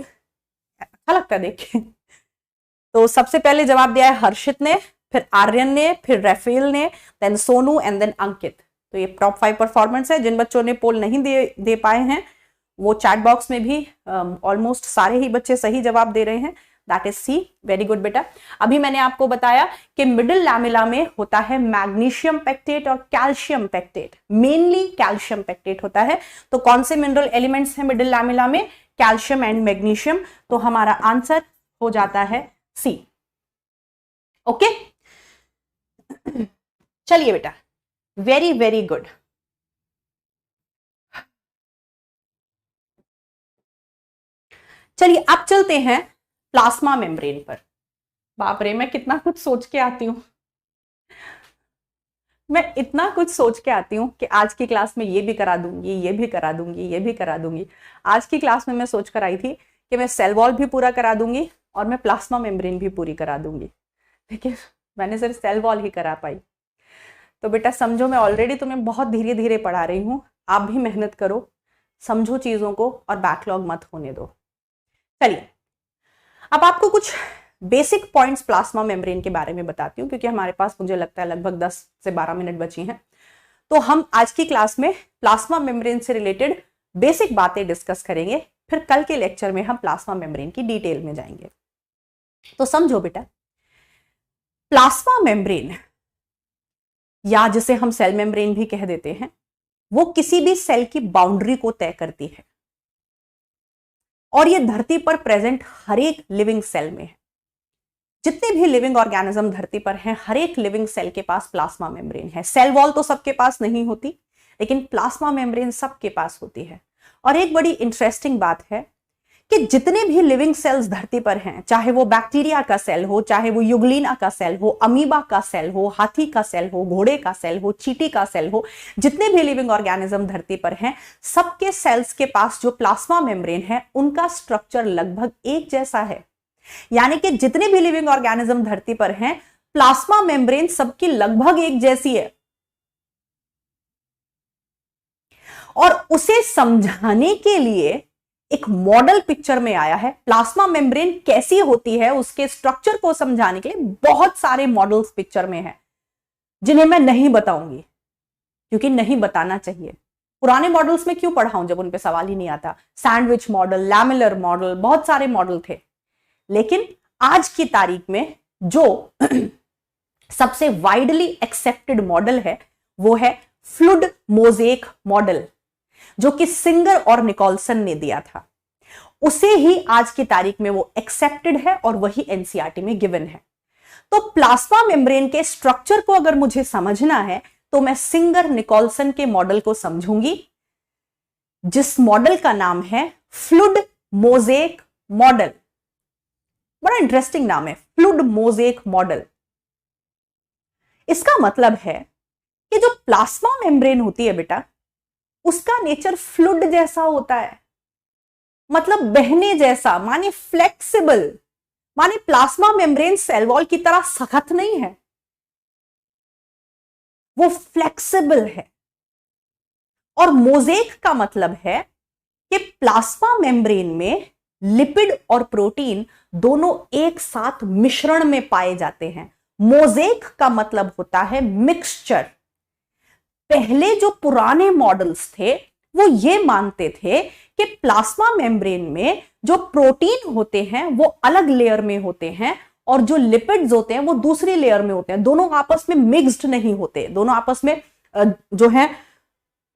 अच्छा लगता है देख के। तो सबसे पहले जवाब दिया है हर्षित ने, फिर आर्यन ने, फिर रफेल ने, देन सोनू एंड देन अंकित। तो ये टॉप 5 परफॉर्मेंस है। जिन बच्चों ने पोल नहीं दे पाए हैं वो चैट बॉक्स में भी ऑलमोस्ट सारे ही बच्चे सही जवाब दे रहे हैं, that is C, very good बेटा। अभी मैंने आपको बताया कि मिडिल लैमेला में होता है मैग्नीशियम पेक्टेट और calcium pectate, mainly calcium pectate होता है। तो कौन से मिनरल एलिमेंट्स हैं मिडिल लैमेला में? Calcium and magnesium. तो हमारा आंसर हो जाता है सी। ओके, चलिए बेटा, वेरी वेरी गुड। चलिए अब चलते हैं प्लाज्मा मेम्ब्रेन पर। बाप रे, मैं कितना कुछ सोच के आती हूं, मैं इतना कुछ सोच के आती हूँ कि आज की क्लास में ये भी करा दूंगी, ये भी करा दूंगी, ये भी करा दूंगी। आज की क्लास में मैं सोच कर आई थी कि मैं सेल वॉल भी पूरा करा दूंगी और मैं प्लाज्मा मेम्ब्रेन भी पूरी करा दूंगी, लेकिन मैंने सिर्फ सेल वॉल ही करा पाई। तो बेटा समझो, मैं ऑलरेडी तुम्हें बहुत धीरे धीरे पढ़ा रही हूँ, आप भी मेहनत करो, समझो चीजों को और बैकलॉग मत होने दो। चलिए अब आपको कुछ बेसिक पॉइंट्स प्लाज्मा मेम्ब्रेन के बारे में बताती हूँ, क्योंकि हमारे पास मुझे लगता है लगभग 10 से 12 मिनट बची हैं। तो हम आज की क्लास में प्लाज्मा मेम्ब्रेन से रिलेटेड बेसिक बातें डिस्कस करेंगे, फिर कल के लेक्चर में हम प्लाज्मा मेम्ब्रेन की डिटेल में जाएंगे। तो समझो बेटा, प्लाज्मा मेम्ब्रेन या जिसे हम सेल मेम्ब्रेन भी कह देते हैं, वो किसी भी सेल की बाउंड्री को तय करती है और ये धरती पर प्रेजेंट हर एक लिविंग सेल में है। जितने भी लिविंग ऑर्गेनिज्म धरती पर हैं, हर एक लिविंग सेल के पास प्लाज्मा मेम्ब्रेन है। सेल वॉल तो सबके पास नहीं होती, लेकिन प्लाज्मा मेम्ब्रेन सबके पास होती है। और एक बड़ी इंटरेस्टिंग बात है कि जितने भी लिविंग सेल्स धरती पर हैं, चाहे वो बैक्टीरिया का सेल हो, चाहे वो युगलिना का सेल हो, अमीबा का सेल हो, हाथी का सेल हो, घोड़े का सेल हो, चींटी का सेल हो, जितने भी लिविंग ऑर्गेनिज्म धरती पर हैं, सबके सेल्स के पास जो प्लाज्मा मेम्ब्रेन है उनका स्ट्रक्चर लगभग एक जैसा है। यानी कि जितने भी लिविंग ऑर्गेनिज्म धरती पर हैं, प्लाज्मा मेम्ब्रेन सबकी लगभग एक जैसी है। और उसे समझाने के लिए एक मॉडल पिक्चर में आया है। प्लाज्मा मेम्ब्रेन कैसी होती है उसके स्ट्रक्चर को समझाने के लिए बहुत सारे मॉडल्स पिक्चर में हैं, जिन्हें मैं नहीं बताऊंगी क्योंकि नहीं बताना चाहिए। पुराने मॉडल्स में क्यों पढ़ाऊं जब उन पे सवाल ही नहीं आता। सैंडविच मॉडल, लैमेलर मॉडल, बहुत सारे मॉडल थे। लेकिन आज की तारीख में जो सबसे वाइडली एक्सेप्टेड मॉडल है वो है फ्लूड मोज़ेक मॉडल, जो कि सिंगर और निकोलसन ने दिया था। उसे ही आज की तारीख में वो एक्सेप्टेड है और वही एनसीईआरटी में गिवन है। तो प्लाज्मा मेम्ब्रेन के स्ट्रक्चर को अगर मुझे समझना है तो मैं सिंगर निकोलसन के मॉडल को समझूंगी, जिस मॉडल का नाम है फ्लूड मोज़ेक मॉडल। बड़ा इंटरेस्टिंग नाम है, फ्लूड मोज़ेक मॉडल। इसका मतलब है कि जो प्लाज्मा मेम्ब्रेन होती है बेटा, उसका नेचर फ्लूड जैसा होता है, मतलब बहने जैसा, माने फ्लेक्सिबल। माने प्लाज्मा मेम्ब्रेन सेल वॉल की तरह सख्त नहीं है, वो फ्लेक्सिबल है। और मोज़ेक का मतलब है कि प्लाज्मा मेम्ब्रेन में लिपिड और प्रोटीन दोनों एक साथ मिश्रण में पाए जाते हैं। मोज़ेक का मतलब होता है मिक्सचर। पहले जो पुराने मॉडल्स थे वो ये मानते थे कि प्लाज्मा मेम्ब्रेन में जो प्रोटीन होते हैं वो अलग लेयर में होते हैं और जो लिपिड्स होते हैं वो दूसरी लेयर में होते हैं। दोनों आपस में मिक्स्ड नहीं होते, दोनों आपस में जो है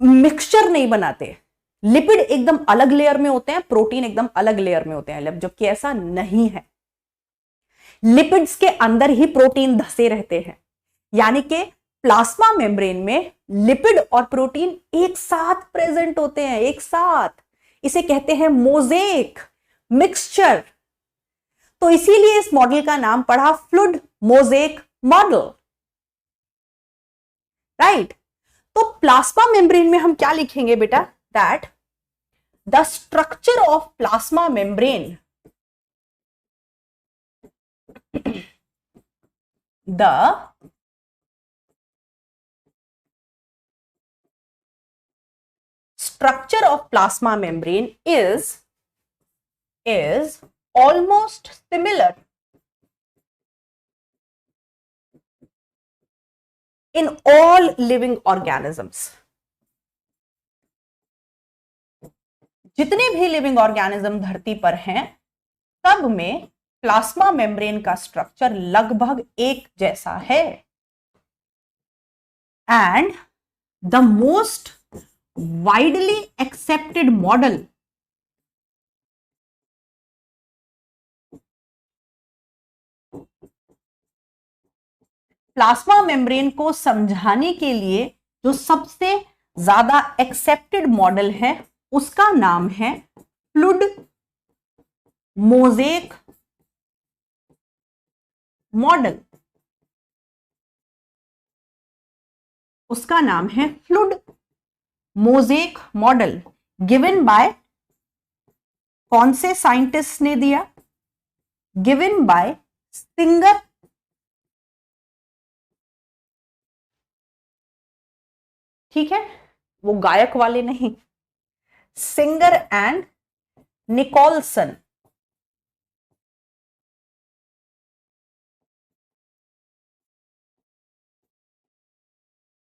मिक्सचर नहीं बनाते। लिपिड एकदम अलग लेयर में होते हैं, प्रोटीन एकदम अलग लेयर में होते हैं, जबकि ऐसा नहीं है। लिपिड्स के अंदर ही प्रोटीन धसे रहते हैं। यानी कि प्लाज्मा मेम्ब्रेन में लिपिड और प्रोटीन एक साथ प्रेजेंट होते हैं, एक साथ। इसे कहते हैं मोज़ेक, मिक्सचर। तो इसीलिए इस मॉडल का नाम पड़ा फ्लूड मोज़ेक मॉडल, राइट। तो प्लाज्मा मेम्ब्रेन में हम क्या लिखेंगे बेटा? That the structure of plasma membrane, the structure of plasma membrane is almost similar in all living organisms. जितने भी लिविंग ऑर्गेनिज्म धरती पर हैं, सब में प्लाज्मा मेम्ब्रेन का स्ट्रक्चर लगभग एक जैसा है। And the most widely accepted model plasma membrane को समझाने के लिए जो सबसे ज्यादा एक्सेप्टेड मॉडल है उसका नाम है फ्लूइड मोज़ेक मॉडल। उसका नाम है fluid mosaic model. Given by कौन से साइंटिस्ट ने दिया? गिवन बाय सिंगर ठीक है, वो गायक वाले नहीं, सिंगर एंड निकोलसन।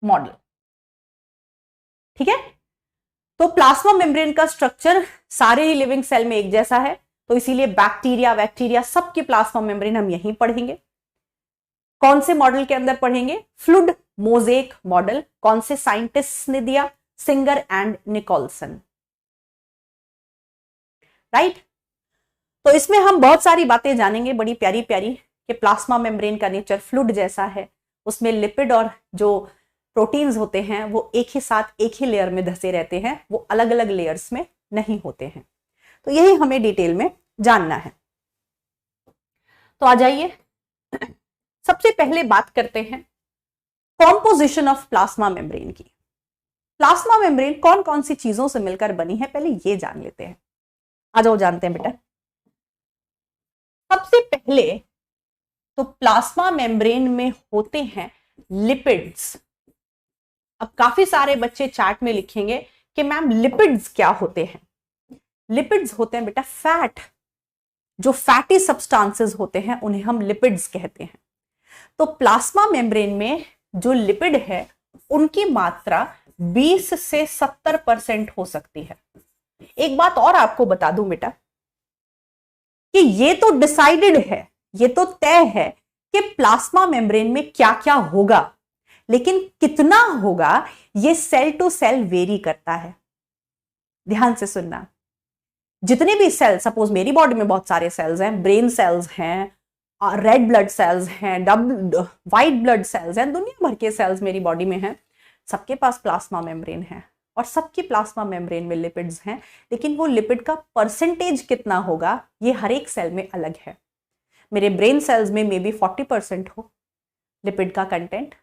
मॉडल ठीक है। तो प्लाज्मा मेम्ब्रेन का स्ट्रक्चर सारे ही लिविंग सेल में एक जैसा है, तो इसीलिए बैक्टीरिया सबके प्लाज्मा मेम्ब्रेन हम यहीं पढ़ेंगे। कौन से मॉडल के अंदर पढ़ेंगे? Fluid mosaic model. कौन से साइंटिस्ट ने दिया? Singer and Nicolson. राइट। तो इसमें हम बहुत सारी बातें जानेंगे, बड़ी प्यारी प्यारी, कि प्लाज्मा मेम्ब्रेन का नेचर फ्लूइड जैसा है, उसमें लिपिड और जो प्रोटीन्स होते हैं वो एक ही साथ एक ही लेयर में धसे रहते हैं, वो अलग अलग लेयर्स में नहीं होते हैं। तो यही हमें डिटेल में जानना है। तो आ जाइए, सबसे पहले बात करते हैं कॉम्पोजिशन ऑफ प्लाज्मा मेम्ब्रेन की। प्लाज्मा मेम्ब्रेन कौन कौन सी चीजों से मिलकर बनी है, पहले ये जान लेते हैं। आ जाओ जानते हैं बेटा। सबसे पहले तो प्लाज्मा मेम्ब्रेन में होते हैं लिपिड्स। अब काफी सारे बच्चे चैट में लिखेंगे कि मैम लिपिड्स क्या होते हैं? लिपिड्स होते हैं बेटा फैट। जो फैटी सब्सटेंसेस होते हैं उन्हें हम लिपिड्स कहते हैं। तो प्लाज्मा मेम्ब्रेन में जो लिपिड है उनकी मात्रा 20 से 70% हो सकती है। एक बात और आपको बता दूं बेटा कि ये तो डिसाइडेड है, ये तो तय है कि प्लाज्मा मेम्ब्रेन में क्या क्या होगा, लेकिन कितना होगा ये सेल टू सेल वेरी करता है। ध्यान से सुनना। जितने भी सेल, सपोज मेरी बॉडी में बहुत सारे सेल्स हैं, ब्रेन सेल्स हैं, रेड ब्लड सेल्स हैं, व्हाइट ब्लड सेल्स हैं, दुनिया भर के सेल्स मेरी बॉडी में हैं, सबके पास प्लाज्मा मेम्ब्रेन है और सबकी प्लाज्मा मेम्ब्रेन में लिपिड्स हैं, लेकिन वो लिपिड का परसेंटेज कितना होगा ये हर एक सेल में अलग है। मेरे ब्रेन सेल्स में मे बी 40% हो लिपिड का कंटेंट,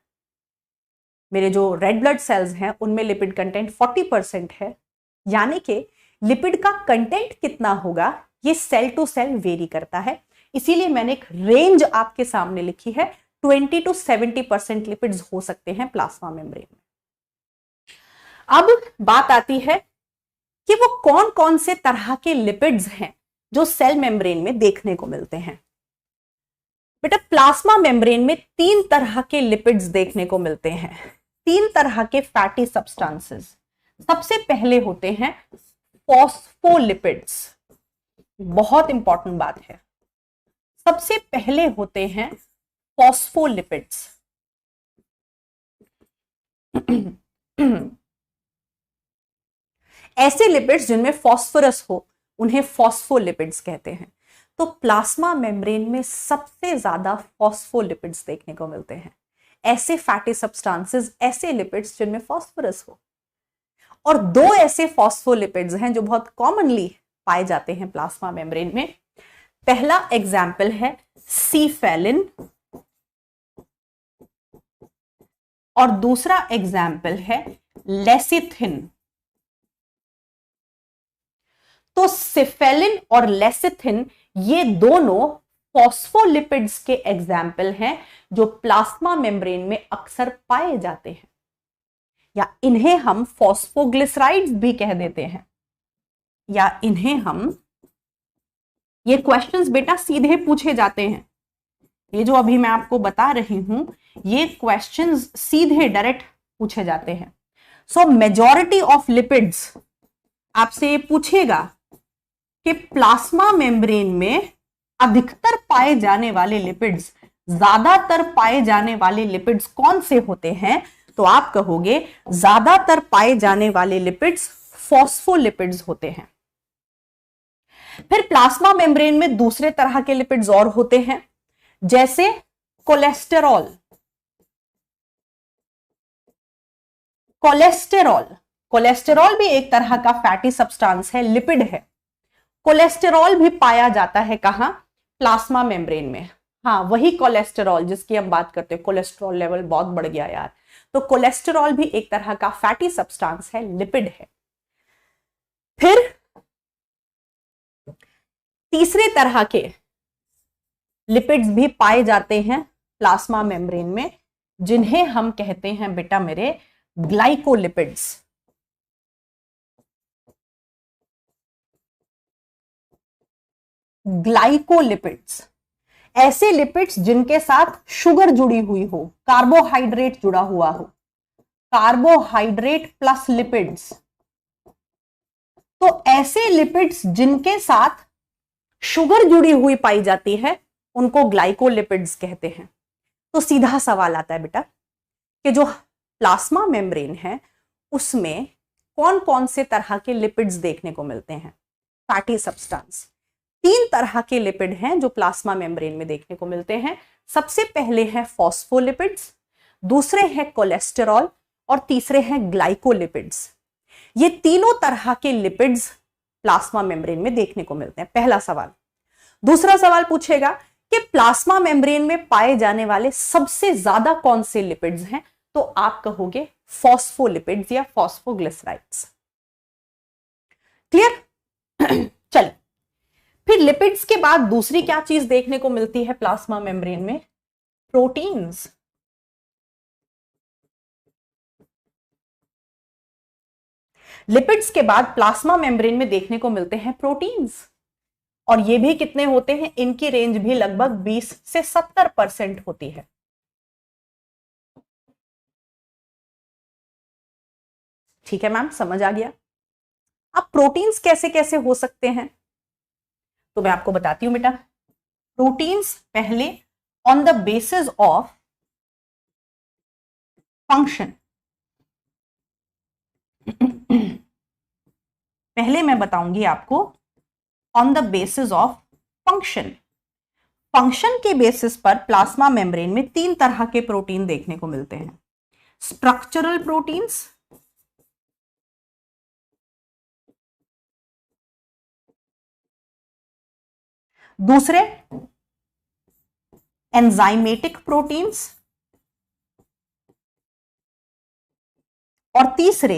मेरे जो रेड ब्लड सेल्स हैं उनमें लिपिड कंटेंट 40% है, यानी कि लिपिड का कंटेंट कितना होगा ये सेल टू सेल वेरी करता है। इसीलिए मैंने एक रेंज आपके सामने लिखी है, 20 to 70% लिपिड्स हो सकते हैं प्लाज्मा मेम्ब्रेन में। अब बात आती है कि वो कौन कौन से तरह के लिपिड्स हैं जो सेल मेम्ब्रेन में देखने को मिलते हैं। बेटा प्लाज्मा मेम्ब्रेन में 3 तरह के लिपिड्स देखने को मिलते हैं, 3 तरह के फैटी सब्सटेंसेस। सबसे पहले होते हैं फॉस्फोलिपिड्स। बहुत इंपॉर्टेंट बात है, सबसे पहले होते हैं फॉस्फोलिपिड्स। ऐसे लिपिड्स जिनमें फॉस्फोरस हो उन्हें फॉस्फोलिपिड्स कहते हैं। तो प्लाज्मा मेम्ब्रेन में सबसे ज्यादा फॉस्फोलिपिड्स देखने को मिलते हैं, ऐसे फैटी सब्सटेंसेस, ऐसे लिपिड्स जिनमें फॉस्फोरस हो। और 2 ऐसे फॉस्फोलिपिड्स हैं जो बहुत कॉमनली पाए जाते हैं प्लाज्मा मेम्ब्रेन में। पहला एग्जाम्पल है सीफेलिन और दूसरा एग्जाम्पल है लेसिथिन। तो सिफेलिन और लेसिथिन ये दोनों फॉस्फोलिपिड्स के एग्जाम्पल हैं जो प्लाज्मा मेम्ब्रेन में अक्सर पाए जाते हैं, या इन्हें हम फॉस्फोग्लिसराइड्स भी कह देते हैं, या इन्हें हम, ये क्वेश्चंस बेटा सीधे पूछे जाते हैं, ये जो अभी मैं आपको बता रही हूं ये क्वेश्चंस सीधे डायरेक्ट पूछे जाते हैं। सो मेजॉरिटी ऑफ लिपिड्स, आपसे ये पूछेगा कि प्लाज्मा मेम्ब्रेन में अधिकतर पाए जाने वाले लिपिड्स, ज्यादातर पाए जाने वाले लिपिड्स कौन से होते हैं, तो आप कहोगे ज्यादातर पाए जाने वाले लिपिड्स फॉस्फोलिपिड्स होते हैं। फिर प्लाज्मा मेम्ब्रेन में दूसरे तरह के लिपिड्स और होते हैं, जैसे कोलेस्टेरॉल। कोलेस्टेरॉल भी एक तरह का फैटी सब्सटेंस है, लिपिड है। कोलेस्टेरॉल भी पाया जाता है कहां, प्लाज्मा मेम्ब्रेन में। हाँ, वही कोलेस्टेरॉल जिसकी हम बात करते हैं, कोलेस्ट्रॉल लेवल बहुत बढ़ गया यार, तो कोलेस्टेरॉल भी एक तरह का फैटी सब्सटेंस है, लिपिड है। फिर तीसरे तरह के लिपिड्स भी पाए जाते हैं प्लाज्मा मेम्ब्रेन में, जिन्हें हम कहते हैं बेटा मेरे ग्लाइकोलिपिड्स। ग्लाइकोलिपिड्स ऐसे लिपिड्स जिनके साथ शुगर जुड़ी हुई हो, कार्बोहाइड्रेट जुड़ा हुआ हो, कार्बोहाइड्रेट प्लस लिपिड्स। तो ऐसे लिपिड्स जिनके साथ शुगर जुड़ी हुई पाई जाती है उनको ग्लाइकोलिपिड्स कहते हैं। तो सीधा सवाल आता है बेटा कि जो प्लाज्मा मेम्ब्रेन है उसमें कौन कौन से तरह के लिपिड्स देखने को मिलते हैं, फैटी सब्सटेंस। 3 तरह के लिपिड हैं जो प्लाज्मा मेम्ब्रेन में देखने को मिलते हैं। सबसे पहले हैं फॉस्फोलिपिड्स, दूसरे हैं कोलेस्टेरॉल और तीसरे हैं ग्लाइकोलिपिड्स। ये तीनों तरह के लिपिड्स प्लाज्मा मेम्ब्रेन में देखने को मिलते हैं, पहला सवाल। दूसरा सवाल पूछेगा कि प्लाज्मा मेम्ब्रेन में पाए जाने वाले सबसे ज्यादा कौन से लिपिड्स हैं, तो आप कहोगे फॉस्फोलिपिड्स या फॉस्फोग्लिसराइड्स। क्लियर? चलिए, फिर लिपिड्स के बाद दूसरी क्या चीज देखने को मिलती है प्लाज्मा मेम्ब्रेन में, प्रोटीन्स। लिपिड्स के बाद प्लाज्मा मेम्ब्रेन में देखने को मिलते हैं प्रोटीन्स, और ये भी कितने होते हैं, इनकी रेंज भी लगभग 20 से 70% होती है। ठीक है मैम, समझ आ गया। अब प्रोटीन्स कैसे कैसे हो सकते हैं तो मैं आपको बताती हूं बेटा। प्रोटीन्स पहले on the basis of function, पहले मैं बताऊंगी आपको on the basis of function. Function के बेसिस पर प्लाज्मा मेम्ब्रेन में 3 तरह के प्रोटीन देखने को मिलते हैं। स्ट्रक्चरल प्रोटीन्स, दूसरे एंजाइमेटिक प्रोटीन्स, और तीसरे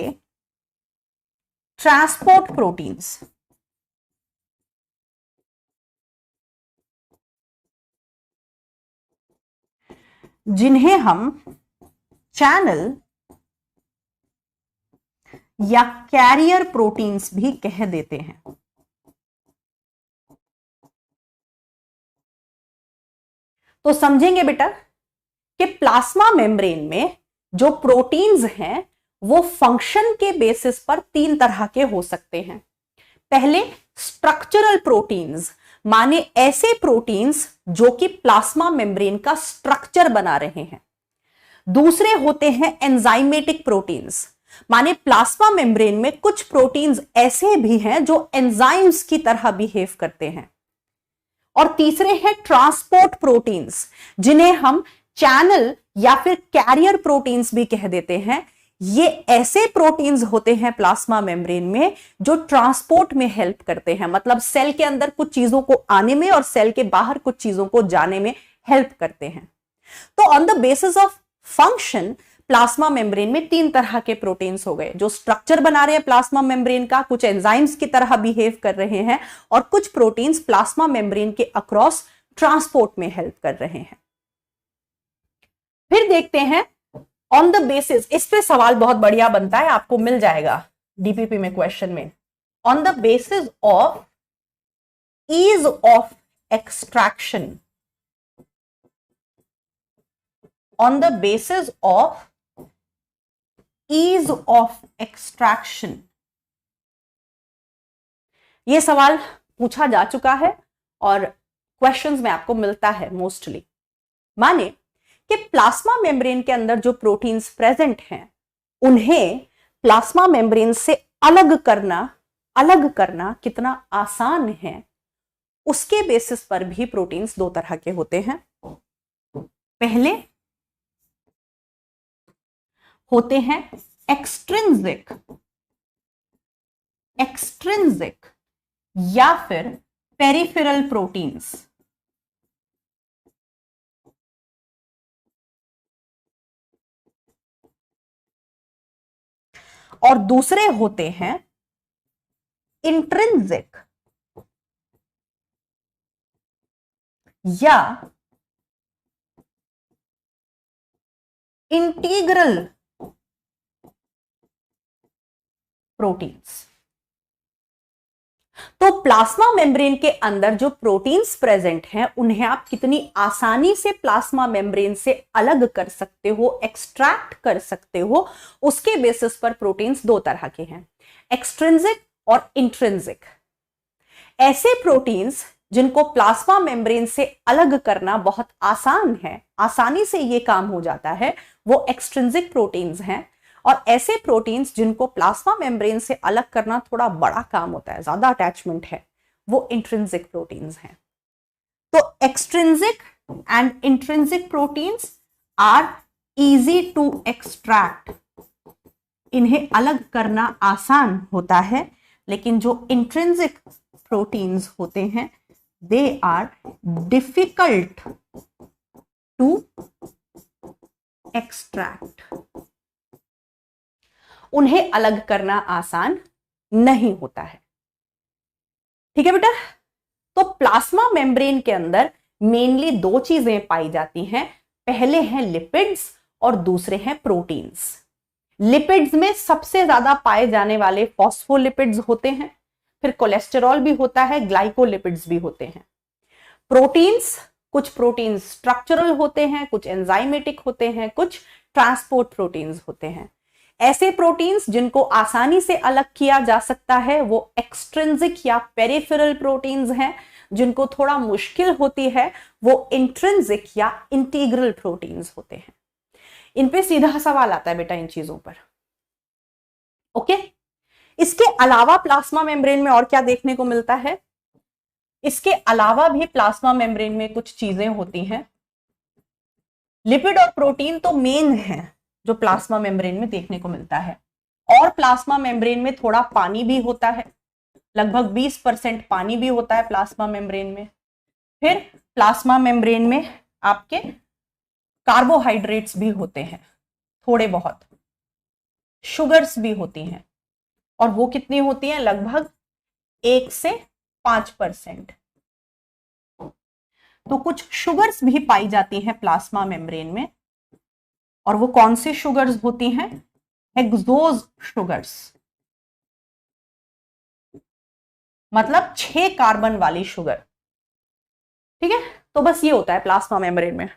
ट्रांसपोर्ट प्रोटीन्स। जिन्हें हम चैनल या कैरियर प्रोटीन्स भी कह देते हैं। तो समझेंगे बेटा कि प्लाज्मा मेम्ब्रेन में जो प्रोटीन्स हैं वो फंक्शन के बेसिस पर 3 तरह के हो सकते हैं। पहले स्ट्रक्चरल प्रोटीन्स, माने ऐसे प्रोटीन्स जो कि प्लाज्मा मेम्ब्रेन का स्ट्रक्चर बना रहे हैं। दूसरे होते हैं एंजाइमेटिक प्रोटीन्स, माने प्लाज्मा मेम्ब्रेन में कुछ प्रोटीन्स ऐसे भी हैं जो एंजाइम्स की तरह बिहेव करते हैं। और तीसरे हैं ट्रांसपोर्ट प्रोटीन्स, जिन्हें हम चैनल या फिर कैरियर प्रोटीन्स भी कह देते हैं। ये ऐसे प्रोटीन्स होते हैं प्लाज्मा मेम्ब्रेन में जो ट्रांसपोर्ट में हेल्प करते हैं, मतलब सेल के अंदर कुछ चीजों को आने में और सेल के बाहर कुछ चीजों को जाने में हेल्प करते हैं। तो on the basis of function plasma membrane में 3 तरह के प्रोटीन्स हो गए जो स्ट्रक्चर बना रहे हैं प्लाज्मा मेम्ब्रेन का, कुछ एंजाइम्स की तरह बिहेव कर रहे हैं, और कुछ प्रोटीन्स प्लाज्मा मेम्ब्रेन के अक्रॉस ट्रांसपोर्ट में हेल्प कर रहे हैं। फिर देखते हैं ऑन द बेसिस, इस पे सवाल बहुत बढ़िया बनता है, आपको मिल जाएगा डीपीपी में क्वेश्चन में। On the basis of ease of extraction, on the basis of ease of extraction, यह सवाल पूछा जा चुका है और क्वेश्चंस में आपको मिलता है मोस्टली। माने कि प्लाज्मा मेम्ब्रेन के अंदर जो प्रोटीन्स प्रेजेंट हैं उन्हें प्लाज्मा मेम्ब्रेन से अलग करना कितना आसान है, उसके बेसिस पर भी प्रोटीन्स 2 तरह के होते हैं। पहले होते हैं एक्सट्रिंसिक या फिर पेरिफेरल प्रोटीन्स, और दूसरे होते हैं इंट्रिंसिक या इंटीग्रल प्रोटीन्स। तो प्लाज्मा मेम्ब्रेन के अंदर जो प्रोटीन्स प्रेजेंट हैं उन्हें आप कितनी आसानी से प्लाज्मा मेम्ब्रेन से अलग कर सकते हो, एक्सट्रैक्ट कर सकते हो, उसके बेसिस पर प्रोटीन्स 2 तरह के हैं, एक्सट्रिंसिक और इंट्रिंसिक। ऐसे प्रोटीन्स जिनको प्लाज्मा मेम्ब्रेन से अलग करना बहुत आसान है, आसानी से ये काम हो जाता है, वो एक्सट्रिंसिक प्रोटीन्स हैं। और ऐसे प्रोटीन्स जिनको प्लाज्मा मेम्ब्रेन से अलग करना थोड़ा बड़ा काम होता है, ज्यादा अटैचमेंट है, वो इंट्रिंसिक प्रोटीन्स हैं। तो extrinsic and intrinsic proteins are easy to extract, इन्हें अलग करना आसान होता है, लेकिन जो इंट्रिंसिक प्रोटीन्स होते हैं they are difficult to extract, उन्हें अलग करना आसान नहीं होता है। ठीक है बेटा। तो प्लाज्मा मेम्ब्रेन के अंदर मेनली 2 चीजें पाई जाती हैं, पहले हैं लिपिड्स और दूसरे हैं प्रोटीन्स। लिपिड्स में सबसे ज्यादा पाए जाने वाले फॉस्फोलिपिड्स होते हैं, फिर कोलेस्टेरॉल भी होता है, ग्लाइकोलिपिड्स भी होते हैं। प्रोटीन्स, कुछ प्रोटीन्स स्ट्रक्चरल होते हैं, कुछ एंजाइमेटिक होते हैं, कुछ ट्रांसपोर्ट प्रोटीन्स होते हैं। ऐसे प्रोटीन्स जिनको आसानी से अलग किया जा सकता है वो एक्सट्रिंसिक या पेरिफेरल प्रोटीन्स हैं, जिनको थोड़ा मुश्किल होती है वो इंट्रिंसिक या इंटीग्रल प्रोटीन्स होते हैं। इन पे सीधा सवाल आता है बेटा इन चीजों पर। ओके। इसके अलावा प्लाज्मा मेम्ब्रेन में और क्या देखने को मिलता है? इसके अलावा भी प्लाज्मा मेम्ब्रेन में कुछ चीजें होती हैं। लिपिड और प्रोटीन तो मेन है जो प्लाज्मा मेम्ब्रेन में देखने को मिलता है, और प्लाज्मा मेम्ब्रेन में थोड़ा पानी भी होता है, लगभग 20% पानी भी होता है प्लाज्मा मेम्ब्रेन में। फिर प्लाज्मा मेम्ब्रेन में आपके कार्बोहाइड्रेट्स भी होते हैं, थोड़े बहुत शुगर्स भी होती हैं, और वो कितनी होती हैं? लगभग 1 से 5%। तो कुछ शुगर्स भी पाई जाती हैं प्लाज्मा मेम्ब्रेन में, और वो कौन सी शुगर्स होती हैं? हेक्सोज शुगर्स, मतलब 6 कार्बन वाली शुगर। ठीक है। तो बस ये होता है प्लाज्मा मेम्ब्रेन में,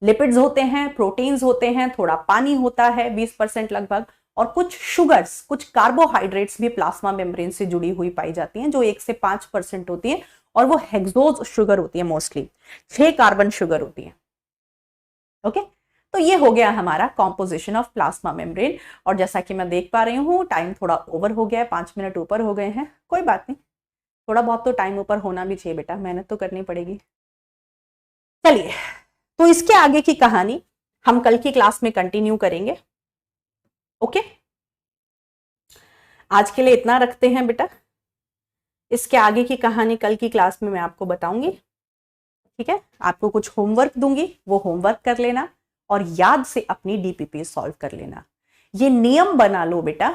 लिपिड्स होते हैं, प्रोटीन्स होते हैं, थोड़ा पानी होता है 20% लगभग, और कुछ शुगर्स, कुछ कार्बोहाइड्रेट्स भी प्लाज्मा मेम्ब्रेन से जुड़ी हुई पाई जाती हैं जो 1 से 5% होती हैं, और वो हेक्सोज शुगर होती है, मोस्टली 6 कार्बन शुगर होती है। ओके। तो ये हो गया हमारा कॉम्पोजिशन ऑफ प्लाज्मा मेम्ब्रेन। और जैसा कि मैं देख पा रही हूँ टाइम थोड़ा ओवर हो गया है, 5 मिनट ऊपर हो गए हैं, कोई बात नहीं, थोड़ा बहुत तो टाइम ऊपर होना भी चाहिए बेटा, मेहनत तो करनी पड़ेगी। चलिए, तो इसके आगे की कहानी हम कल की क्लास में कंटिन्यू करेंगे। ओके, आज के लिए इतना रखते हैं बेटा, इसके आगे की कहानी कल की क्लास में मैं आपको बताऊंगी। ठीक है। आपको कुछ होमवर्क दूंगी, वो होमवर्क कर लेना, और याद से अपनी डीपीपी सॉल्व कर लेना। ये नियम बना लो बेटा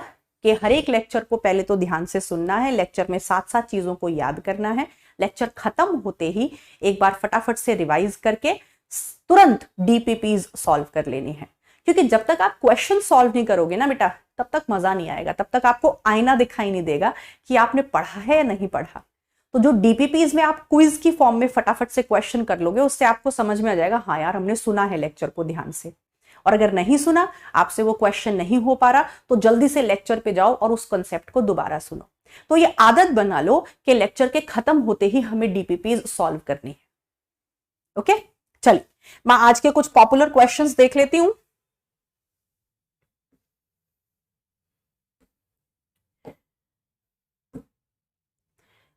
कि हर एक लेक्चर को पहले तो ध्यान से सुनना है, लेक्चर में साथ साथ चीजों को याद करना है, लेक्चर खत्म होते ही एक बार फटाफट से रिवाइज करके तुरंत डीपीपीज सॉल्व कर लेनी है। क्योंकि जब तक आप क्वेश्चन सॉल्व नहीं करोगे ना बेटा, तब तक मजा नहीं आएगा, तब तक आपको आईना दिखाई नहीं देगा कि आपने पढ़ा है या नहीं पढ़ा। तो जो डीपीपीज में आप क्विज की फॉर्म में फटाफट से क्वेश्चन कर लोगे, उससे आपको समझ में आ जाएगा हाँ यार हमने सुना है लेक्चर को ध्यान से। और अगर नहीं सुना, आपसे वो क्वेश्चन नहीं हो पा रहा, तो जल्दी से लेक्चर पे जाओ और उस कॉन्सेप्ट को दोबारा सुनो। तो ये आदत बना लो कि लेक्चर के खत्म होते ही हमें डीपीपीज सॉल्व करनी है। ओके, चलिए मैं आज के कुछ पॉपुलर क्वेश्चंस देख लेती हूं।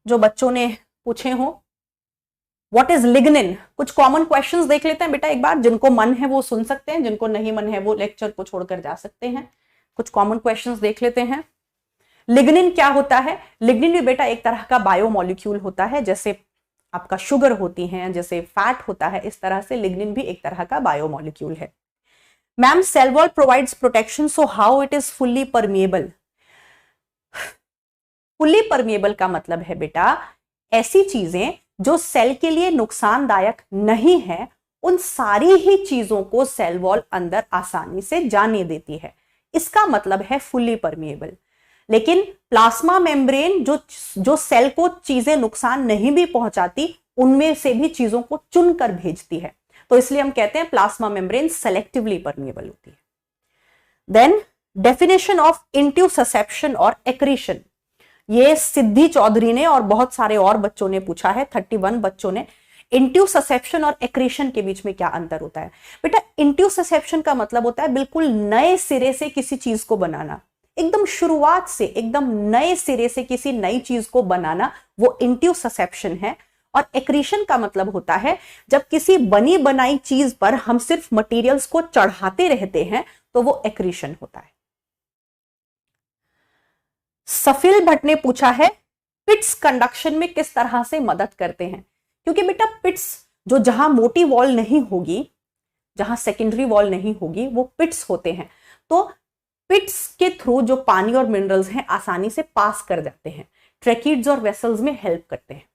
जो बच्चों ने पूछे हो, व्हाट इज लिग्निन, कुछ कॉमन क्वेश्चंस देख लेते हैं बेटा एक बार। जिनको मन है वो सुन सकते हैं, जिनको नहीं मन है वो लेक्चर को छोड़कर जा सकते हैं। कुछ कॉमन क्वेश्चंस देख लेते हैं। लिग्निन क्या होता है? लिग्निन भी बेटा एक तरह का बायोमोलिक्यूल होता है, जैसे आपका शुगर होती है, जैसे फैट होता है, इस तरह से लिग्निन भी एक तरह का बायोमोलिक्यूल है। Ma'am, cell wall provides protection, so how it is fully permeable? Fully permeable का मतलब है बेटा ऐसी चीजें जो सेल के लिए नुकसानदायक नहीं है, उन सारी ही चीजों को सेल वॉल अंदर आसानी से जाने देती है। इसका मतलब है फुल्ली परमिएबल। लेकिन प्लाज्मा मेम्ब्रेन जो सेल को चीजें नुकसान नहीं भी पहुंचाती, उनमें से भी चीजों को चुनकर भेजती है, तो इसलिए हम कहते हैं प्लाज्मा मेम्ब्रेन सेलेक्टिवली परमिएबल होती है। देन डेफिनेशन ऑफ इंट्यूससेप्शन और एक्रीशन, ये सिद्धि चौधरी ने और बहुत सारे और बच्चों ने पूछा है, 31 बच्चों ने। इंट्यूससेप्शन और एक्रीशन के बीच में क्या अंतर होता है? बेटा इंट्यूससेप्शन का मतलब होता है बिल्कुल नए सिरे से किसी चीज को बनाना, एकदम शुरुआत से एकदम नए सिरे से किसी नई चीज को बनाना, वो इंट्यूससेप्शन है। और एक्रीशन का मतलब होता है जब किसी बनी बनाई चीज पर हम सिर्फ मटेरियल्स को चढ़ाते रहते हैं, तो वो एक्रीशन होता है। सफिल भट्ट ने पूछा है पिट्स कंडक्शन में किस तरह से मदद करते हैं? क्योंकि बेटा पिट्स जो जहां मोटी वॉल नहीं होगी, जहां सेकेंडरी वॉल नहीं होगी, वो पिट्स होते हैं। तो पिट्स के थ्रू जो पानी और मिनरल्स हैं आसानी से पास कर जाते हैं, ट्रैकिड्स और वेसल्स में हेल्प करते हैं।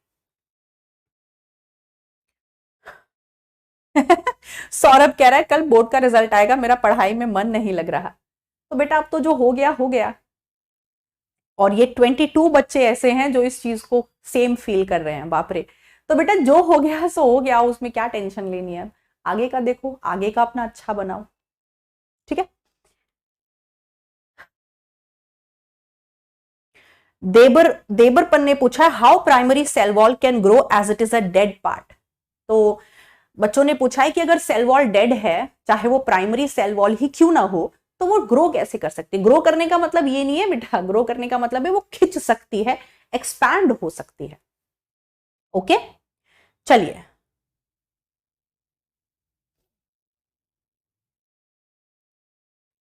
सौरभ कह रहा है कल बोर्ड का रिजल्ट आएगा, मेरा पढ़ाई में मन नहीं लग रहा। तो बेटा अब तो जो हो गया हो गया। और ये 22 बच्चे ऐसे हैं जो इस चीज को सेम फील कर रहे हैं, बाप रे। तो बेटा जो हो गया सो हो गया, उसमें क्या टेंशन लेनी है। आगे का देखो, आगे का अपना अच्छा बनाओ, ठीक है। देबरपन ने पूछा how primary cell wall can grow as it is a dead part. तो बच्चों ने पूछा है कि अगर सेल वॉल डेड है, चाहे वो प्राइमरी सेल वॉल ही क्यों ना हो, तो वो ग्रो कैसे कर सकती है? ग्रो करने का मतलब ये नहीं है बेटा, ग्रो करने का मतलब है वो खिंच सकती है, एक्सपैंड हो सकती है। ओके, चलिए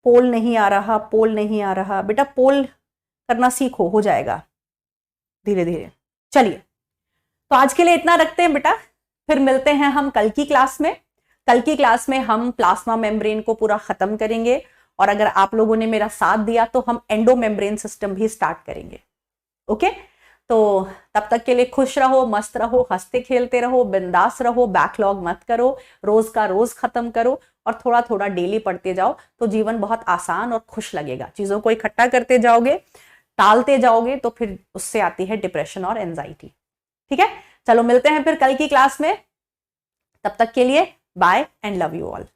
पोल नहीं आ रहा, पोल नहीं आ रहा बेटा, पोल करना सीखो, हो जाएगा धीरे धीरे। चलिए तो आज के लिए इतना रखते हैं बेटा, फिर मिलते हैं हम कल की क्लास में। कल की क्लास में हम प्लाज्मा मेम्ब्रेन को पूरा खत्म करेंगे, और अगर आप लोगों ने मेरा साथ दिया तो हम एंडो मेम्ब्रेन सिस्टम भी स्टार्ट करेंगे। ओके, तो तब तक के लिए खुश रहो, मस्त रहो, हंसते खेलते रहो, बिंदास रहो, बैकलॉग मत करो, रोज का रोज खत्म करो, और थोड़ा थोड़ा डेली पढ़ते जाओ, तो जीवन बहुत आसान और खुश लगेगा। चीजों को इकट्ठा करते जाओगे, टालते जाओगे, तो फिर उससे आती है डिप्रेशन और एंजाइटी। ठीक है, चलो मिलते हैं फिर कल की क्लास में। तब तक के लिए bye and love you all.